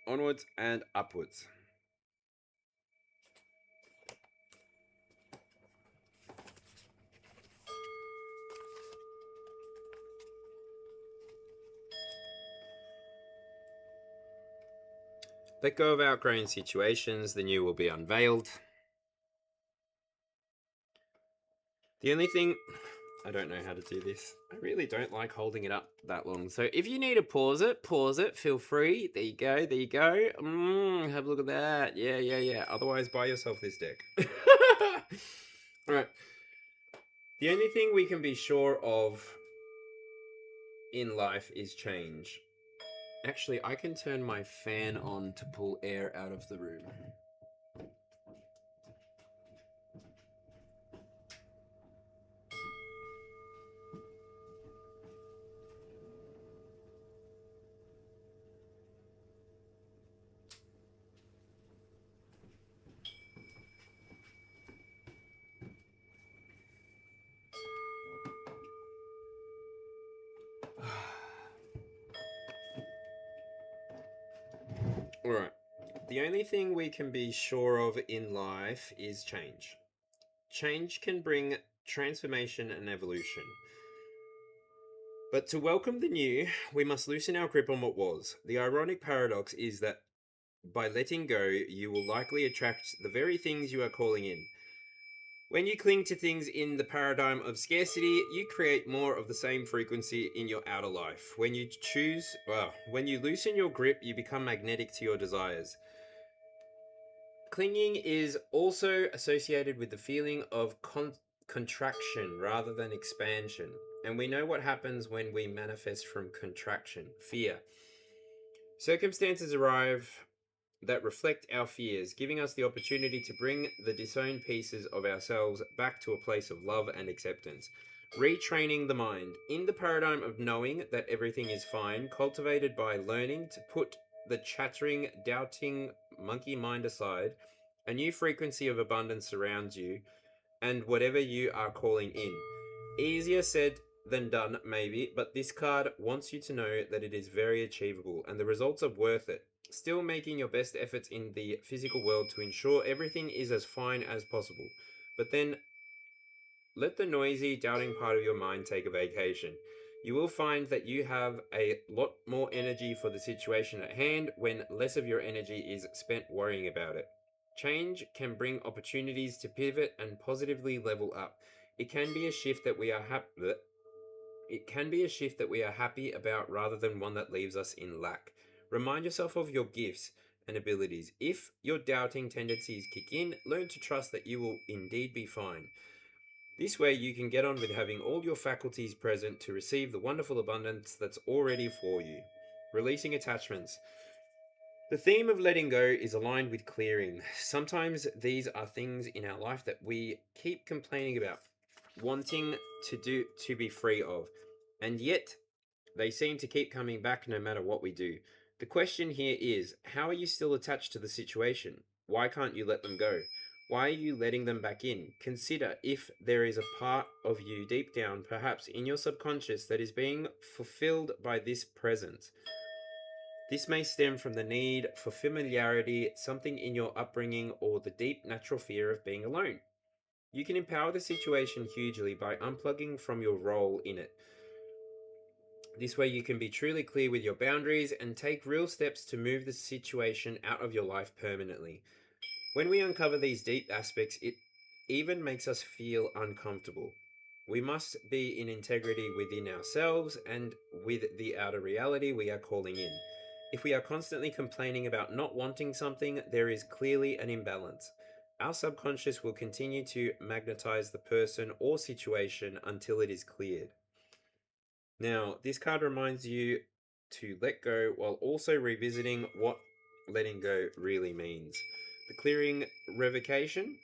Onwards and upwards. Let go of outgrown situations. The new will be unveiled. The only thing... I don't know how to do this. I really don't like holding it up that long. So if you need to pause it, feel free. There you go, there you go. Have a look at that. Yeah. Otherwise, buy yourself this deck. Alright. The only thing we can be sure of in life is change. Actually, I can turn my fan on to pull air out of the room. Alright. The only thing we can be sure of in life is change. Change can bring transformation and evolution. But to welcome the new, we must loosen our grip on what was. The ironic paradox is that by letting go, you will likely attract the very things you are calling in. When you cling to things in the paradigm of scarcity, you create more of the same frequency in your outer life. When you loosen your grip, you become magnetic to your desires. Clinging is also associated with the feeling of contraction rather than expansion. And we know what happens when we manifest from contraction: fear. Circumstances arrive that reflect our fears, giving us the opportunity to bring the disowned pieces of ourselves back to a place of love and acceptance. Retraining the mind. In the paradigm of knowing that everything is fine, cultivated by learning to put the chattering, doubting monkey mind aside, a new frequency of abundance surrounds you and whatever you are calling in. Easier said than done, maybe, but this card wants you to know that it is very achievable and the results are worth it. Still making your best efforts in the physical world to ensure everything is as fine as possible. But then let the noisy, doubting part of your mind take a vacation. You will find that you have a lot more energy for the situation at hand when less of your energy is spent worrying about it. Change can bring opportunities to pivot and positively level up. It can be a shift that we are happy about rather than one that leaves us in lack. Remind yourself of your gifts and abilities. If your doubting tendencies kick in, learn to trust that you will indeed be fine. This way you can get on with having all your faculties present to receive the wonderful abundance that's already for you. Releasing attachments. The theme of letting go is aligned with clearing. Sometimes these are things in our life that we keep complaining about, wanting to be free of, and yet they seem to keep coming back no matter what we do. The question here is, how are you still attached to the situation? Why can't you let them go? Why are you letting them back in? Consider if there is a part of you deep down, perhaps in your subconscious, that is being fulfilled by this present. This may stem from the need for familiarity, something in your upbringing, or the deep natural fear of being alone. You can empower the situation hugely by unplugging from your role in it. This way you can be truly clear with your boundaries and take real steps to move the situation out of your life permanently. When we uncover these deep aspects, it even makes us feel uncomfortable. We must be in integrity within ourselves and with the outer reality we are calling in. If we are constantly complaining about not wanting something, there is clearly an imbalance. Our subconscious will continue to magnetize the person or situation until it is cleared. Now, this card reminds you to let go while also revisiting what letting go really means. The clearing revocation.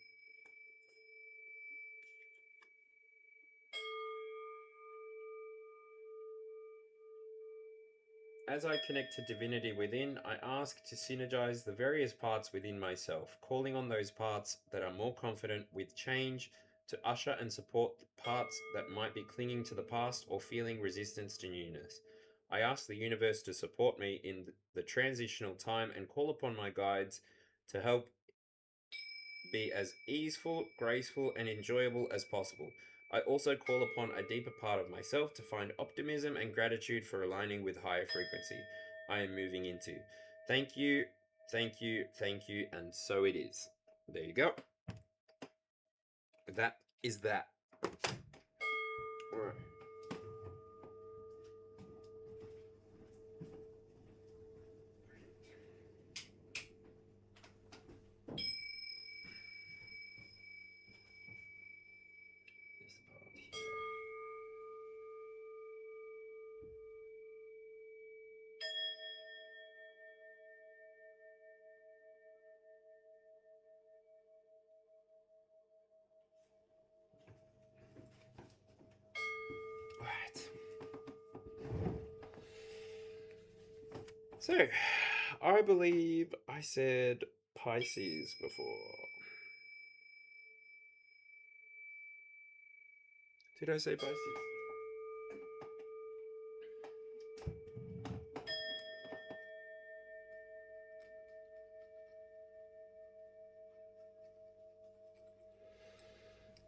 As I connect to divinity within, I ask to synergize the various parts within myself, calling on those parts that are more confident with change to usher and support the parts that might be clinging to the past or feeling resistance to newness. I ask the universe to support me in the transitional time and call upon my guides to help be as easeful, graceful, and enjoyable as possible. I also call upon a deeper part of myself to find optimism and gratitude for aligning with higher frequency I am moving into. Thank you, thank you, thank you, and so it is. There you go. That is that. All right. This part here. All right. So, I believe I said Pisces before. Did I say Pisces?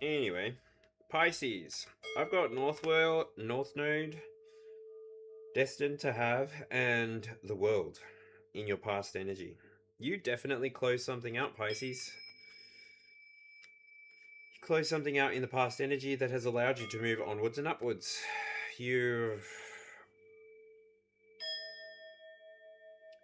Anyway, Pisces. I've got North Node, destined to have, and the world in your past energy. You definitely closed something out, Pisces. You closed something out in the past energy that has allowed you to move onwards and upwards.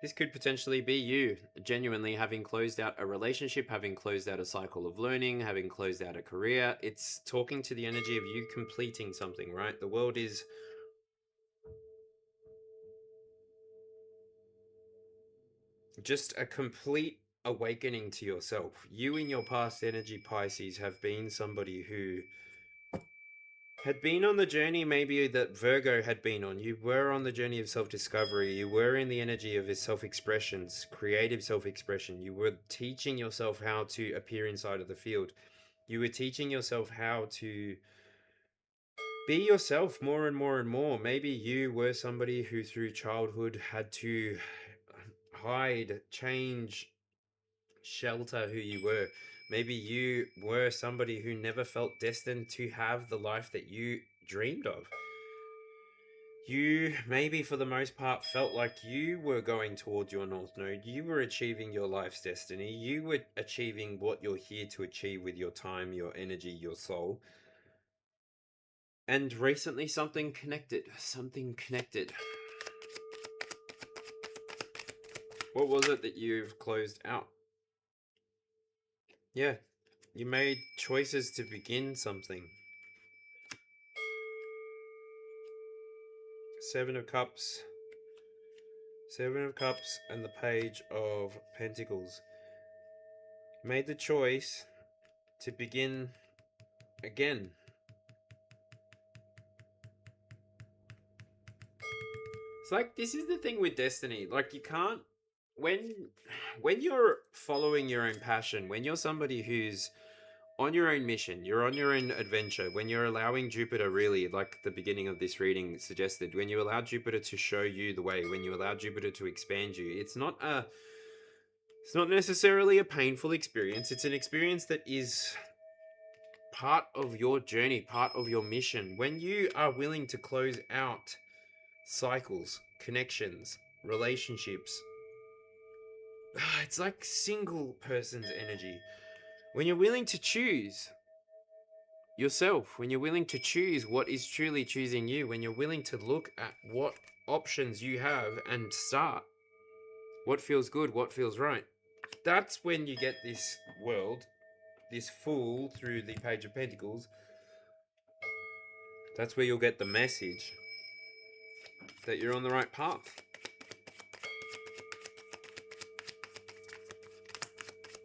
This could potentially be you genuinely having closed out a relationship, having closed out a cycle of learning, having closed out a career. It's talking to the energy of you completing something, right? The world is just a complete awakening to yourself. You in your past energy, Pisces, have been somebody who had been on the journey maybe that Virgo had been on. You were on the journey of self-discovery. You were in the energy of his self-expressions, creative self-expression. You were teaching yourself how to appear inside of the field. You were teaching yourself how to be yourself more and more and more. Maybe you were somebody who through childhood had to hide, change, shelter who you were. Maybe you were somebody who never felt destined to have the life that you dreamed of. You maybe for the most part felt like you were going towards your North Node. You were achieving your life's destiny. You were achieving what you're here to achieve with your time, your energy, your soul. And recently something connected. Something connected. What was it that you've closed out? Yeah, you made choices to begin something. Seven of Cups. Seven of Cups and the Page of Pentacles. Made the choice to begin again. It's like, this is the thing with destiny. Like, you can't, when you're following your own passion, when you're somebody who's on your own mission, you're on your own adventure, when you're allowing Jupiter, really, like the beginning of this reading suggested, when you allow Jupiter to show you the way, when you allow Jupiter to expand you, it's not necessarily a painful experience. It's an experience that is part of your journey, part of your mission. When you are willing to close out cycles, connections, relationships, it's like single person's energy. When you're willing to choose yourself, when you're willing to choose what is truly choosing you, when you're willing to look at what options you have and start what feels good, what feels right, that's when you get this world, this Fool through the Page of Pentacles. That's where you'll get the message that you're on the right path.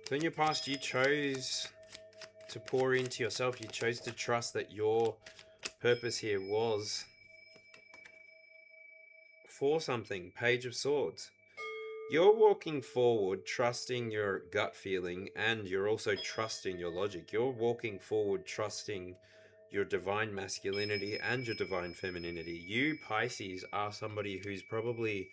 So in your past, you chose to pour into yourself. You chose to trust that your purpose here was for something. Page of Swords. You're walking forward, trusting your gut feeling, and you're also trusting your logic. You're walking forward, trusting your divine masculinity and your divine femininity. You, Pisces, are somebody who's probably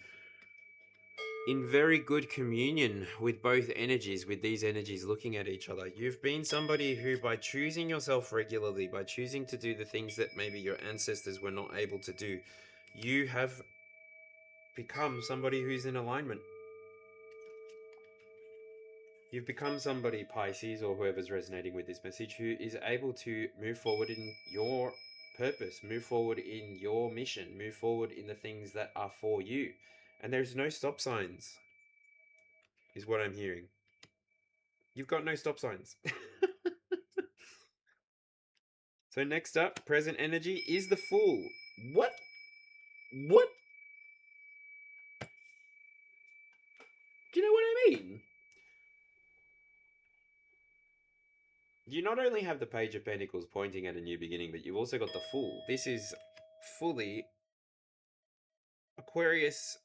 in very good communion with both energies, with these energies looking at each other. You've been somebody who, by choosing yourself regularly, by choosing to do the things that maybe your ancestors were not able to do, you have become somebody who's in alignment. You've become somebody, Pisces, or whoever's resonating with this message, who is able to move forward in your purpose, move forward in your mission, move forward in the things that are for you. And there's no stop signs, is what I'm hearing. You've got no stop signs. So next up, present energy is the Fool. What? What? Do you know what I mean? You not only have the Page of Pentacles pointing at a new beginning, but you've also got the Fool. This is fully Aquarius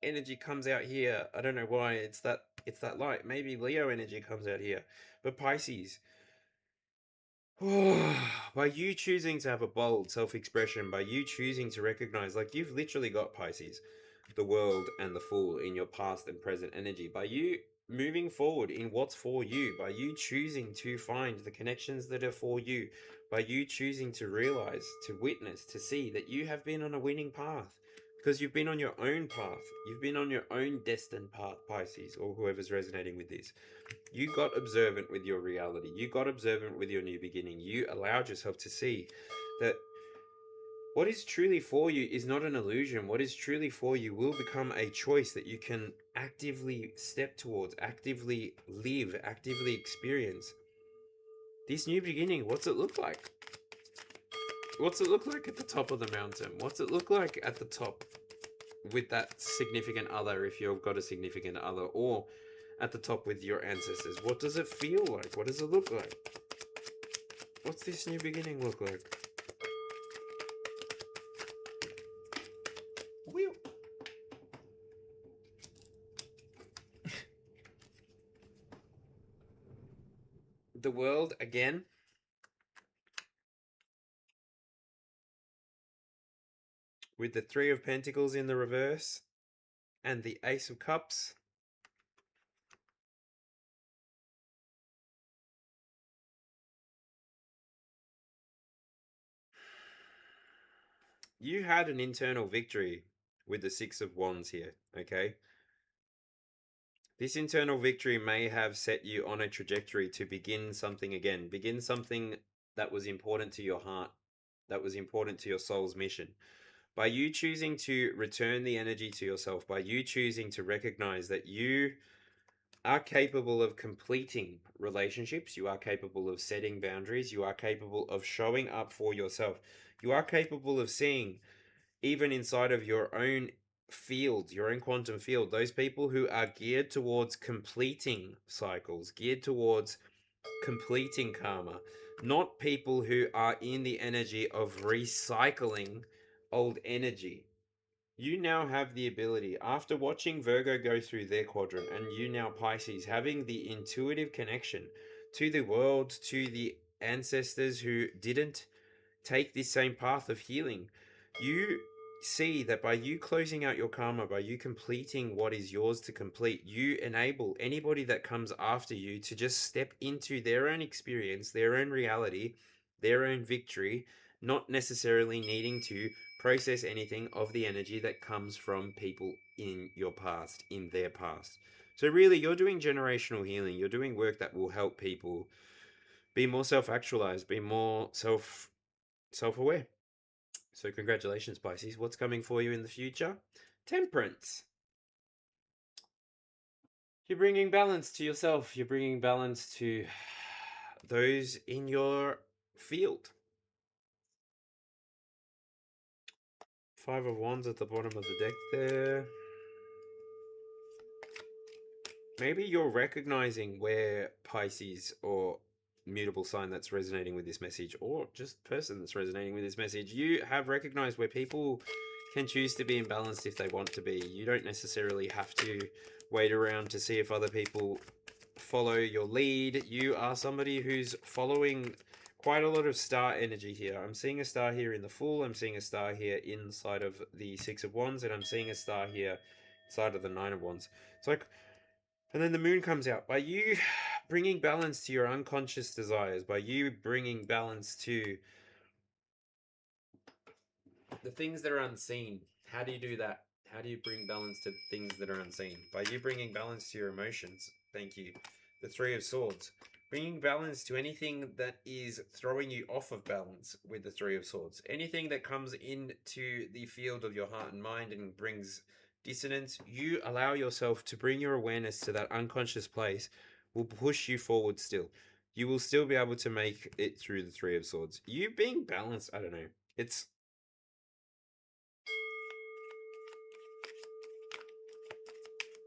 energy comes out here. I don't know why it's that light. Maybe Leo energy comes out here. But Pisces, by you choosing to have a bold self-expression, by you choosing to recognize, like, you've literally got Pisces, the world and the Fool in your past and present energy. By you moving forward in what's for you, by you choosing to find the connections that are for you, by you choosing to realize, to witness, to see that you have been on a winning path, because you've been on your own path, you've been on your own destined path, Pisces, or whoever's resonating with this. You got observant with your reality, you got observant with your new beginning, you allowed yourself to see that what is truly for you is not an illusion. What is truly for you will become a choice that you can actively step towards, actively live, actively experience. This new beginning, what's it look like? What's it look like at the top of the mountain? What's it look like at the top with that significant other, if you've got a significant other, or at the top with your ancestors? What does it feel like? What does it look like? What's this new beginning look like? Wheel. The world again. With the Three of Pentacles in the reverse and the Ace of Cups. You had an internal victory with the Six of Wands here, okay? This internal victory may have set you on a trajectory to begin something again. Begin something that was important to your heart, that was important to your soul's mission. By you choosing to return the energy to yourself, by you choosing to recognize that you are capable of completing relationships, you are capable of setting boundaries, you are capable of showing up for yourself, you are capable of seeing, even inside of your own field, your own quantum field, those people who are geared towards completing cycles, geared towards completing karma, not people who are in the energy of recycling old energy. You now have the ability, after watching Virgo go through their quadrant, and you now, Pisces, having the intuitive connection to the world, to the ancestors who didn't take this same path of healing, you see that by you closing out your karma, by you completing what is yours to complete, you enable anybody that comes after you to just step into their own experience, their own reality, their own victory, not necessarily needing to process anything of the energy that comes from people in your past, in their past. So really, you're doing generational healing. You're doing work that will help people be more self-actualized, be more self-aware. So congratulations, Pisces. What's coming for you in the future? Temperance. You're bringing balance to yourself. You're bringing balance to those in your field. Five of Wands at the bottom of the deck there. Maybe you're recognizing where Pisces, or mutable sign that's resonating with this message, or just person that's resonating with this message, you have recognized where people can choose to be imbalanced if they want to be. You don't necessarily have to wait around to see if other people follow your lead. You are somebody who's following quite a lot of star energy here. I'm seeing a star here in the Fool, I'm seeing a star here inside of the Six of Wands, and I'm seeing a star here inside of the Nine of Wands. It's like, and then the moon comes out. By you bringing balance to your unconscious desires, by you bringing balance to the things that are unseen. How do you do that? How do you bring balance to the things that are unseen? By you bringing balance to your emotions. Thank you. The Three of Swords. Bringing balance to anything that is throwing you off of balance with the Three of Swords. Anything that comes into the field of your heart and mind and brings dissonance, you allow yourself to bring your awareness to that unconscious place, will push you forward still. You will still be able to make it through the Three of Swords. You being balanced, I don't know. It's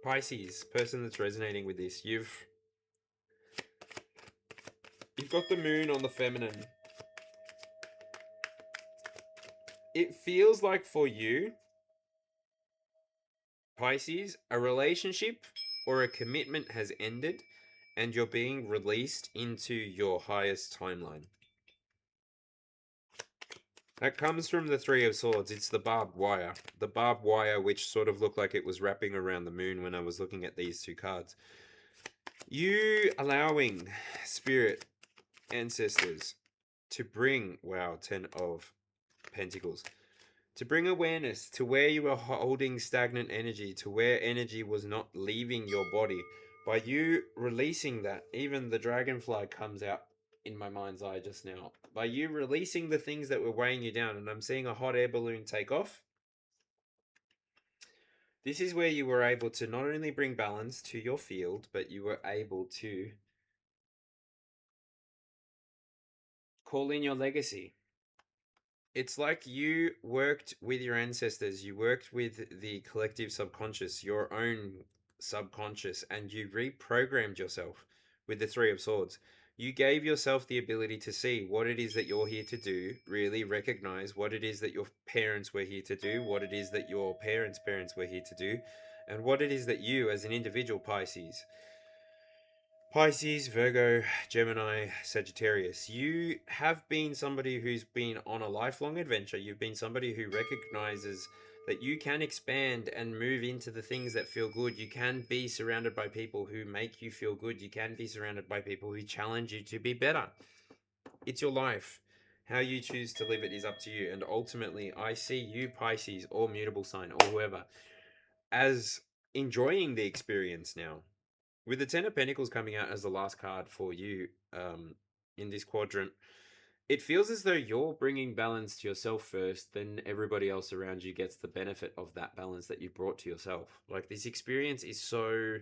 Pisces, person that's resonating with this, you've got the moon on the feminine. It feels like for you, Pisces, a relationship or a commitment has ended and you're being released into your highest timeline. That comes from the Three of Swords. It's the barbed wire. The barbed wire, which sort of looked like it was wrapping around the moon when I was looking at these two cards. You allowing spirit ancestors to bring, wow, 10 of Pentacles, to bring awareness to where you were holding stagnant energy, to where energy was not leaving your body. By you releasing that, even the dragonfly comes out in my mind's eye just now. By you releasing the things that were weighing you down, and I'm seeing a hot air balloon take off. This is where you were able to not only bring balance to your field, but you were able to call in your legacy. It's like you worked with your ancestors, you worked with the collective subconscious, your own subconscious, and you reprogrammed yourself with the Three of Swords. You gave yourself the ability to see what it is that you're here to do, really recognize what it is that your parents were here to do, what it is that your parents' parents were here to do, and what it is that you, as an individual Pisces, Virgo, Gemini, Sagittarius. You have been somebody who's been on a lifelong adventure. You've been somebody who recognizes that you can expand and move into the things that feel good. You can be surrounded by people who make you feel good. You can be surrounded by people who challenge you to be better. It's your life. How you choose to live it is up to you. And ultimately, I see you, Pisces, or mutable sign, or whoever, as enjoying the experience now. With the Ten of Pentacles coming out as the last card for you in this quadrant, it feels as though you're bringing balance to yourself first, then everybody else around you gets the benefit of that balance that you brought to yourself. Like, this experience is so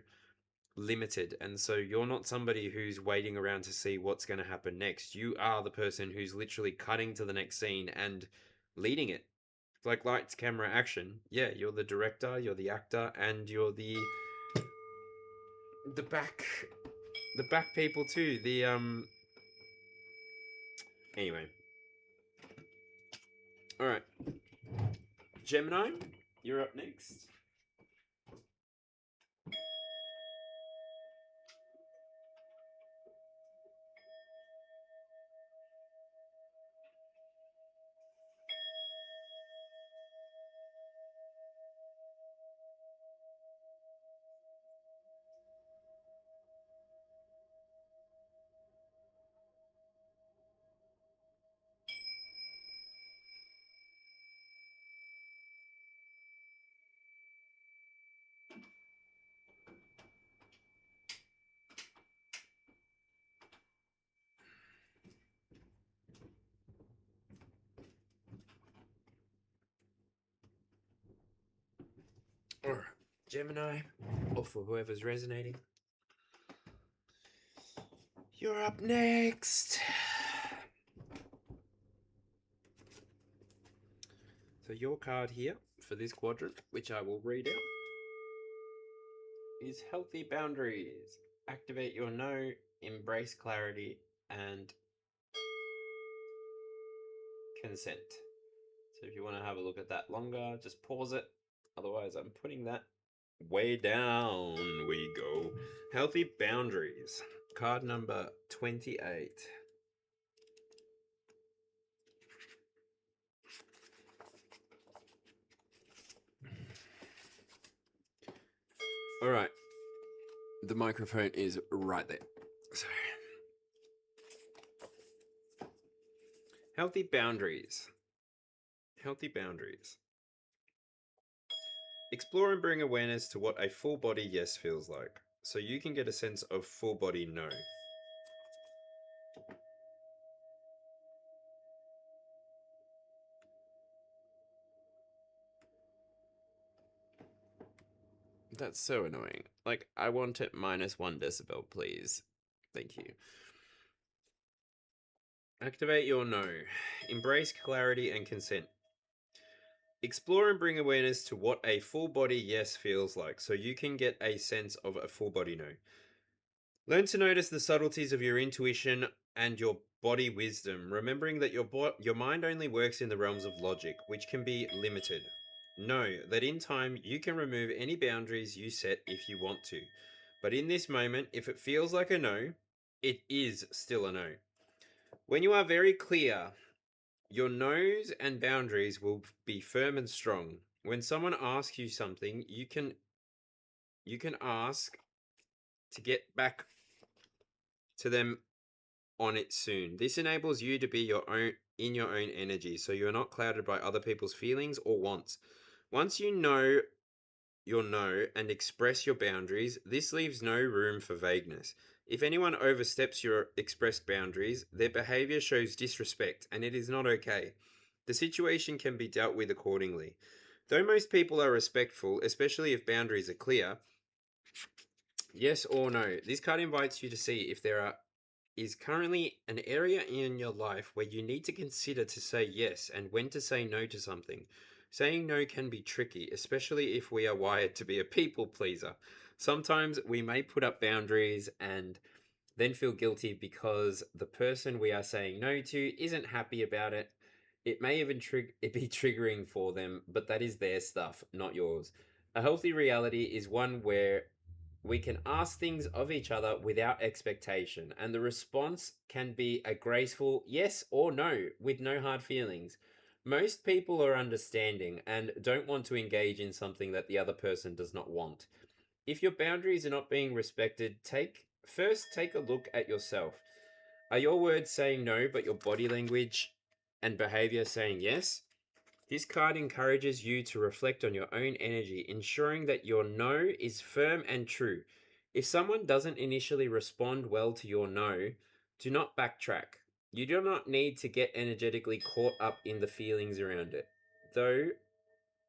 limited, and so you're not somebody who's waiting around to see what's going to happen next. You are the person who's literally cutting to the next scene and leading it. Like lights, camera, action. Yeah, you're the director, you're the actor, and you're the back people too. Anyway. Alright. Gemini, you're up next. Alright. Gemini, or for whoever's resonating. You're up next. So your card here for this quadrant, which I will read out, is Healthy Boundaries. Activate your no, embrace clarity, and consent. So if you want to have a look at that longer, just pause it. Otherwise, I'm putting that way down. We go. Healthy Boundaries. Card number 28. All right. The microphone is right there. Sorry. Healthy boundaries. Healthy boundaries. Explore and bring awareness to what a full body yes feels like, so you can get a sense of full body no. That's so annoying. Like, I want it -1 decibel, please. Thank you. Activate your no. Embrace clarity and consent. Explore and bring awareness to what a full body yes feels like, so you can get a sense of a full body no. Learn to notice the subtleties of your intuition and your body wisdom, remembering that your mind only works in the realms of logic, which can be limited. Know that in time you can remove any boundaries you set if you want to. But in this moment, if it feels like a no, it is still a no. When you are very clear, your no's and boundaries will be firm and strong. When someone asks you something, you can ask to get back to them on it soon. This enables you to be in your own energy, so you're not clouded by other people's feelings or wants. Once you know your no and express your boundaries, this leaves no room for vagueness. If anyone oversteps your expressed boundaries, their behavior shows disrespect, and it is not okay. The situation can be dealt with accordingly. Though most people are respectful, especially if boundaries are clear, yes or no, this card invites you to see if is currently an area in your life where you need to consider to say yes and when to say no to something. Saying no can be tricky, especially if we are wired to be a people pleaser. Sometimes we may put up boundaries and then feel guilty because the person we are saying no to isn't happy about it. It may even be triggering for them, but that is their stuff, not yours. A healthy reality is one where we can ask things of each other without expectation, and the response can be a graceful yes or no with no hard feelings. Most people are understanding and don't want to engage in something that the other person does not want. If your boundaries are not being respected, take a look at yourself. Are your words saying no, but your body language and behavior saying yes? This card encourages you to reflect on your own energy, ensuring that your no is firm and true. If someone doesn't initially respond well to your no, do not backtrack. You do not need to get energetically caught up in the feelings around it, though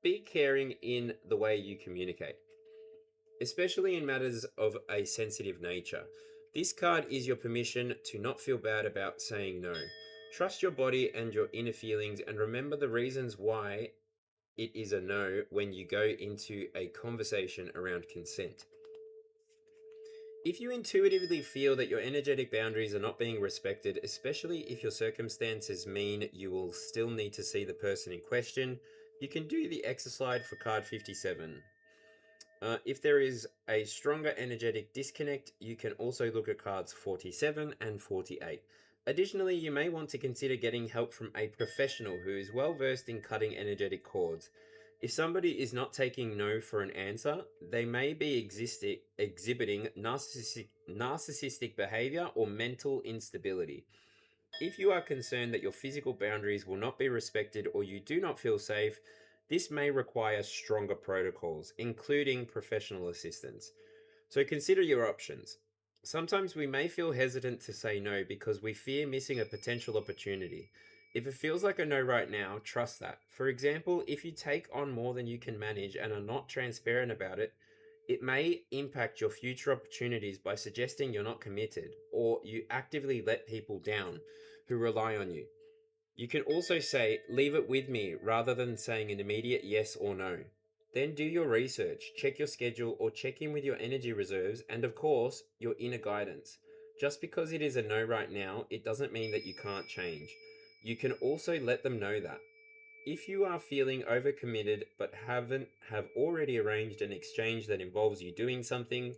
be caring in the way you communicate, especially in matters of a sensitive nature. This card is your permission to not feel bad about saying no. Trust your body and your inner feelings and remember the reasons why it is a no when you go into a conversation around consent. If you intuitively feel that your energetic boundaries are not being respected, especially if your circumstances mean you will still need to see the person in question, you can do the exercise for card 57. If there is a stronger energetic disconnect, you can also look at cards 47 and 48. Additionally, you may want to consider getting help from a professional who is well versed in cutting energetic cords. If somebody is not taking no for an answer, they may be exhibiting narcissistic behavior or mental instability. If you are concerned that your physical boundaries will not be respected or you do not feel safe, this may require stronger protocols, including professional assistance. So consider your options. Sometimes we may feel hesitant to say no because we fear missing a potential opportunity. If it feels like a no right now, trust that. For example, if you take on more than you can manage and are not transparent about it, it may impact your future opportunities by suggesting you're not committed or you actively let people down who rely on you. You can also say, leave it with me, rather than saying an immediate yes or no. Then do your research, check your schedule, or check in with your energy reserves and, of course, your inner guidance. Just because it is a no right now, it doesn't mean that you can't change. You can also let them know that. If you are feeling overcommitted but have already arranged an exchange that involves you doing something,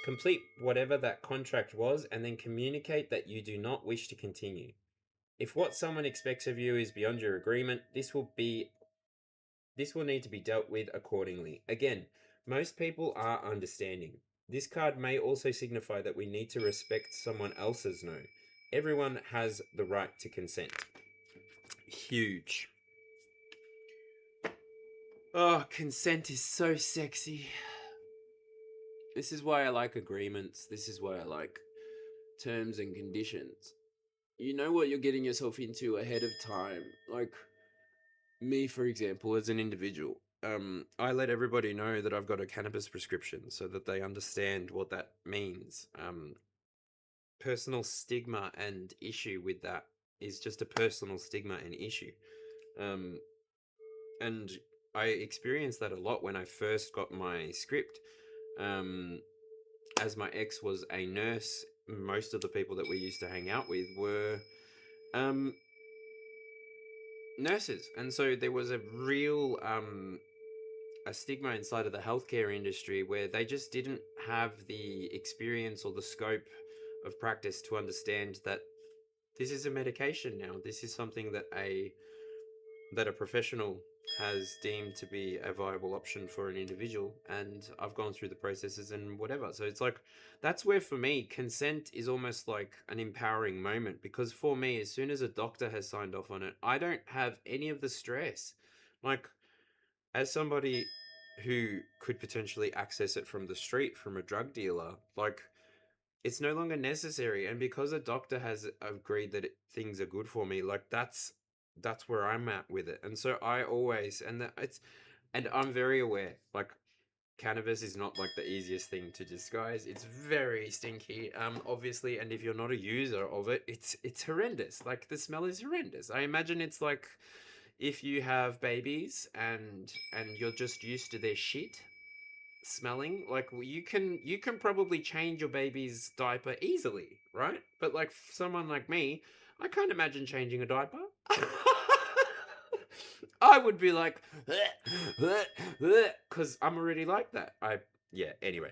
complete whatever that contract was and then communicate that you do not wish to continue. If what someone expects of you is beyond your agreement, this will need to be dealt with accordingly. Again, most people are understanding. This card may also signify that we need to respect someone else's no. Everyone has the right to consent. Huge. Oh, consent is so sexy. This is why I like agreements. This is why I like terms and conditions. You know what you're getting yourself into ahead of time. Like, me, for example, as an individual, I let everybody know that I've got a cannabis prescription so that they understand what that means. Personal stigma and issue with that is just a personal stigma and issue. Um, and I experienced that a lot when I first got my script. As my ex was a nurse, most of the people that we used to hang out with were um, nurses. And so there was a real a stigma inside of the healthcare industry where they just didn't have the experience or the scope of practice to understand that this is a medication now. This is something that that a professional has deemed to be a viable option for an individual, and I've gone through the processes and whatever. So it's like, that's where for me consent is almost like an empowering moment, because for me, as soon as a doctor has signed off on it, I don't have any of the stress. Like, as somebody who could potentially access it from the street from a drug dealer, like, it's no longer necessary. And because a doctor has agreed that things are good for me, like, that's where I'm at with it. And so I always, and I'm very aware, like, cannabis is not like the easiest thing to disguise. It's very stinky, obviously, and if you're not a user of it, it's horrendous. Like, the smell is horrendous. I imagine it's like if you have babies and you're just used to their shit smelling. Like, you can probably change your baby's diaper easily, right? But like someone like me, I can't imagine changing a diaper. I would be like, because I'm already like that. Yeah, anyway,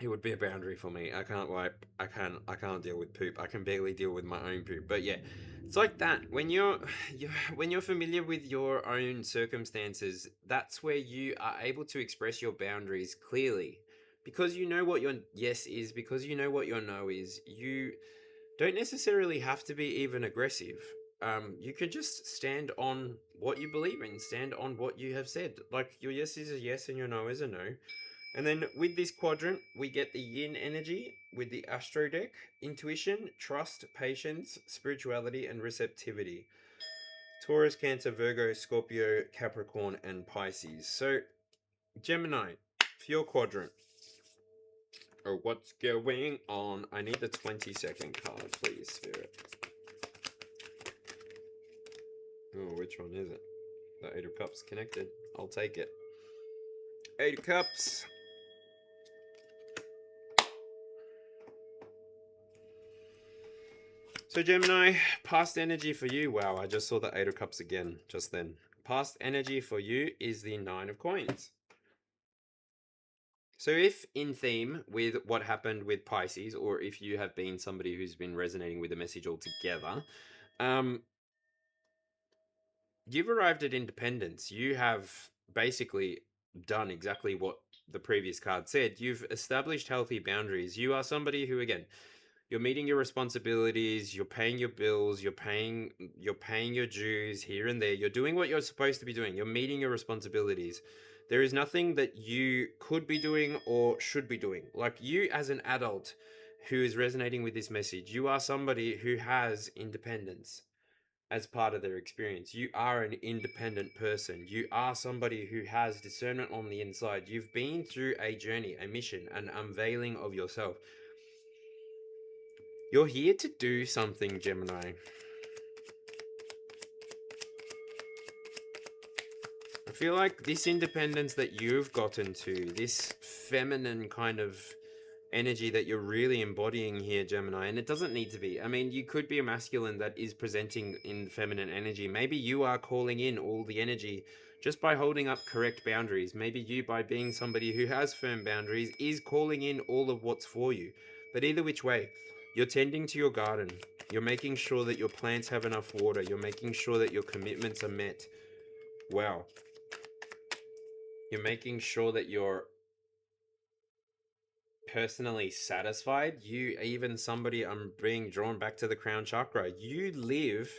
it would be a boundary for me. I can't wipe. I can't deal with poop. I can barely deal with my own poop. But yeah, it's like that. When when you're familiar with your own circumstances, that's where you are able to express your boundaries clearly. Because you know what your yes is, because you know what your no is. You don't necessarily have to be even aggressive. You could just stand on what you believe in, stand on what you have said. Like, your yes is a yes and your no is a no. And then with this quadrant, we get the yin energy with the Astro deck: intuition, trust, patience, spirituality, and receptivity. Taurus, Cancer, Virgo, Scorpio, Capricorn, and Pisces. So, Gemini, for your quadrant. Oh, what's going on? I need the 20-second card, please, Spirit. Oh, which one is it? The Eight of Cups connected. I'll take it. Eight of Cups. So, Gemini, past energy for you. Wow, I just saw the Eight of Cups again just then. Past energy for you is the Nine of Coins. So if in theme with what happened with Pisces, or if you have been somebody who's been resonating with the message altogether, you've arrived at independence. You have basically done exactly what the previous card said. You've established healthy boundaries. You are somebody who, again, you're meeting your responsibilities, you're paying your bills, you're paying your dues here and there. You're doing what you're supposed to be doing. You're meeting your responsibilities. There is nothing that you could be doing or should be doing. Like, you as an adult who is resonating with this message, you are somebody who has independence as part of their experience. You are an independent person. You are somebody who has discernment on the inside. You've been through a journey, a mission, an unveiling of yourself. You're here to do something, Gemini. I feel like this independence that you've gotten to, this feminine kind of energy that you're really embodying here, Gemini, and it doesn't need to be. I mean, you could be a masculine that is presenting in feminine energy. Maybe you are calling in all the energy just by holding up correct boundaries. Maybe you, by being somebody who has firm boundaries, is calling in all of what's for you. But either which way, you're tending to your garden. You're making sure that your plants have enough water. You're making sure that your commitments are met. Wow. You're making sure that you're personally satisfied. You, even somebody, I'm being drawn back to the crown chakra. You live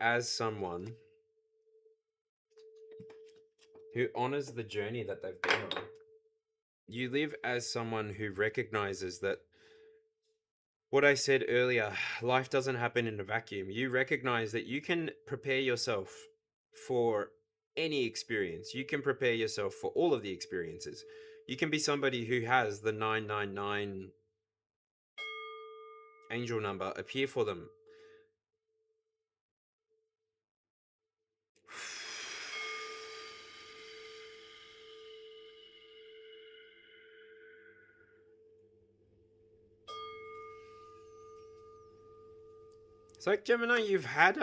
as someone who honors the journey that they've been on. You live as someone who recognizes that what I said earlier, life doesn't happen in a vacuum. You recognize that you can prepare yourself for any experience. You can prepare yourself for all of the experiences. You can be somebody who has the 999 angel number appear for them. It's like, Gemini, you've had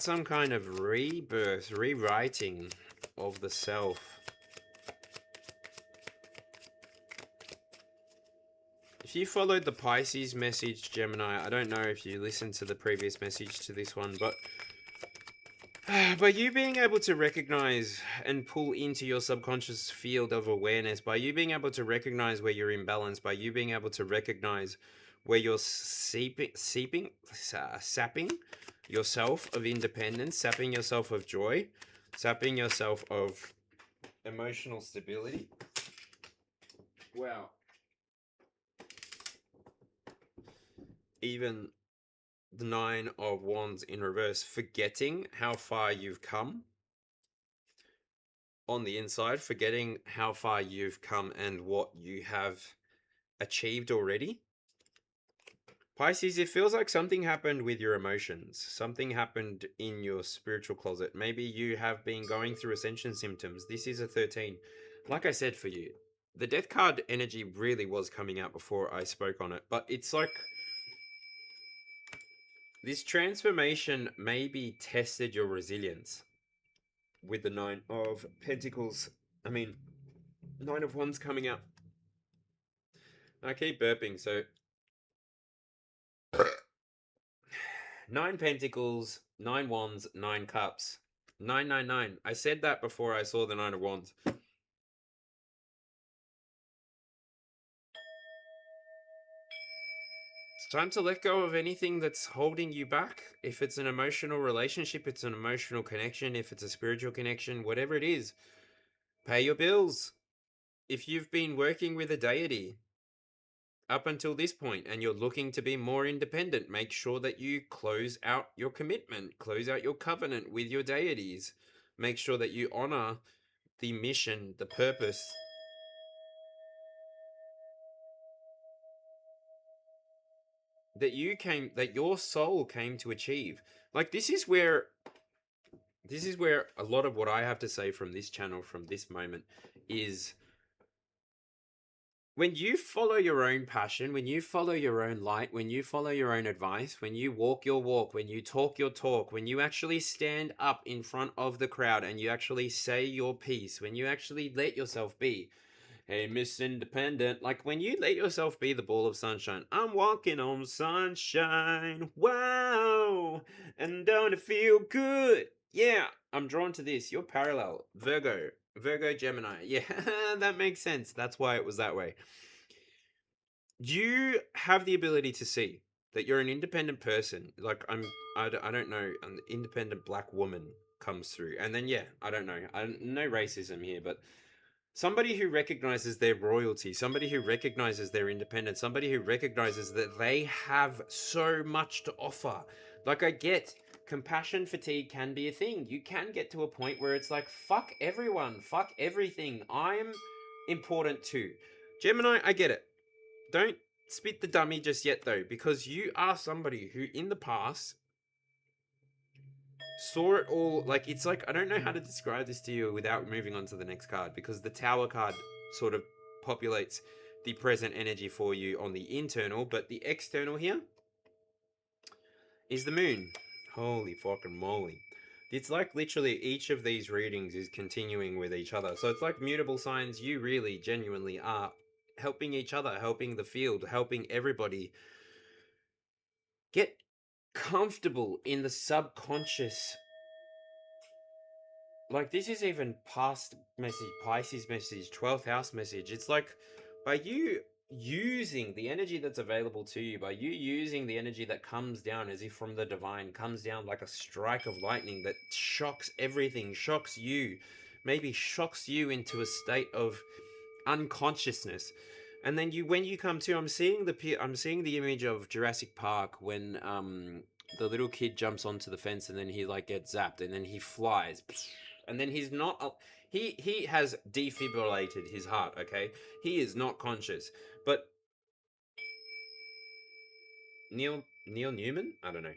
some kind of rebirth, rewriting of the self. If you followed the Pisces message, Gemini, I don't know if you listened to the previous message to this one, but by you being able to recognize and pull into your subconscious field of awareness, by you being able to recognize where you're imbalanced, by you being able to recognize where you're sapping yourself of independence, sapping yourself of joy, sapping yourself of emotional stability. Wow. Even the Nine of Wands in reverse, forgetting how far you've come on the inside, forgetting how far you've come and what you have achieved already. Pisces, it feels like something happened with your emotions. Something happened in your spiritual closet. Maybe you have been going through ascension symptoms. This is a 13. Like I said for you, the death card energy really was coming out before I spoke on it. But it's like this transformation maybe tested your resilience with the Nine of Pentacles. I mean, Nine of Wands coming out. I keep burping, so 9 Pentacles, 9 Wands, 9 Cups. 999. I said that before I saw the 9 of Wands. It's time to let go of anything that's holding you back. If it's an emotional relationship, it's an emotional connection. If it's a spiritual connection, whatever it is, pay your bills. If you've been working with a deity up until this point and you're looking to be more independent, make sure that you close out your commitment, close out your covenant with your deities. Make sure that you honor the mission, the purpose that your soul came to achieve. Like this is where a lot of what I have to say from this channel, from this moment, is when you follow your own passion, when you follow your own light, when you follow your own advice, when you walk your walk, when you talk your talk, when you actually stand up in front of the crowd and you actually say your piece, when you actually let yourself be, hey, Miss Independent, like when you let yourself be the ball of sunshine, I'm walking on sunshine, wow, and don't it feel good? Yeah, I'm drawn to this. You're parallel. Virgo, Gemini. Yeah, that makes sense. That's why it was that way. You have the ability to see that you're an independent person. Like I don't know, an independent black woman comes through. And then, yeah, I don't know. No racism here, but somebody who recognizes their royalty, somebody who recognizes their independence, somebody who recognizes that they have so much to offer. Like, I get compassion fatigue can be a thing. You can get to a point where it's like, fuck everyone, fuck everything. I'm important too. Gemini, I get it. Don't spit the dummy just yet though, because you are somebody who in the past saw it all. Like, it's like, I don't know how to describe this to you without moving on to the next card, because the Tower card sort of populates the present energy for you on the internal, but the external here is the moon. Holy fucking moly. It's like literally each of these readings is continuing with each other. So it's like mutable signs. You really genuinely are helping each other, helping the field, helping everybody get comfortable in the subconscious. Like, this is even past message, Pisces message, 12th house message. It's like, by you using the energy that's available to you, by you using the energy that comes down as if from the divine, comes down like a strike of lightning that shocks everything, shocks you, maybe shocks you into a state of unconsciousness. And then when you come to, I'm seeing the image of Jurassic Park when the little kid jumps onto the fence and then he like gets zapped and then he flies, and then he's not he has defibrillated his heart. Okay, he is not conscious, but Neil Newman, I don't know,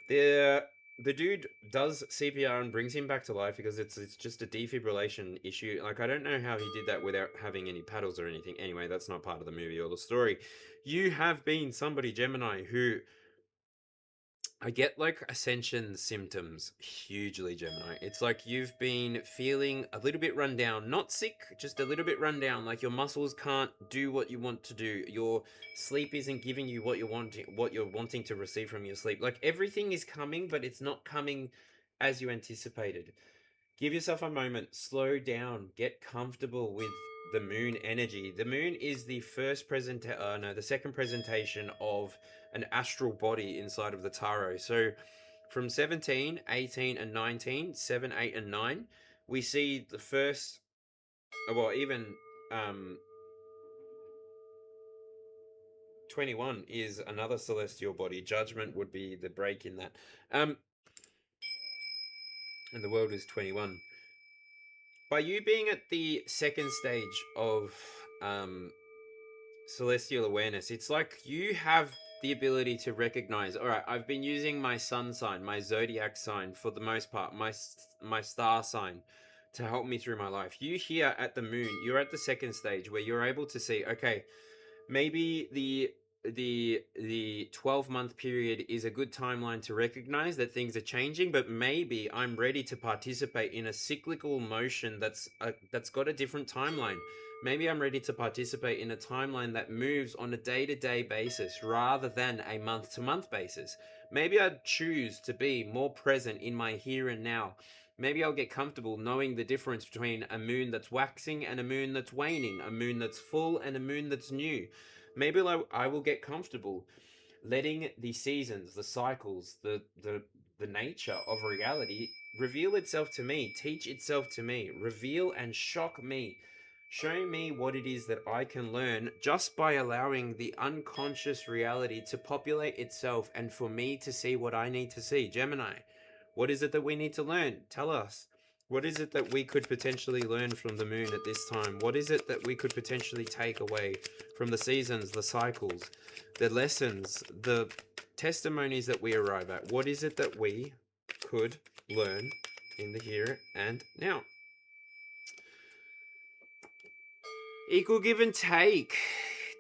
the dude does CPR and brings him back to life because it's just a defibrillation issue. Like, I don't know how he did that without having any paddles or anything. Anyway, that's not part of the movie or the story. You have been somebody, Gemini, who I get like ascension symptoms hugely, Gemini. It's like you've been feeling a little bit run down, not sick, just a little bit run down. Like your muscles can't do what you want to do. Your sleep isn't giving you what you're wanting to receive from your sleep. Like everything is coming, but it's not coming as you anticipated. Give yourself a moment, slow down, get comfortable with the moon energy. The moon is the the second presentation of an astral body inside of the tarot. So from 17, 18, and 19, 7, 8, and 9, we see the first, well, even um, 21 is another celestial body. Judgment would be the break in that. Um, and the world is 21. By you being at the second stage of um, celestial awareness, it's like you have the ability to recognize, all right, I've been using my sun sign, my zodiac sign for the most part, my star sign to help me through my life. You here at the moon, you're at the second stage where you're able to see, okay, maybe the 12-month period is a good timeline to recognize that things are changing, but maybe I'm ready to participate in a cyclical motion that's got a different timeline. Maybe I'm ready to participate in a timeline that moves on a day-to-day basis rather than a month-to-month basis. Maybe I choose to be more present in my here and now. Maybe I'll get comfortable knowing the difference between a moon that's waxing and a moon that's waning, a moon that's full and a moon that's new. Maybe I will get comfortable letting the seasons, the cycles, the nature of reality reveal itself to me, teach itself to me, reveal and shock me, showing me what it is that I can learn just by allowing the unconscious reality to populate itself and for me to see what I need to see. Gemini, what is it that we need to learn? Tell us. What is it that we could potentially learn from the moon at this time? What is it that we could potentially take away from the seasons, the cycles, the lessons, the testimonies that we arrive at? What is it that we could learn in the here and now? Equal give and take.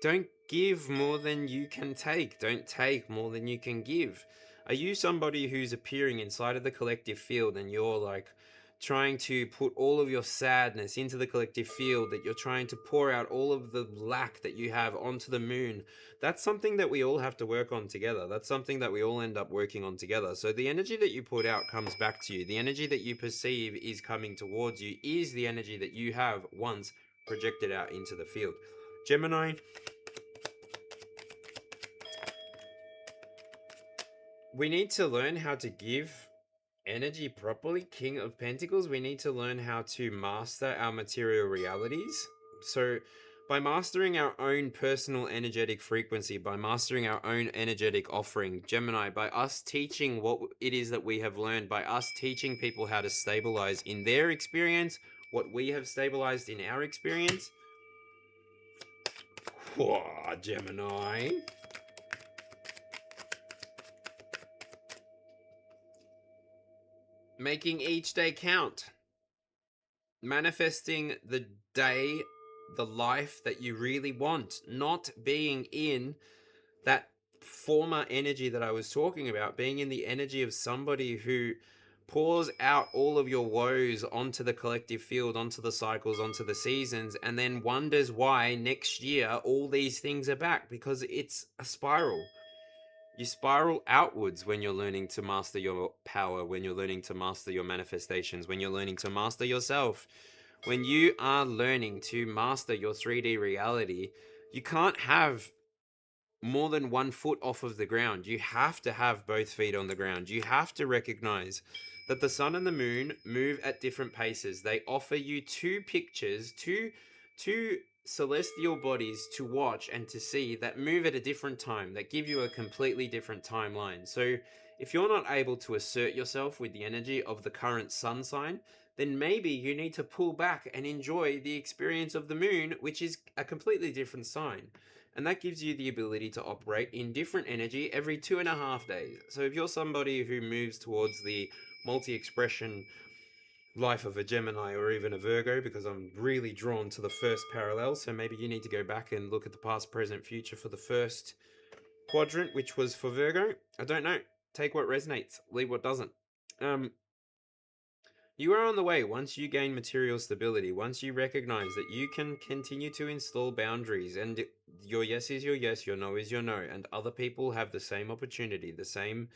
Don't give more than you can take. Don't take more than you can give. Are you somebody who's appearing inside of the collective field and you're like trying to put all of your sadness into the collective field, that you're trying to pour out all of the lack that you have onto the moon? That's something that we all have to work on together. That's something that we all end up working on together. So the energy that you put out comes back to you. The energy that you perceive is coming towards you is the energy that you have once projected out into the field. Gemini, we need to learn how to give energy properly. King of Pentacles, we need to learn how to master our material realities. So by mastering our own personal energetic frequency, by mastering our own energetic offering, Gemini, by us teaching what it is that we have learned, by us teaching people how to stabilize in their experience what we have stabilized in our experience. Whoa, Gemini. Making each day count. Manifesting the day, the life that you really want. Not being in that former energy that I was talking about. Being in the energy of somebody who pours out all of your woes onto the collective field, onto the cycles, onto the seasons, and then wonders why next year all these things are back, because it's a spiral. You spiral outwards when you're learning to master your power, when you're learning to master your manifestations, when you're learning to master yourself. When you are learning to master your 3D reality, you can't have more than 1 foot off of the ground. You have to have both feet on the ground. You have to recognize that the sun and the moon move at different paces. They offer you two pictures, two celestial bodies to watch and to see that move at a different time, that give you a completely different timeline. So if you're not able to assert yourself with the energy of the current sun sign, then maybe you need to pull back and enjoy the experience of the moon, which is a completely different sign. And that gives you the ability to operate in different energy every 2.5 days. So if you're somebody who moves towards the multi-expression life of a Gemini or even a Virgo, because I'm really drawn to the first parallel, so maybe you need to go back and look at the past, present, future for the first quadrant, which was for Virgo. I don't know. take what resonates, leave what doesn't. You are on the way. Once you gain material stability, once you recognize that you can continue to install boundaries, and your yes is your yes, your no is your no, and other people have the same opportunity, the same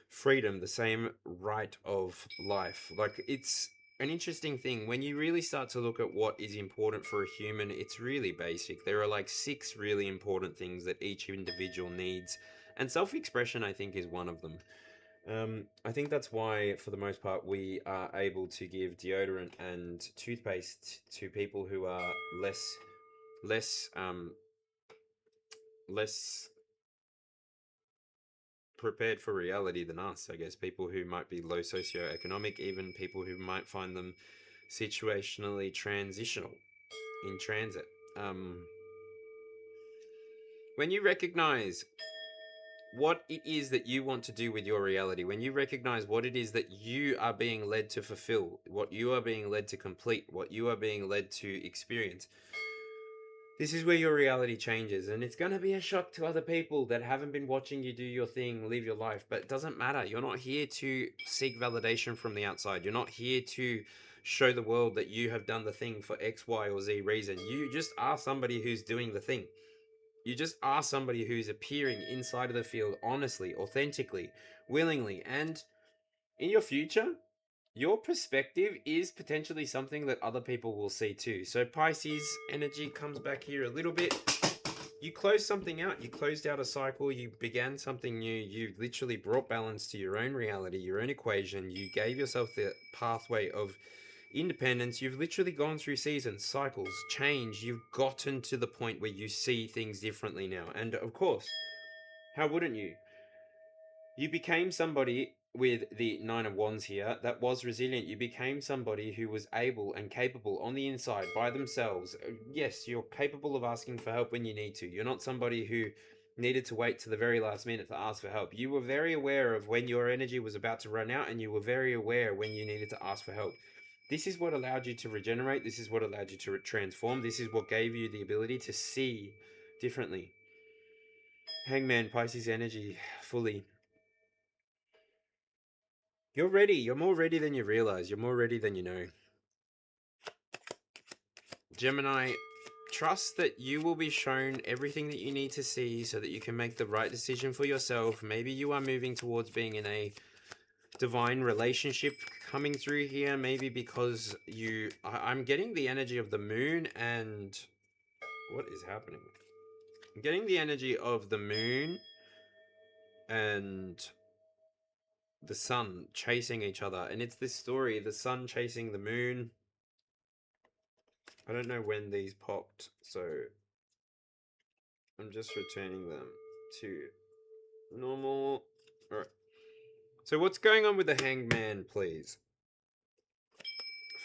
freedom, the same right of life. Like, it's an interesting thing when you really start to look at what is important for a human. It's really basic. There are like 6 really important things that each individual needs, and self-expression, I think, is one of them. I think that's why, for the most part, we are able to give deodorant and toothpaste to people who are less less prepared for reality than us. I guess people who might be low socioeconomic, even people who might find them situationally transitional in transit. When you recognize what it is that you want to do with your reality, when you recognize what it is that you are being led to fulfill, what you are being led to complete, what you are being led to experience, this is where your reality changes. And it's going to be a shock to other people that haven't been watching you do your thing, live your life. But it doesn't matter. You're not here to seek validation from the outside. You're not here to show the world that you have done the thing for X, Y, or Z reason. You just are somebody who's doing the thing. You just are somebody who's appearing inside of the field honestly, authentically, willingly, and in your future, your perspective is potentially something that other people will see too. So Pisces energy comes back here a little bit. You closed something out. You closed out a cycle. You began something new. You literally brought balance to your own reality, your own equation. You gave yourself the pathway of independence. You've literally gone through seasons, cycles, change. You've gotten to the point where you see things differently now. And of course, how wouldn't you? You became somebody with the Nine of Wands here that was resilient. You became somebody who was able and capable on the inside by themselves. Yes, you're capable of asking for help when you need to. You're not somebody who needed to wait to the very last minute to ask for help. You were very aware of when your energy was about to run out, and you were very aware when you needed to ask for help. This is what allowed you to regenerate. This is what allowed you to transform. This is what gave you the ability to see differently. Hangman, Pisces energy, fully. You're ready. You're more ready than you realize. You're more ready than you know. Gemini, trust that you will be shown everything that you need to see so that you can make the right decision for yourself. Maybe you are moving towards being in a divine relationship coming through here. Maybe because I'm getting the energy of the moon and... What is happening? I'm getting the energy of the moon and the sun chasing each other. And it's this story, the sun chasing the moon. I don't know when these popped, so I'm just returning them to normal. All right. So what's going on with the Hangman, please?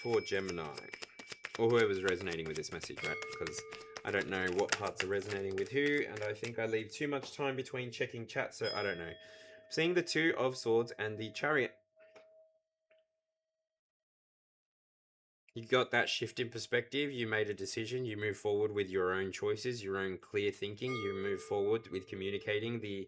For Gemini. Or whoever's resonating with this message, right? Because I don't know what parts are resonating with who, and I think I leave too much time between checking chat, so I don't know. Seeing the Two of Swords and the Chariot. You got that shift in perspective, you made a decision, you move forward with your own choices, your own clear thinking, you move forward with communicating the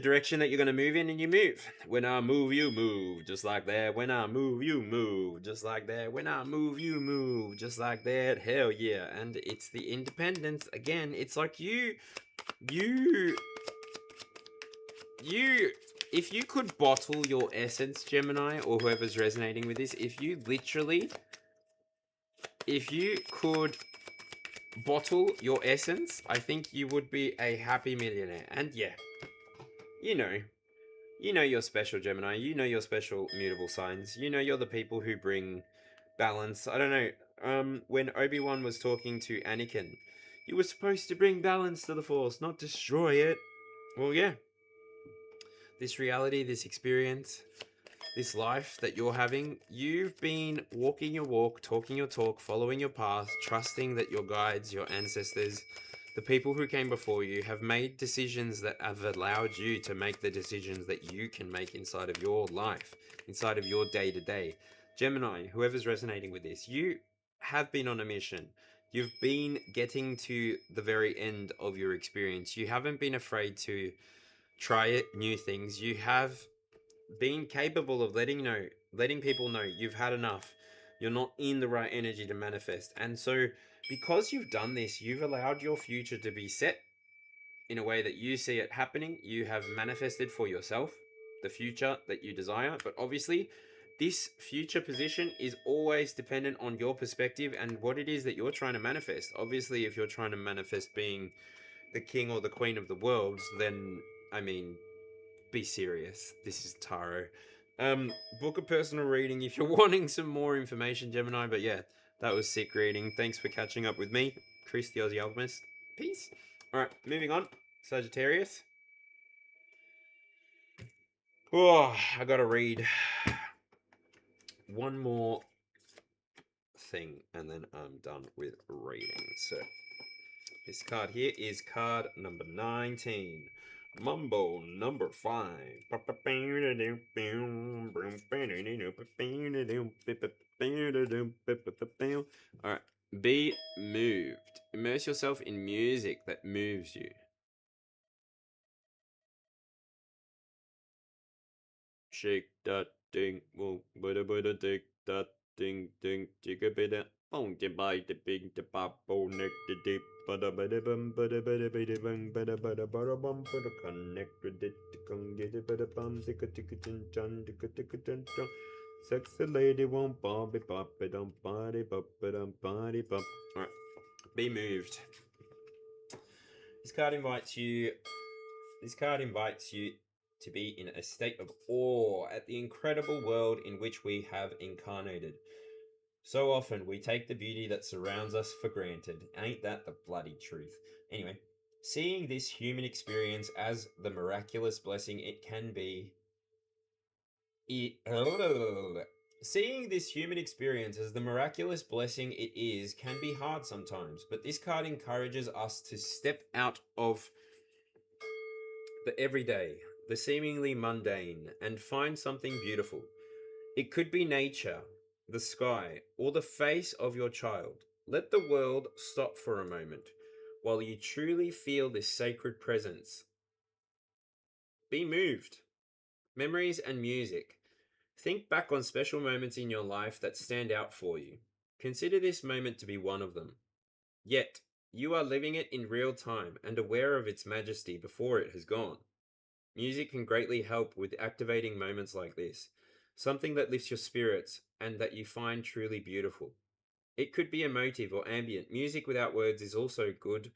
direction that you're going to move in, and you move. When I move, you move, just like that. When I move, you move, just like that. When I move, you move, just like that. Hell yeah. And it's the independence. Again, it's like you, if you could bottle your essence, Gemini, or whoever's resonating with this, if you could bottle your essence, I think you would be a happy millionaire. And yeah, you know you're special, Gemini. You know you're special, mutable signs. You know you're the people who bring balance. I don't know, when Obi-Wan was talking to Anakin, you were supposed to bring balance to the Force, not destroy it. Well, yeah. This reality, this experience, this life that you're having, you've been walking your walk, talking your talk, following your path, trusting that your guides, your ancestors, the people who came before you have made decisions that have allowed you to make the decisions that you can make inside of your life, inside of your day-to-day. Gemini, whoever's resonating with this, you have been on a mission. You've been getting to the very end of your experience. You haven't been afraid to Try new things. You have been capable of letting people know you've had enough. You're not in the right energy to manifest. And so because you've done this, you've allowed your future to be set in a way that you see it happening. You have manifested for yourself the future that you desire. But obviously, this future position is always dependent on your perspective and what it is that you're trying to manifest. Obviously, if you're trying to manifest being the king or the queen of the world, then, I mean, be serious. This is tarot. Book a personal reading if you're wanting some more information, Gemini. But yeah, that was sick reading. Thanks for catching up with me, Chris the Aussie Alchemist. Peace. All right, moving on. Sagittarius. Oh, I gotta read one more thing and then I'm done with reading. So this card here is card number 19. Mumbo number 5. Alright. Be moved. Immerse yourself in music that moves you. Shake that ding, whoa, bada dick that ding ding, jigga bida, bong de bite the big the pop, neck the deep, bada bum, bada bum, bada bum, bada connect with it, the con get it, bada bum, ticka ticka tin chan, ticka ticka tin chan. Sexy lady won't bobby bop it on body bop it on body bop. Alright, be moved. This card invites you to be in a state of awe at the incredible world in which we have incarnated. So often we take the beauty that surrounds us for granted. Ain't that the bloody truth? Anyway, seeing this human experience as the miraculous blessing it can be. Seeing this human experience as the miraculous blessing it is can be hard sometimes, but this card encourages us to step out of the everyday, the seemingly mundane, and find something beautiful. It could be nature, the sky, or the face of your child. Let the world stop for a moment while you truly feel this sacred presence. Be moved. Memories and music. Think back on special moments in your life that stand out for you. Consider this moment to be one of them. Yet, you are living it in real time and aware of its majesty before it has gone. Music can greatly help with activating moments like this, something that lifts your spirits and that you find truly beautiful. It could be emotive or ambient. Music without words is also good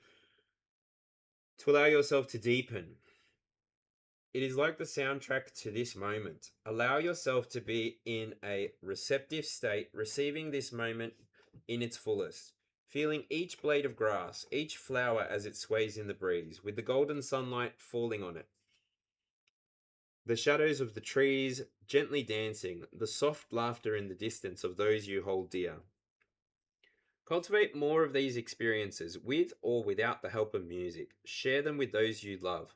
to allow yourself to deepen. It is like the soundtrack to this moment. Allow yourself to be in a receptive state, receiving this moment in its fullest. Feeling each blade of grass, each flower as it sways in the breeze, with the golden sunlight falling on it. The shadows of the trees gently dancing, the soft laughter in the distance of those you hold dear. Cultivate more of these experiences with or without the help of music. Share them with those you love.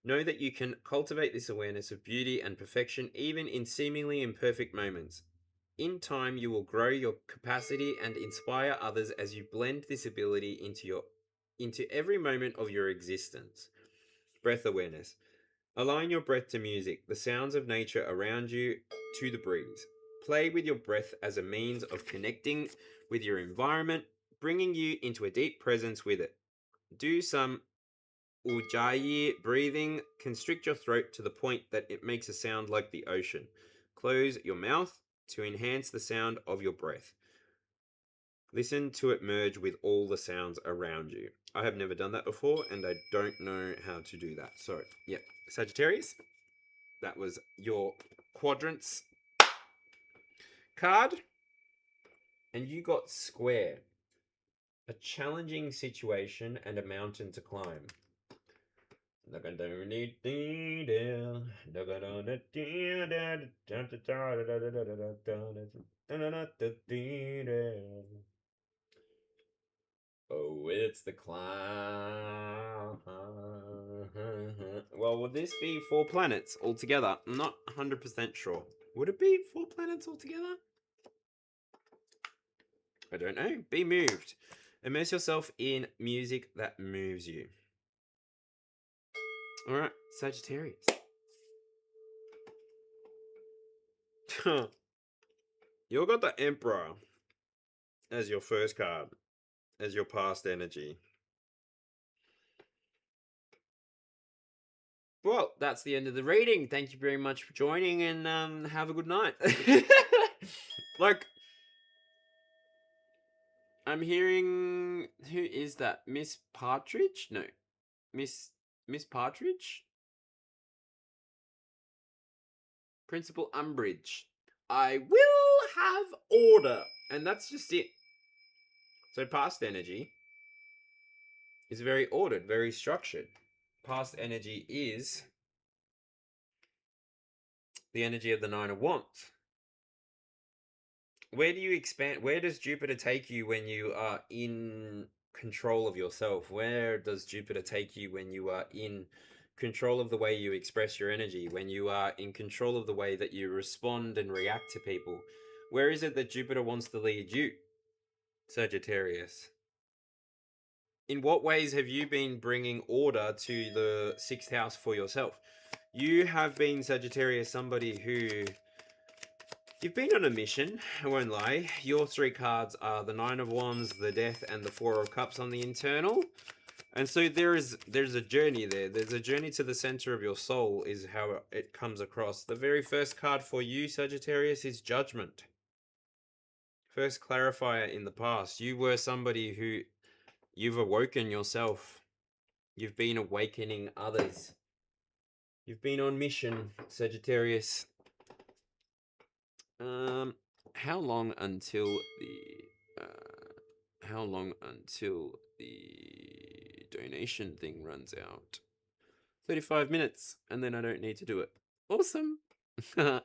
Know that you can cultivate this awareness of beauty and perfection even in seemingly imperfect moments. In time, you will grow your capacity and inspire others as you blend this ability into every moment of your existence. Breath awareness. Align your breath to music, the sounds of nature around you, to the breeze. Play with your breath as a means of connecting with your environment, bringing you into a deep presence with it. Do some Ujjayi breathing. Constrict your throat to the point that it makes a sound like the ocean. Close your mouth to enhance the sound of your breath. Listen to it merge with all the sounds around you. I have never done that before and I don't know how to do that. So, yeah, Sagittarius, that was your quadrants card. And you got square. A challenging situation and a mountain to climb. Oh, it's the climb. Well, would this be 4 planets altogether? I'm not 100% sure. Would it be 4 planets altogether? I don't know. Be moved. Immerse yourself in music that moves you. All right, Sagittarius. You got the Emperor as your first card, as your past energy. Well, that's the end of the reading. Thank you very much for joining, and have a good night. Like, I'm hearing, who is that? Miss Partridge? No, Miss Partridge, Principal Umbridge. I will have order, and that's just it. So past energy is very ordered, very structured. Past energy is the energy of the Nine of Wands. Where do you expand? Where does Jupiter take you when you are in control of yourself? Where does Jupiter take you when you are in control of the way you express your energy? When you are in control of the way that you respond and react to people? Where is it that Jupiter wants to lead you, Sagittarius? In what ways have you been bringing order to the sixth house for yourself? You have been, Sagittarius, somebody who you've been on a mission, I won't lie. Your three cards are the Nine of Wands, the Death, and the Four of Cups on the internal. And so there's a journey there. There's a journey to the center of your soul is how it comes across. The very first card for you, Sagittarius, is Judgment. First clarifier in the past. You were somebody who you've awoken yourself. You've been awakening others. You've been on mission, Sagittarius. How long until the how long until the donation thing runs out? 35 minutes, and then I don't need to do it. Awesome. And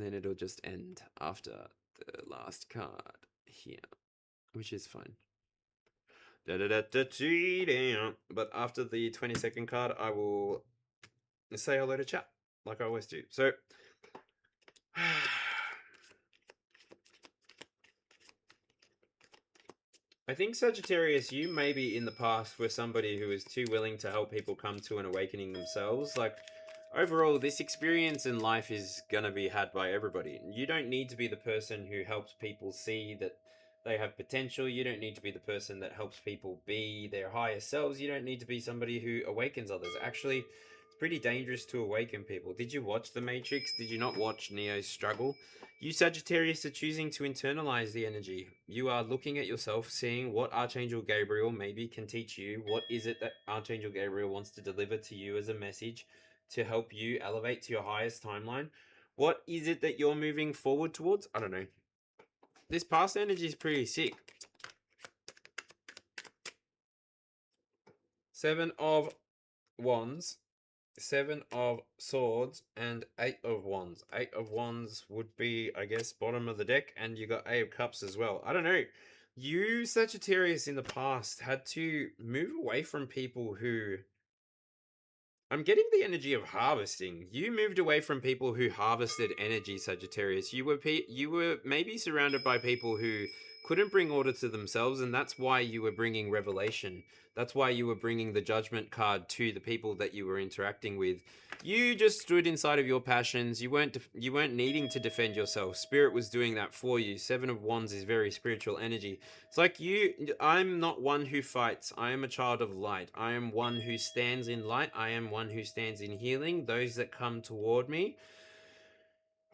then it'll just end after the last card here, which is fine. But after the 22nd card, I will say hello to chat, like I always do. So, I think, Sagittarius, you maybe in the past were somebody who was too willing to help people come to an awakening themselves. Like, overall, this experience in life is gonna be had by everybody. You don't need to be the person who helps people see that they have potential. You don't need to be the person that helps people be their higher selves. You don't need to be somebody who awakens others. Actually, it's pretty dangerous to awaken people. Did you watch The Matrix? Did you not watch Neo's struggle? You, Sagittarius, are choosing to internalize the energy. You are looking at yourself, seeing what Archangel Gabriel maybe can teach you. What is it that Archangel Gabriel wants to deliver to you as a message to help you elevate to your highest timeline? What is it that you're moving forward towards? I don't know. This past energy is pretty sick. Seven of Wands, Seven of Swords, and Eight of Wands. Eight of Wands would be, I guess, bottom of the deck, and you got Eight of Cups as well. I don't know. You, Sagittarius, in the past had to move away from people who... I'm getting the energy of harvesting. You moved away from people who harvested energy, Sagittarius. You were maybe surrounded by people who couldn't bring order to themselves, and that's why you were bringing revelation. That's why you were bringing the judgment card to the people that you were interacting with. You just stood inside of your passions. You weren't needing to defend yourself. Spirit was doing that for you. Seven of Wands is very spiritual energy. It's like I'm not one who fights. I am a child of light. I am one who stands in light. I am one who stands in healing. Those that come toward me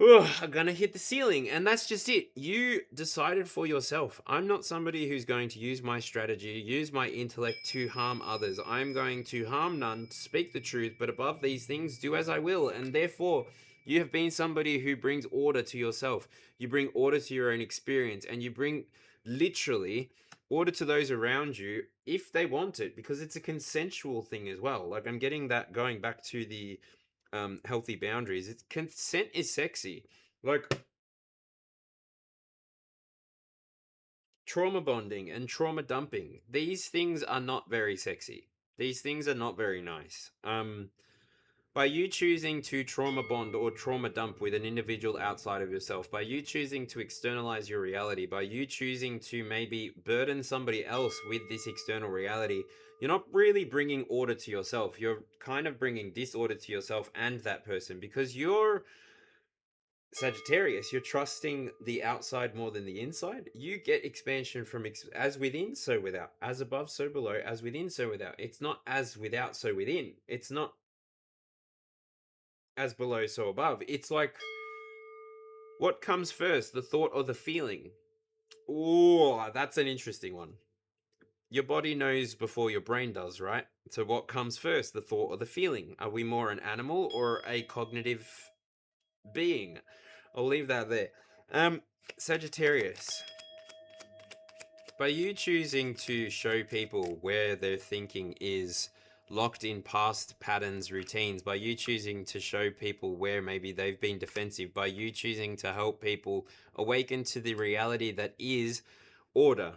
are gonna hit the ceiling, and that's just it. You decided for yourself. I'm not somebody who's going to use my strategy, use my intellect to harm others. I'm going to harm none, speak the truth, but above these things, do as I will. And therefore, you have been somebody who brings order to yourself. You bring order to your own experience, and you bring literally order to those around you if they want it, because it's a consensual thing as well. Like, I'm getting that going back to the healthy boundaries. It's consent is sexy. Like, trauma bonding and trauma dumping. These things are not very sexy. These things are not very nice. By you choosing to trauma bond or trauma dump with an individual outside of yourself, by you choosing to externalize your reality, by you choosing to maybe burden somebody else with this external reality, you're not really bringing order to yourself. You're kind of bringing disorder to yourself and that person, because you're Sagittarius, you're trusting the outside more than the inside. You get expansion from as within, so without. As above, so below. As within, so without. It's not as without, so within. It's not as below, so above. It's like, what comes first, the thought or the feeling? Oh, that's an interesting one. Your body knows before your brain does, right? So what comes first, the thought or the feeling? Are we more an animal or a cognitive being? I'll leave that there. Sagittarius. By you choosing to show people where their thinking is locked in past patterns, routines, by you choosing to show people where maybe they've been defensive, by you choosing to help people awaken to the reality that is order.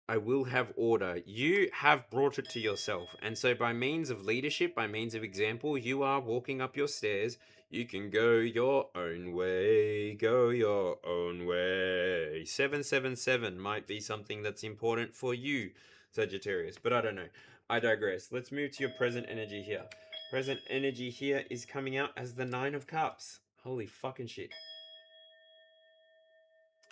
I will have order. You have brought it to yourself. And so, by means of leadership, by means of example, you are walking up your stairs. You can go your own way, go your own way. 777 might be something that's important for you, Sagittarius, but I don't know. I digress. Let's move to your present energy here. Present energy here is coming out as the Nine of Cups. Holy fucking shit.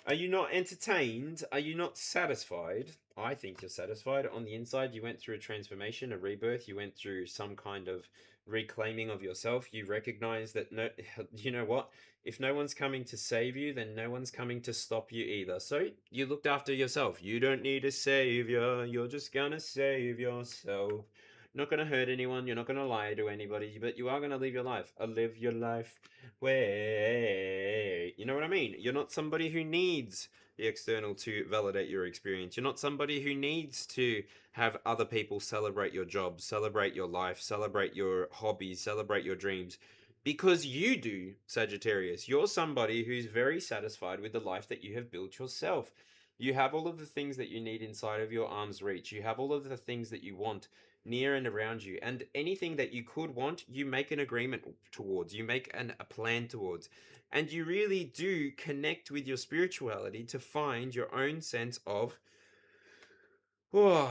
Are you not entertained? Are you not satisfied? I think you're satisfied. On the inside, you went through a transformation, a rebirth. You went through some kind of reclaiming of yourself. You recognize that no, you know what? If no one's coming to save you, then no one's coming to stop you either. So you looked after yourself. You don't need a savior. You're just gonna save yourself. Not gonna hurt anyone. You're not gonna lie to anybody, but you are gonna live your life. Live your life. Wait, you know what I mean? You're not somebody who needs the external to validate your experience. You're not somebody who needs to have other people celebrate your job, celebrate your life, celebrate your hobbies, celebrate your dreams. Because you do, Sagittarius. You're somebody who's very satisfied with the life that you have built yourself. You have all of the things that you need inside of your arm's reach. You have all of the things that you want near and around you, and anything that you could want, you make an agreement towards, you make a plan towards, and you really do connect with your spirituality to find your own sense of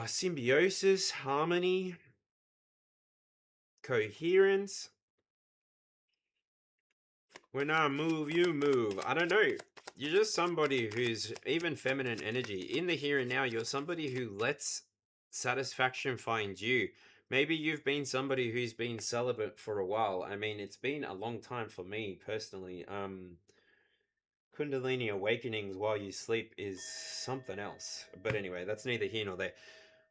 symbiosis, harmony, coherence. When I move, you move. I don't know. You're just somebody who's even feminine energy. In the here and now, you're somebody who lets satisfaction find you. Maybe you've been somebody who's been celibate for a while. I mean, it's been a long time for me personally. Kundalini awakenings while you sleep is something else. But anyway, that's neither here nor there.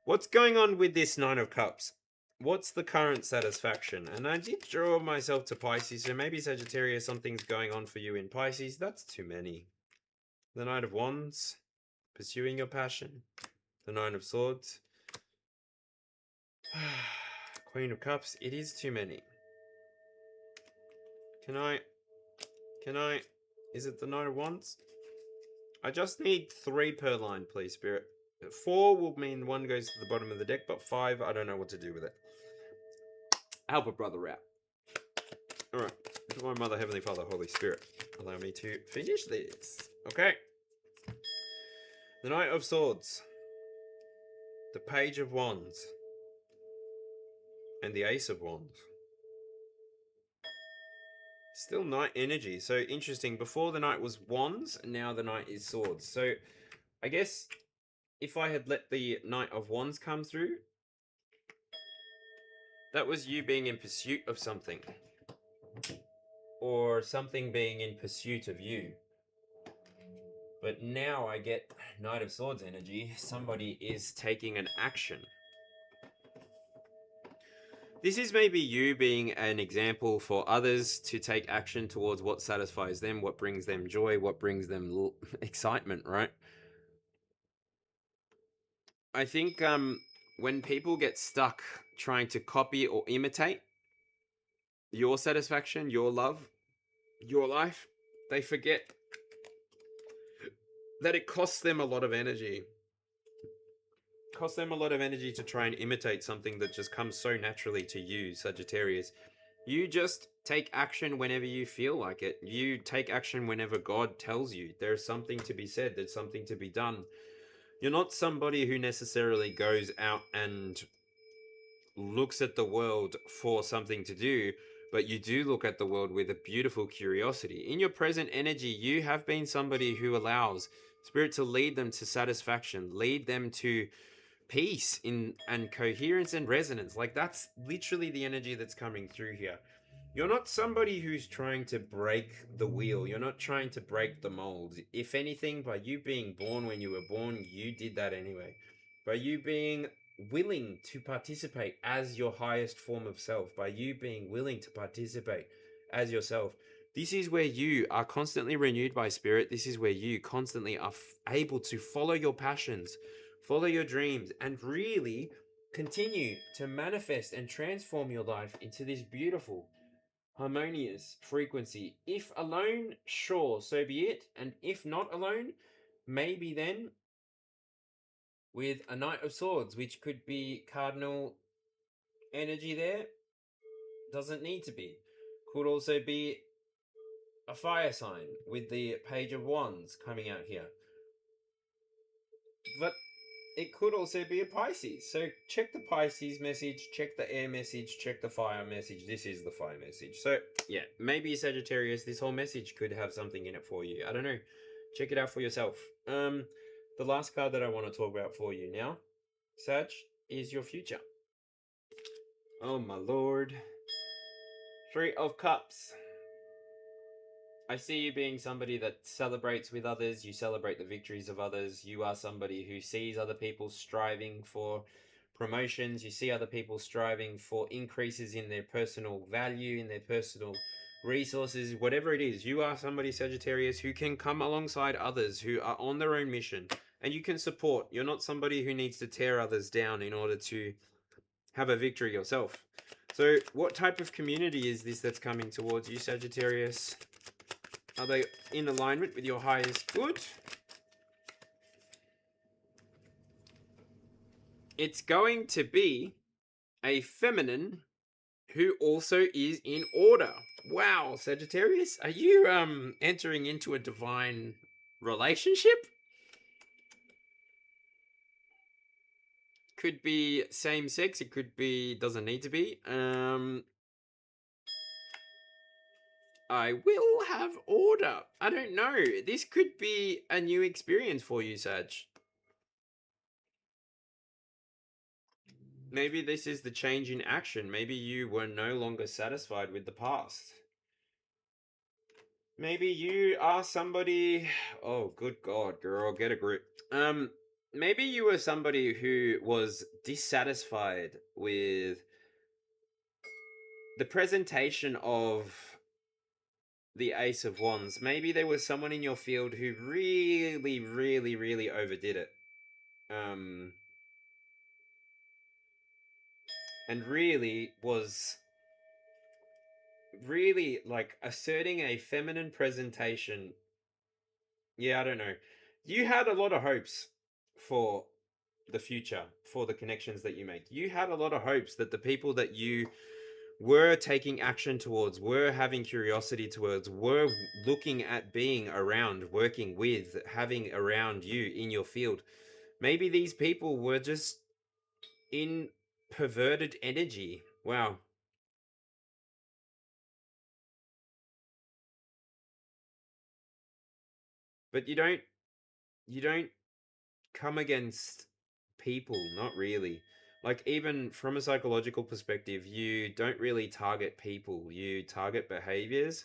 What's going on with this Nine of Cups? What's the current satisfaction? And I did draw myself to Pisces, so maybe Sagittarius, something's going on for you in Pisces. That's too many. The Knight of Wands, pursuing your passion. The Nine of Swords. Queen of Cups, it is too many. Can I? Is it the Knight of Wands? I just need 3 per line, please, Spirit. 4 will mean 1 goes to the bottom of the deck, but 5, I don't know what to do with it. Help a brother out. Alright, Divine Mother, Heavenly Father, Holy Spirit, allow me to finish this. Okay. The Knight of Swords, the Page of Wands, and the Ace of Wands. Still Knight energy, so interesting. Before the Knight was Wands, and now the Knight is Swords. So, I guess if I had let the Knight of Wands come through, that was you being in pursuit of something. Or something being in pursuit of you. But now I get Knight of Swords energy. Somebody is taking an action. This is maybe you being an example for others to take action towards what satisfies them, what brings them joy, what brings them excitement, right? I think when people get stuck trying to copy or imitate your satisfaction, your love, your life, they forget that it costs them a lot of energy. It costs them a lot of energy to try and imitate something that just comes so naturally to you, Sagittarius. You just take action whenever you feel like it. You take action whenever God tells you. There's something to be said, there's something to be done. You're not somebody who necessarily goes out and looks at the world for something to do, but you do look at the world with a beautiful curiosity. In your present energy, you have been somebody who allows Spirit to lead them to satisfaction, lead them to peace in and coherence and resonance. Like, that's literally the energy that's coming through here. You're not somebody who's trying to break the wheel. You're not trying to break the mold. If anything, by you being born when you were born, you did that anyway. By you being willing to participate as your highest form of self, by you being willing to participate as yourself, this is where you are constantly renewed by Spirit. This is where you constantly are able to follow your passions, follow your dreams, and really continue to manifest and transform your life into this beautiful, harmonious frequency. If alone, sure, so be it. And if not alone, maybe then with a Knight of Swords, which could be cardinal energy there. Doesn't need to be. Could also be a fire sign with the Page of Wands coming out here. But it could also be a Pisces. So check the Pisces message, check the air message, check the fire message. This is the fire message. So yeah, maybe Sagittarius, this whole message could have something in it for you. I don't know. Check it out for yourself. The last card that I want to talk about for you now, Sag, is your future. Oh my lord. Three of Cups. I see you being somebody that celebrates with others. You celebrate the victories of others. You are somebody who sees other people striving for promotions. You see other people striving for increases in their personal value, in their personal resources, whatever it is. You are somebody, Sagittarius, who can come alongside others who are on their own mission, and you can support. You're not somebody who needs to tear others down in order to have a victory yourself. So what type of community is this that's coming towards you, Sagittarius? Are they in alignment with your highest good? It's going to be a feminine who also is in order. Wow, Sagittarius, are you entering into a divine relationship? Could be same sex, it could be, doesn't need to be. I will have order. I don't know. This could be a new experience for you, Sag. Maybe this is the change in action. Maybe you were no longer satisfied with the past. Maybe you are somebody... Oh, good God, girl, get a grip. Maybe you were somebody who was dissatisfied with the presentation of the Ace of Wands. Maybe there was someone in your field who really, really, really overdid it. And really was really like asserting a feminine presentation. Yeah, I don't know. You had a lot of hopes for the future, for the connections that you make. You had a lot of hopes that the people that you were taking action towards, were having curiosity towards, were looking at being around, working with, having around you in your field. Maybe these people were just in perverted energy. Wow. But you don't come against people, not really. Like, even from a psychological perspective, you don't really target people. You target behaviors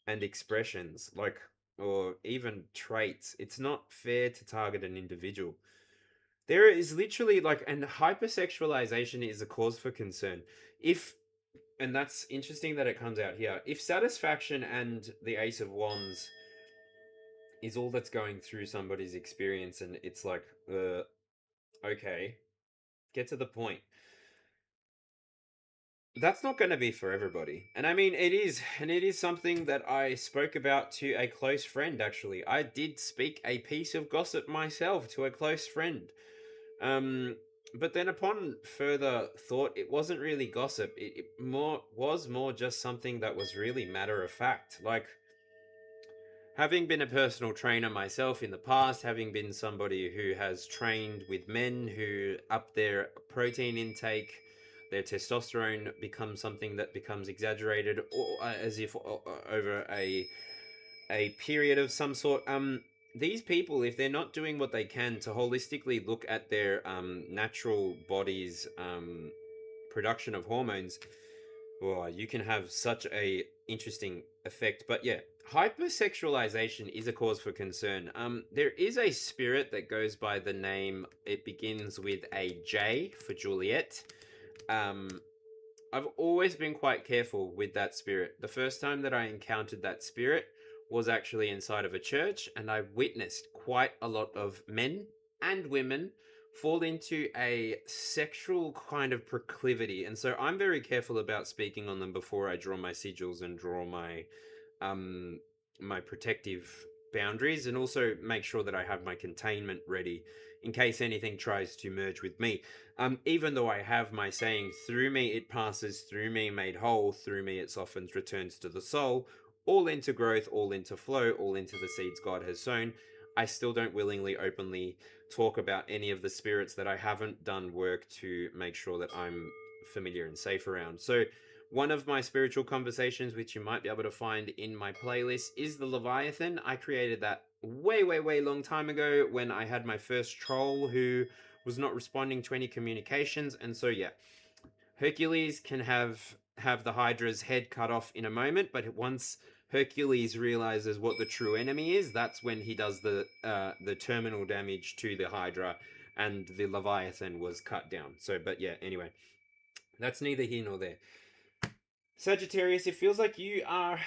and expressions, like, or even traits. It's not fair to target an individual. There is literally like, and hypersexualization is a cause for concern. If, and that's interesting that it comes out here. If satisfaction and the Ace of Wands is all that's going through somebody's experience, and it's like, okay, get to the point. That's not going to be for everybody. And I mean, it is. And it is something that I spoke about to a close friend, actually. I did speak a piece of gossip myself to a close friend. But then upon further thought, it wasn't really gossip. It was more just something that was really matter of fact. Like, having been a personal trainer myself in the past, having been somebody who has trained with men who up their protein intake, their testosterone becomes something that becomes exaggerated, or as if over a period of some sort. These people, if they're not doing what they can to holistically look at their natural body's production of hormones, well, you can have such a interesting effect. But yeah, hypersexualization is a cause for concern. There is a spirit that goes by the name. It begins with a J for Juliet. Um, I've always been quite careful with that spirit. The first time that I encountered that spirit was actually inside of a church, and I witnessed quite a lot of men and women fall into a sexual kind of proclivity. And so I'm very careful about speaking on them before I draw my sigils and draw um my protective boundaries, and also make sure that I have my containment ready in case anything tries to merge with me. Even though I have my saying, through me it passes, through me made whole, through me it softens, returns to the soul, all into growth, all into flow, all into the seeds God has sown. I still don't willingly, openly talk about any of the spirits that I haven't done work to make sure that I'm familiar and safe around. So, one of my spiritual conversations, which you might be able to find in my playlist, is the Leviathan. I created that way, way, way long time ago when I had my first troll who was not responding to any communications. And so yeah, Hercules can have the Hydra's head cut off in a moment, but once Hercules realizes what the true enemy is, that's when he does the terminal damage to the Hydra, and the Leviathan was cut down. So, but yeah, anyway, that's neither here nor there. Sagittarius, it feels like you are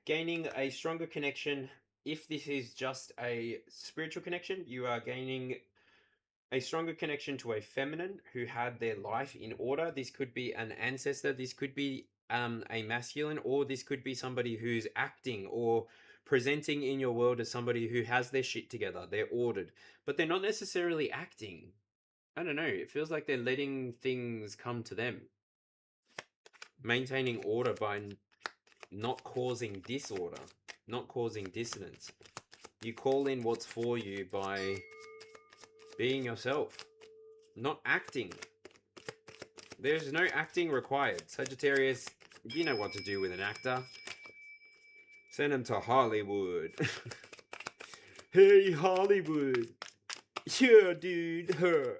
gaining a stronger connection. If this is just a spiritual connection, you are gaining a stronger connection to a feminine who had their life in order. This could be an ancestor, this could be a masculine, or this could be somebody who's acting or presenting in your world as somebody who has their shit together. They're ordered, but they're not necessarily acting. I don't know. It feels like they're letting things come to them. Maintaining order by not causing disorder, not causing dissonance. You call in what's for you by being yourself, not acting. There's no acting required. Sagittarius, you know what to do with an actor. Send him to Hollywood. Hey, Hollywood. Yeah, dude. Her.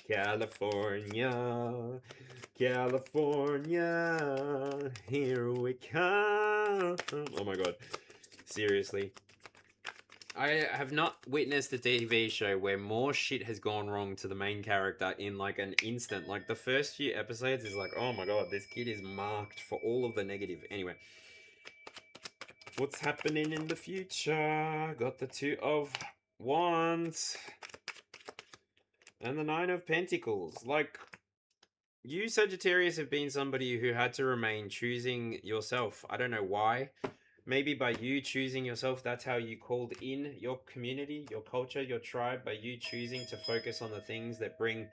California. California. Here we come. Oh my god. Seriously. I have not witnessed a TV show where more shit has gone wrong to the main character in like an instant. Like the first few episodes is like, oh my god, this kid is marked for all of the negative. Anyway, what's happening in the future? Got the Two of Wands and the Nine of Pentacles. Like, you Sagittarius have been somebody who had to remain choosing yourself. I don't know why. Maybe by you choosing yourself, that's how you called in your community, your culture, your tribe, by you choosing to focus on the things that bring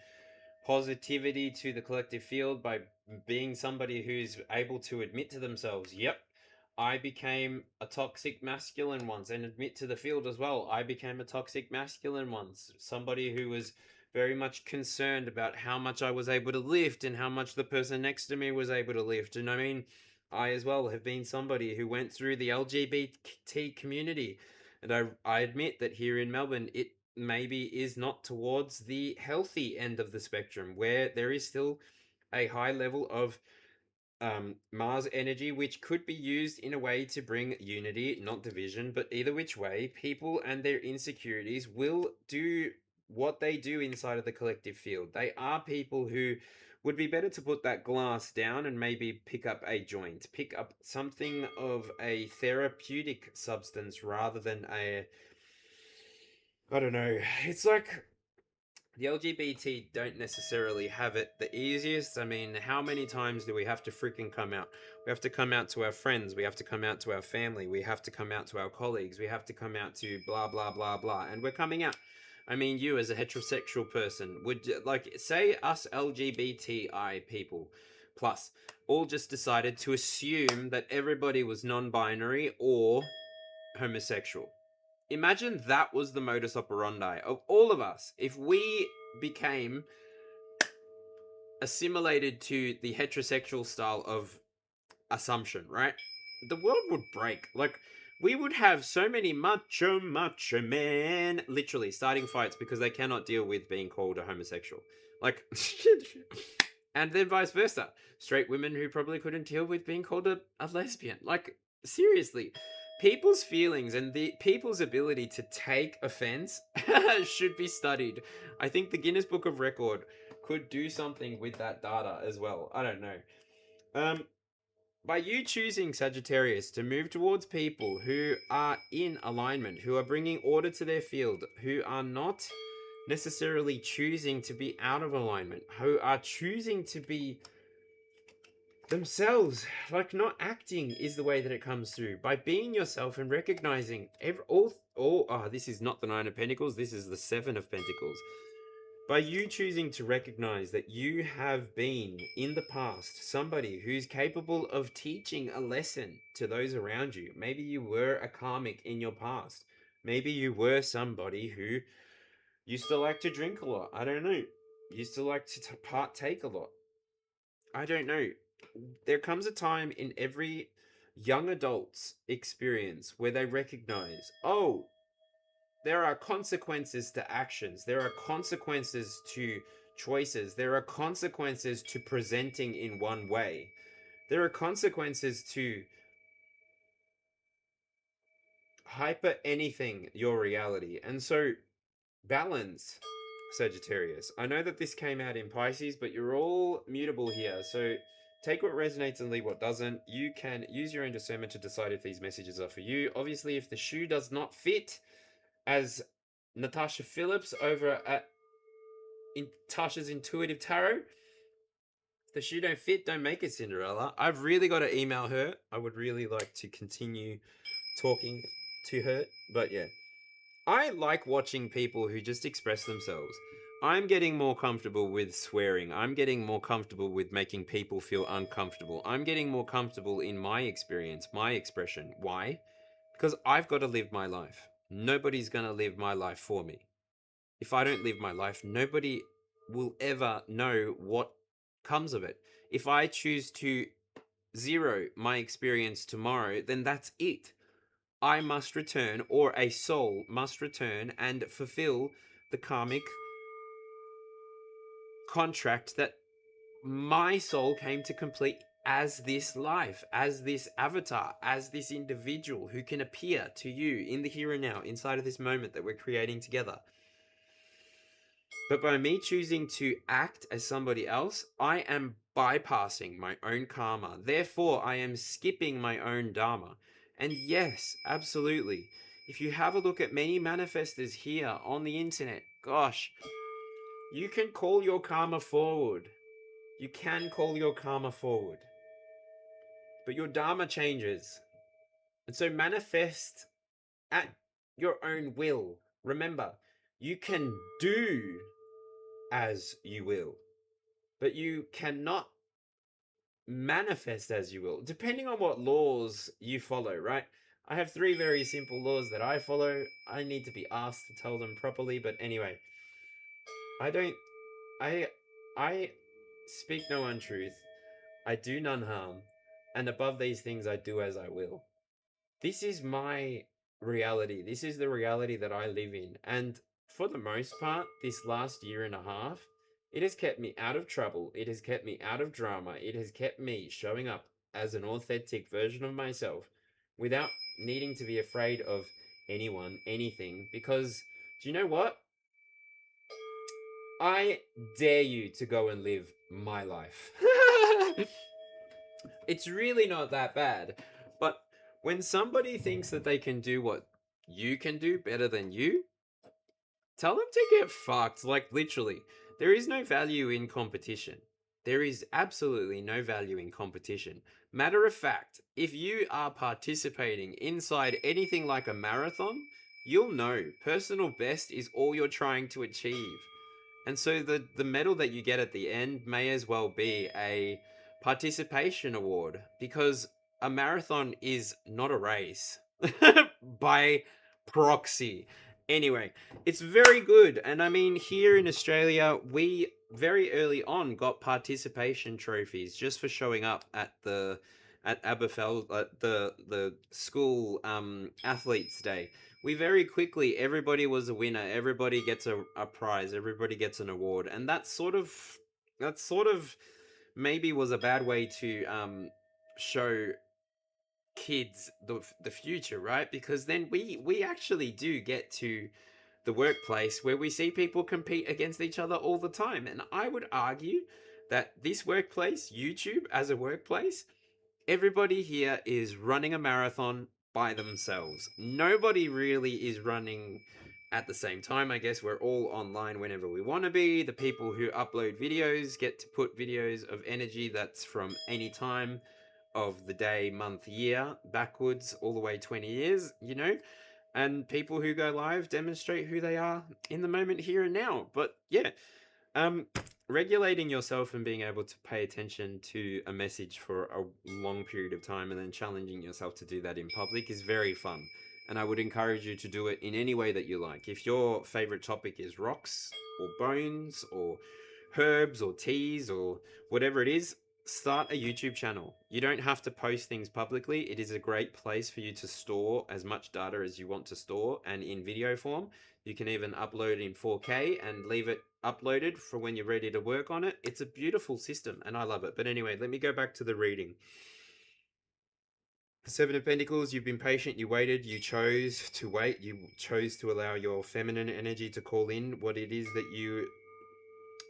positivity to the collective field, by being somebody who's able to admit to themselves, yep, I became a toxic masculine once, and admit to the field as well, I became a toxic masculine once. Somebody who was very much concerned about how much I was able to lift and how much the person next to me was able to lift. And I mean, I as well have been somebody who went through the LGBT community. And I admit that here in Melbourne, it maybe is not towards the healthy end of the spectrum, where there is still a high level of Mars energy, which could be used in a way to bring unity, not division. But either which way, people and their insecurities will do what they do inside of the collective field. They are people who would be better to put that glass down and maybe pick up a joint, pick up something of a therapeutic substance rather than a, I don't know. It's like the LGBT don't necessarily have it the easiest. I mean, how many times do we have to freaking come out? We have to come out to our friends. We have to come out to our family. We have to come out to our colleagues. We have to come out to blah, blah, blah, blah. And we're coming out. I mean you as a heterosexual person, would, like, say us LGBTI people plus all just decided to assume that everybody was non-binary or homosexual. Imagine that was the modus operandi of all of us. If we became assimilated to the heterosexual style of assumption, right? The world would break. Like, we would have so many macho men literally starting fights because they cannot deal with being called a homosexual. Like, and then vice versa. Straight women who probably couldn't deal with being called a lesbian. Like, seriously. People's feelings and the people's ability to take offense should be studied. I think the Guinness Book of Record could do something with that data as well. I don't know. By you choosing Sagittarius to move towards people who are in alignment, who are bringing order to their field, who are not necessarily choosing to be out of alignment, who are choosing to be themselves, like not acting is the way that it comes through. By being yourself and recognizing this is not the Nine of Pentacles, this is the Seven of Pentacles. By you choosing to recognize that you have been, in the past, somebody who's capable of teaching a lesson to those around you. Maybe you were a karmic in your past. Maybe you were somebody who used to like to drink a lot. I don't know. Used to like to partake a lot. I don't know. There comes a time in every young adult's experience where they recognize, oh, there are consequences to actions. There are consequences to choices. There are consequences to presenting in one way. There are consequences to hyper anything your reality. And so, balance, Sagittarius. I know that this came out in Pisces, but you're all mutable here. So take what resonates and leave what doesn't. You can use your own discernment to decide if these messages are for you. Obviously, if the shoe does not fit, as Natasha Phillips over at Tasha's Intuitive Tarot, if the shoe don't fit, don't make it, Cinderella. I've really got to email her. I would really like to continue talking to her. But yeah, I like watching people who just express themselves. I'm getting more comfortable with swearing. I'm getting more comfortable with making people feel uncomfortable. I'm getting more comfortable in my experience, my expression. Why? Because I've got to live my life. Nobody's going to live my life for me. If I don't live my life, nobody will ever know what comes of it. If I choose to zero my experience tomorrow, then that's it. I must return, or a soul must return and fulfill the karmic contract that my soul came to complete as this life, as this avatar, as this individual who can appear to you in the here and now, inside of this moment that we're creating together. But by me choosing to act as somebody else, I am bypassing my own karma. Therefore, I am skipping my own dharma. And yes, absolutely. If you have a look at many manifestors here on the internet, gosh, you can call your karma forward. You can call your karma forward. But your dharma changes. And so manifest at your own will. Remember, you can do as you will, but you cannot manifest as you will, depending on what laws you follow, right? I have 3 very simple laws that I follow. I need to be asked to tell them properly, but anyway, I speak no untruth, I do none harm, and above these things I do as I will. This is my reality. This is the reality that I live in. And for the most part, this last year and a half, it has kept me out of trouble. It has kept me out of drama. It has kept me showing up as an authentic version of myself without needing to be afraid of anyone, anything. Because, do you know what? I dare you to go and live my life. It's really not that bad. But when somebody thinks that they can do what you can do better than you, tell them to get fucked. Like, literally. There is no value in competition. There is absolutely no value in competition. Matter of fact, if you are participating inside anything like a marathon, you'll know personal best is all you're trying to achieve. And so the medal that you get at the end may as well be a participation award, because a marathon is not a race by proxy. Anyway, it's very good. And I mean, here in Australia, we very early on got participation trophies just for showing up at the at Aberfeld, the school athletes day. We very quickly, everybody was a winner, everybody gets a prize, everybody gets an award. And that sort of maybe was a bad way to show kids the future, right? Because then we actually do get to the workplace where we see people compete against each other all the time. And I would argue that this workplace, YouTube as a workplace, everybody here is running a marathon by themselves. Nobody really is running at the same time. I guess we're all online whenever we want to be. The people who upload videos get to put videos of energy that's from any time of the day, month, year, backwards, all the way 20 years, and people who go live demonstrate who they are in the moment, here and now. But yeah, um, regulating yourself and being able to pay attention to a message for a long period of time and then challenging yourself to do that in public is very fun. And I would encourage you to do it in any way that you like. If your favorite topic is rocks or bones or herbs or teas or whatever it is, start a YouTube channel. You don't have to post things publicly. It is a great place for you to store as much data as you want to store, and in video form. You can even upload in 4K and leave it uploaded for when you're ready to work on it. It's a beautiful system and I love it. But anyway, let me go back to the reading. Seven of Pentacles, you've been patient, you waited, you chose to wait, you chose to allow your feminine energy to call in what it is that you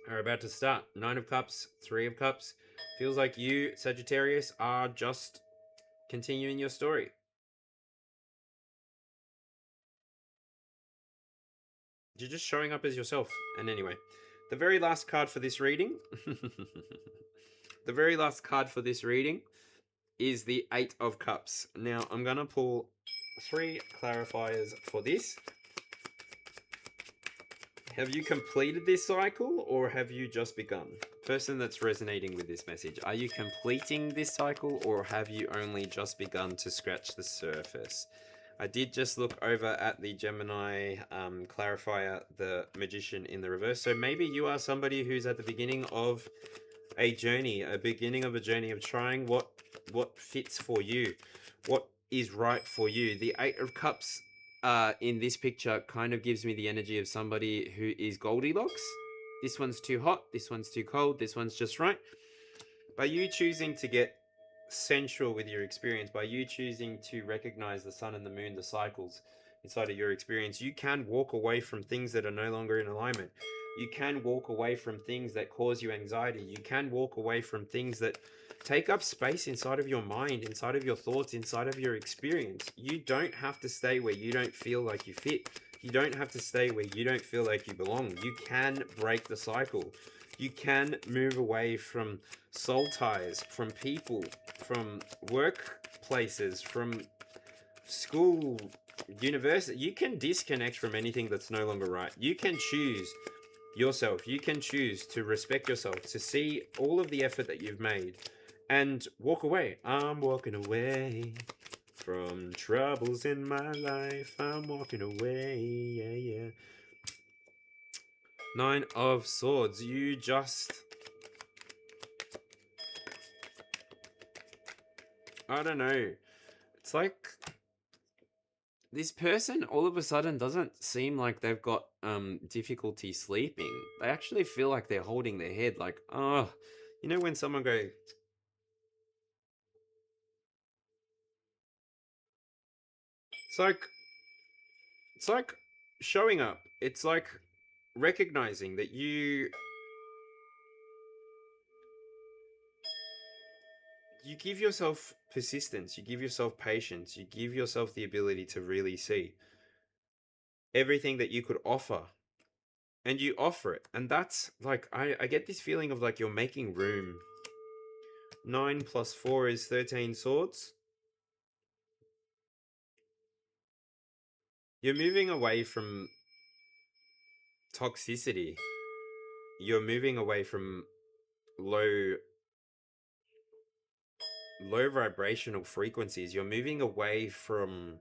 are about to start. Nine of Cups, Three of Cups. Feels like you, Sagittarius, are just continuing your story. You're just showing up as yourself. And anyway, the very last card for this reading, the very last card for this reading is the Eight of Cups. Now, I'm going to pull 3 clarifiers for this. Have you completed this cycle or have you just begun? Person that's resonating with this message, are you completing this cycle or have you only just begun to scratch the surface? I did just look over at the Gemini clarifier, the Magician in the reverse. So maybe you are somebody who's at the beginning of a journey, of trying what fits for you, what is right for you. The Eight of Cups in this picture kind of gives me the energy of somebody who is Goldilocks. This one's too hot, this one's too cold, this one's just right. By you choosing to get central with your experience, by you choosing to recognize the sun and the moon, the cycles inside of your experience, you can walk away from things that are no longer in alignment. You can walk away from things that cause you anxiety. You can walk away from things that take up space inside of your mind, inside of your thoughts, inside of your experience. You don't have to stay where you don't feel like you fit. You don't have to stay where you don't feel like you belong. You can break the cycle. You can move away from soul ties, from people, from workplaces, from school, university. You can disconnect from anything that's no longer right. You can choose yourself. You can choose to respect yourself, to see all of the effort that you've made and walk away. I'm walking away from troubles in my life. I'm walking away. Yeah, yeah. Nine of Swords. You just... I don't know. It's like this person all of a sudden doesn't seem like they've got difficulty sleeping. They actually feel like they're holding their head like, oh, you know when someone goes, it's like showing up. It's like recognizing that you give yourself persistence, you give yourself patience, you give yourself the ability to really see everything that you could offer, and you offer it. And that's like, I get this feeling of like you're making room. 9 plus 4 is 13 swords. You're moving away from toxicity. You're moving away from low vibrational frequencies. You're moving away from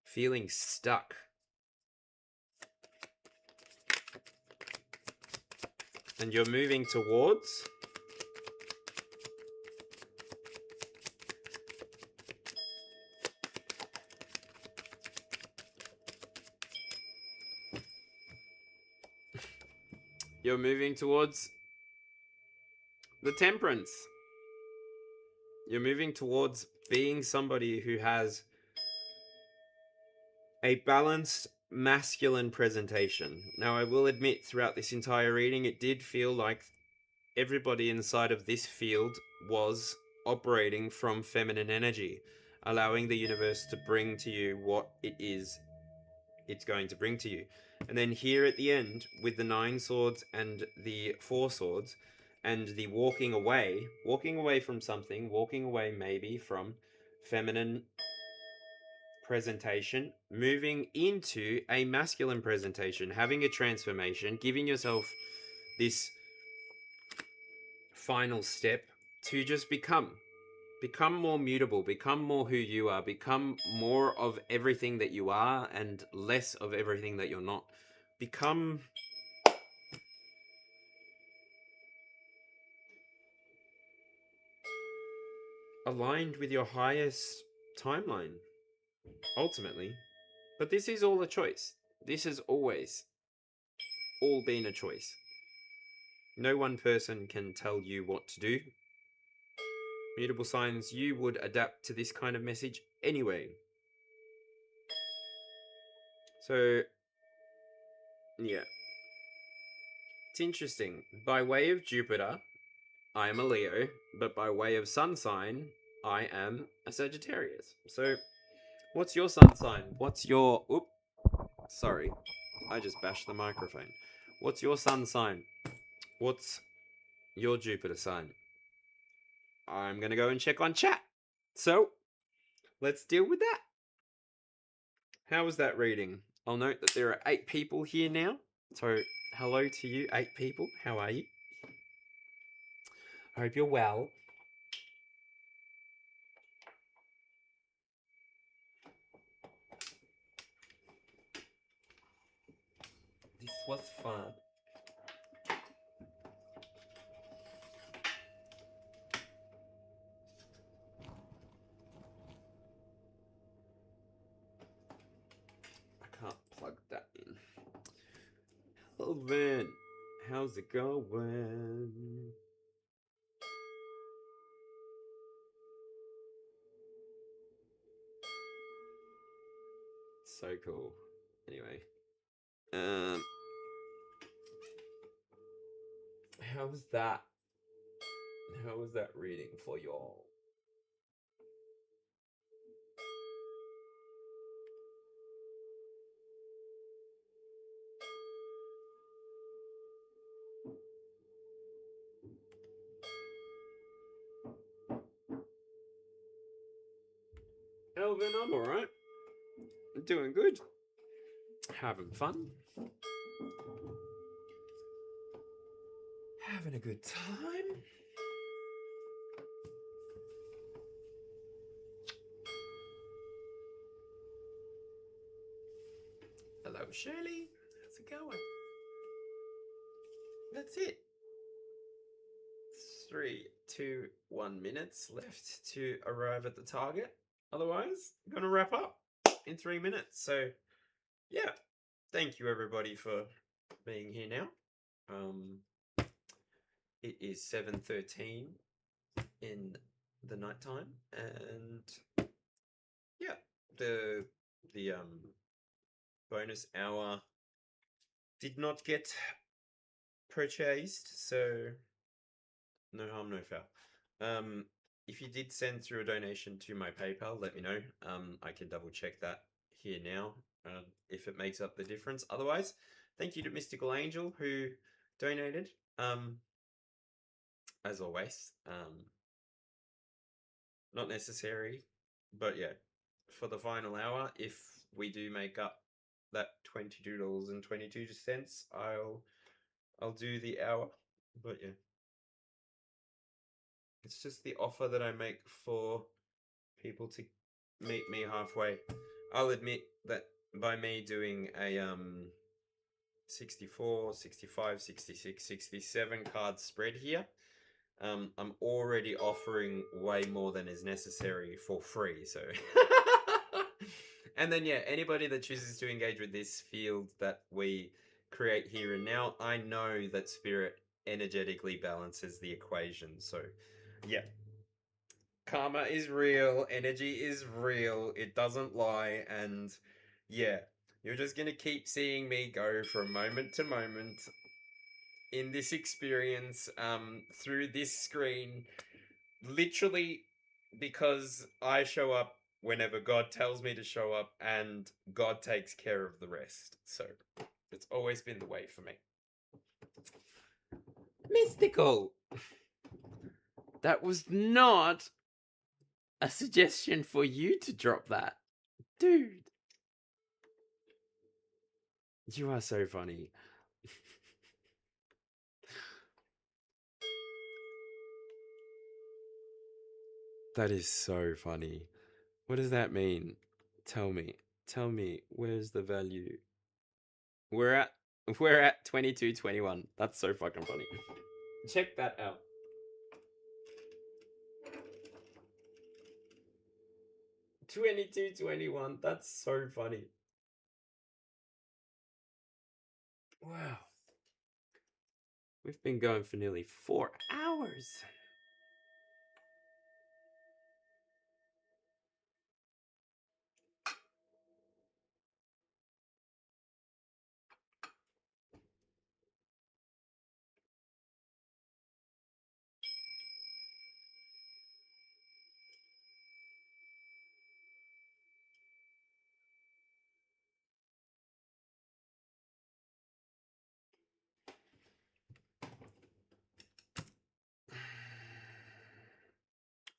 feeling stuck. And you're moving towards the temperance. You're moving towards being somebody who has a balanced masculine presentation. Now, I will admit, throughout this entire reading, it did feel like everybody inside of this field was operating from feminine energy, allowing the universe to bring to you what it is it's going to bring to you. And then here at the end, with the 9 swords and the 4 swords, and the walking away from something, walking away maybe from feminine presentation, moving into a masculine presentation, having a transformation, giving yourself this final step to just become more mutable, become more who you are, become more of everything that you are and less of everything that you're not. Become aligned with your highest timeline, ultimately. But this is all a choice. This has always all been a choice. No one person can tell you what to do. Mutable signs, you would adapt to this kind of message anyway. So, yeah. It's interesting. By way of Jupiter, I am a Leo, but by way of sun sign, I am a Sagittarius. So, what's your sun sign? What's your... Oop. Sorry. I just bashed the microphone. What's your sun sign? What's your Jupiter sign? I'm going to go and check on chat. So, let's deal with that. How was that reading? I'll note that there are 8 people here now. So, hello to you, 8 people. How are you? I hope you're well. This was fun. I can't plug that in. Hello, Vin. How's it going? So cool. Anyway. How was that? How was that reading for y'all? Elvin, I'm alright. Doing good. Having fun. Having a good time. Hello, Shirley. How's it going? That's it. 3, 2, 1 minutes left to arrive at the target. Otherwise, I'm going to wrap up in 3 minutes. So, yeah. Thank you, everybody, for being here now. It is 7:13 in the nighttime, and yeah, the bonus hour did not get purchased, so no harm, no foul. If you did send through a donation to my PayPal, let me know. I can double check that here now, if it makes up the difference. Otherwise, thank you to Mystical Angel who donated. As always, not necessary, but yeah, for the final hour, if we do make up that $22.22, I'll do the hour. But yeah, it's just the offer that I make for people to meet me halfway. I'll admit that by me doing a 64, 65, 66, 67 card spread here, I'm already offering way more than is necessary for free. So, and then yeah, anybody that chooses to engage with this field that we create here and now, I know that spirit energetically balances the equation. So, yeah, karma is real, energy is real, it doesn't lie, and yeah, you're just gonna keep seeing me go from moment to moment in this experience through this screen, literally, because I show up whenever God tells me to show up, and God takes care of the rest. So it's always been the way for me. Mystical. That was not a suggestion for you to drop that. Dude. You are so funny. That is so funny. What does that mean? Tell me. Tell me, where's the value? We're at 22.21. That's so fucking funny. Check that out. 22.21. That's so funny. Wow. We've been going for nearly 4 hours.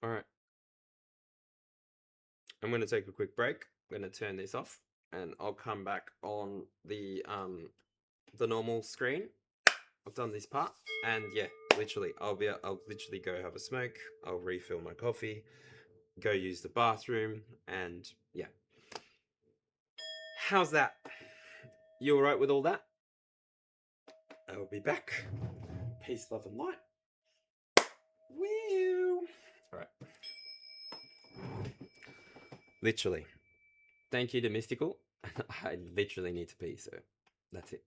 All right. I'm going to take a quick break. I'm going to turn this off and I'll come back on the normal screen. I've done this part, and yeah, literally I'll literally go have a smoke, I'll refill my coffee, go use the bathroom, and yeah. How's that? You all right with all that? I will be back. Peace, love, and light. Woo! All right. Literally. Thank you to Mystical. I literally need to pee, so that's it.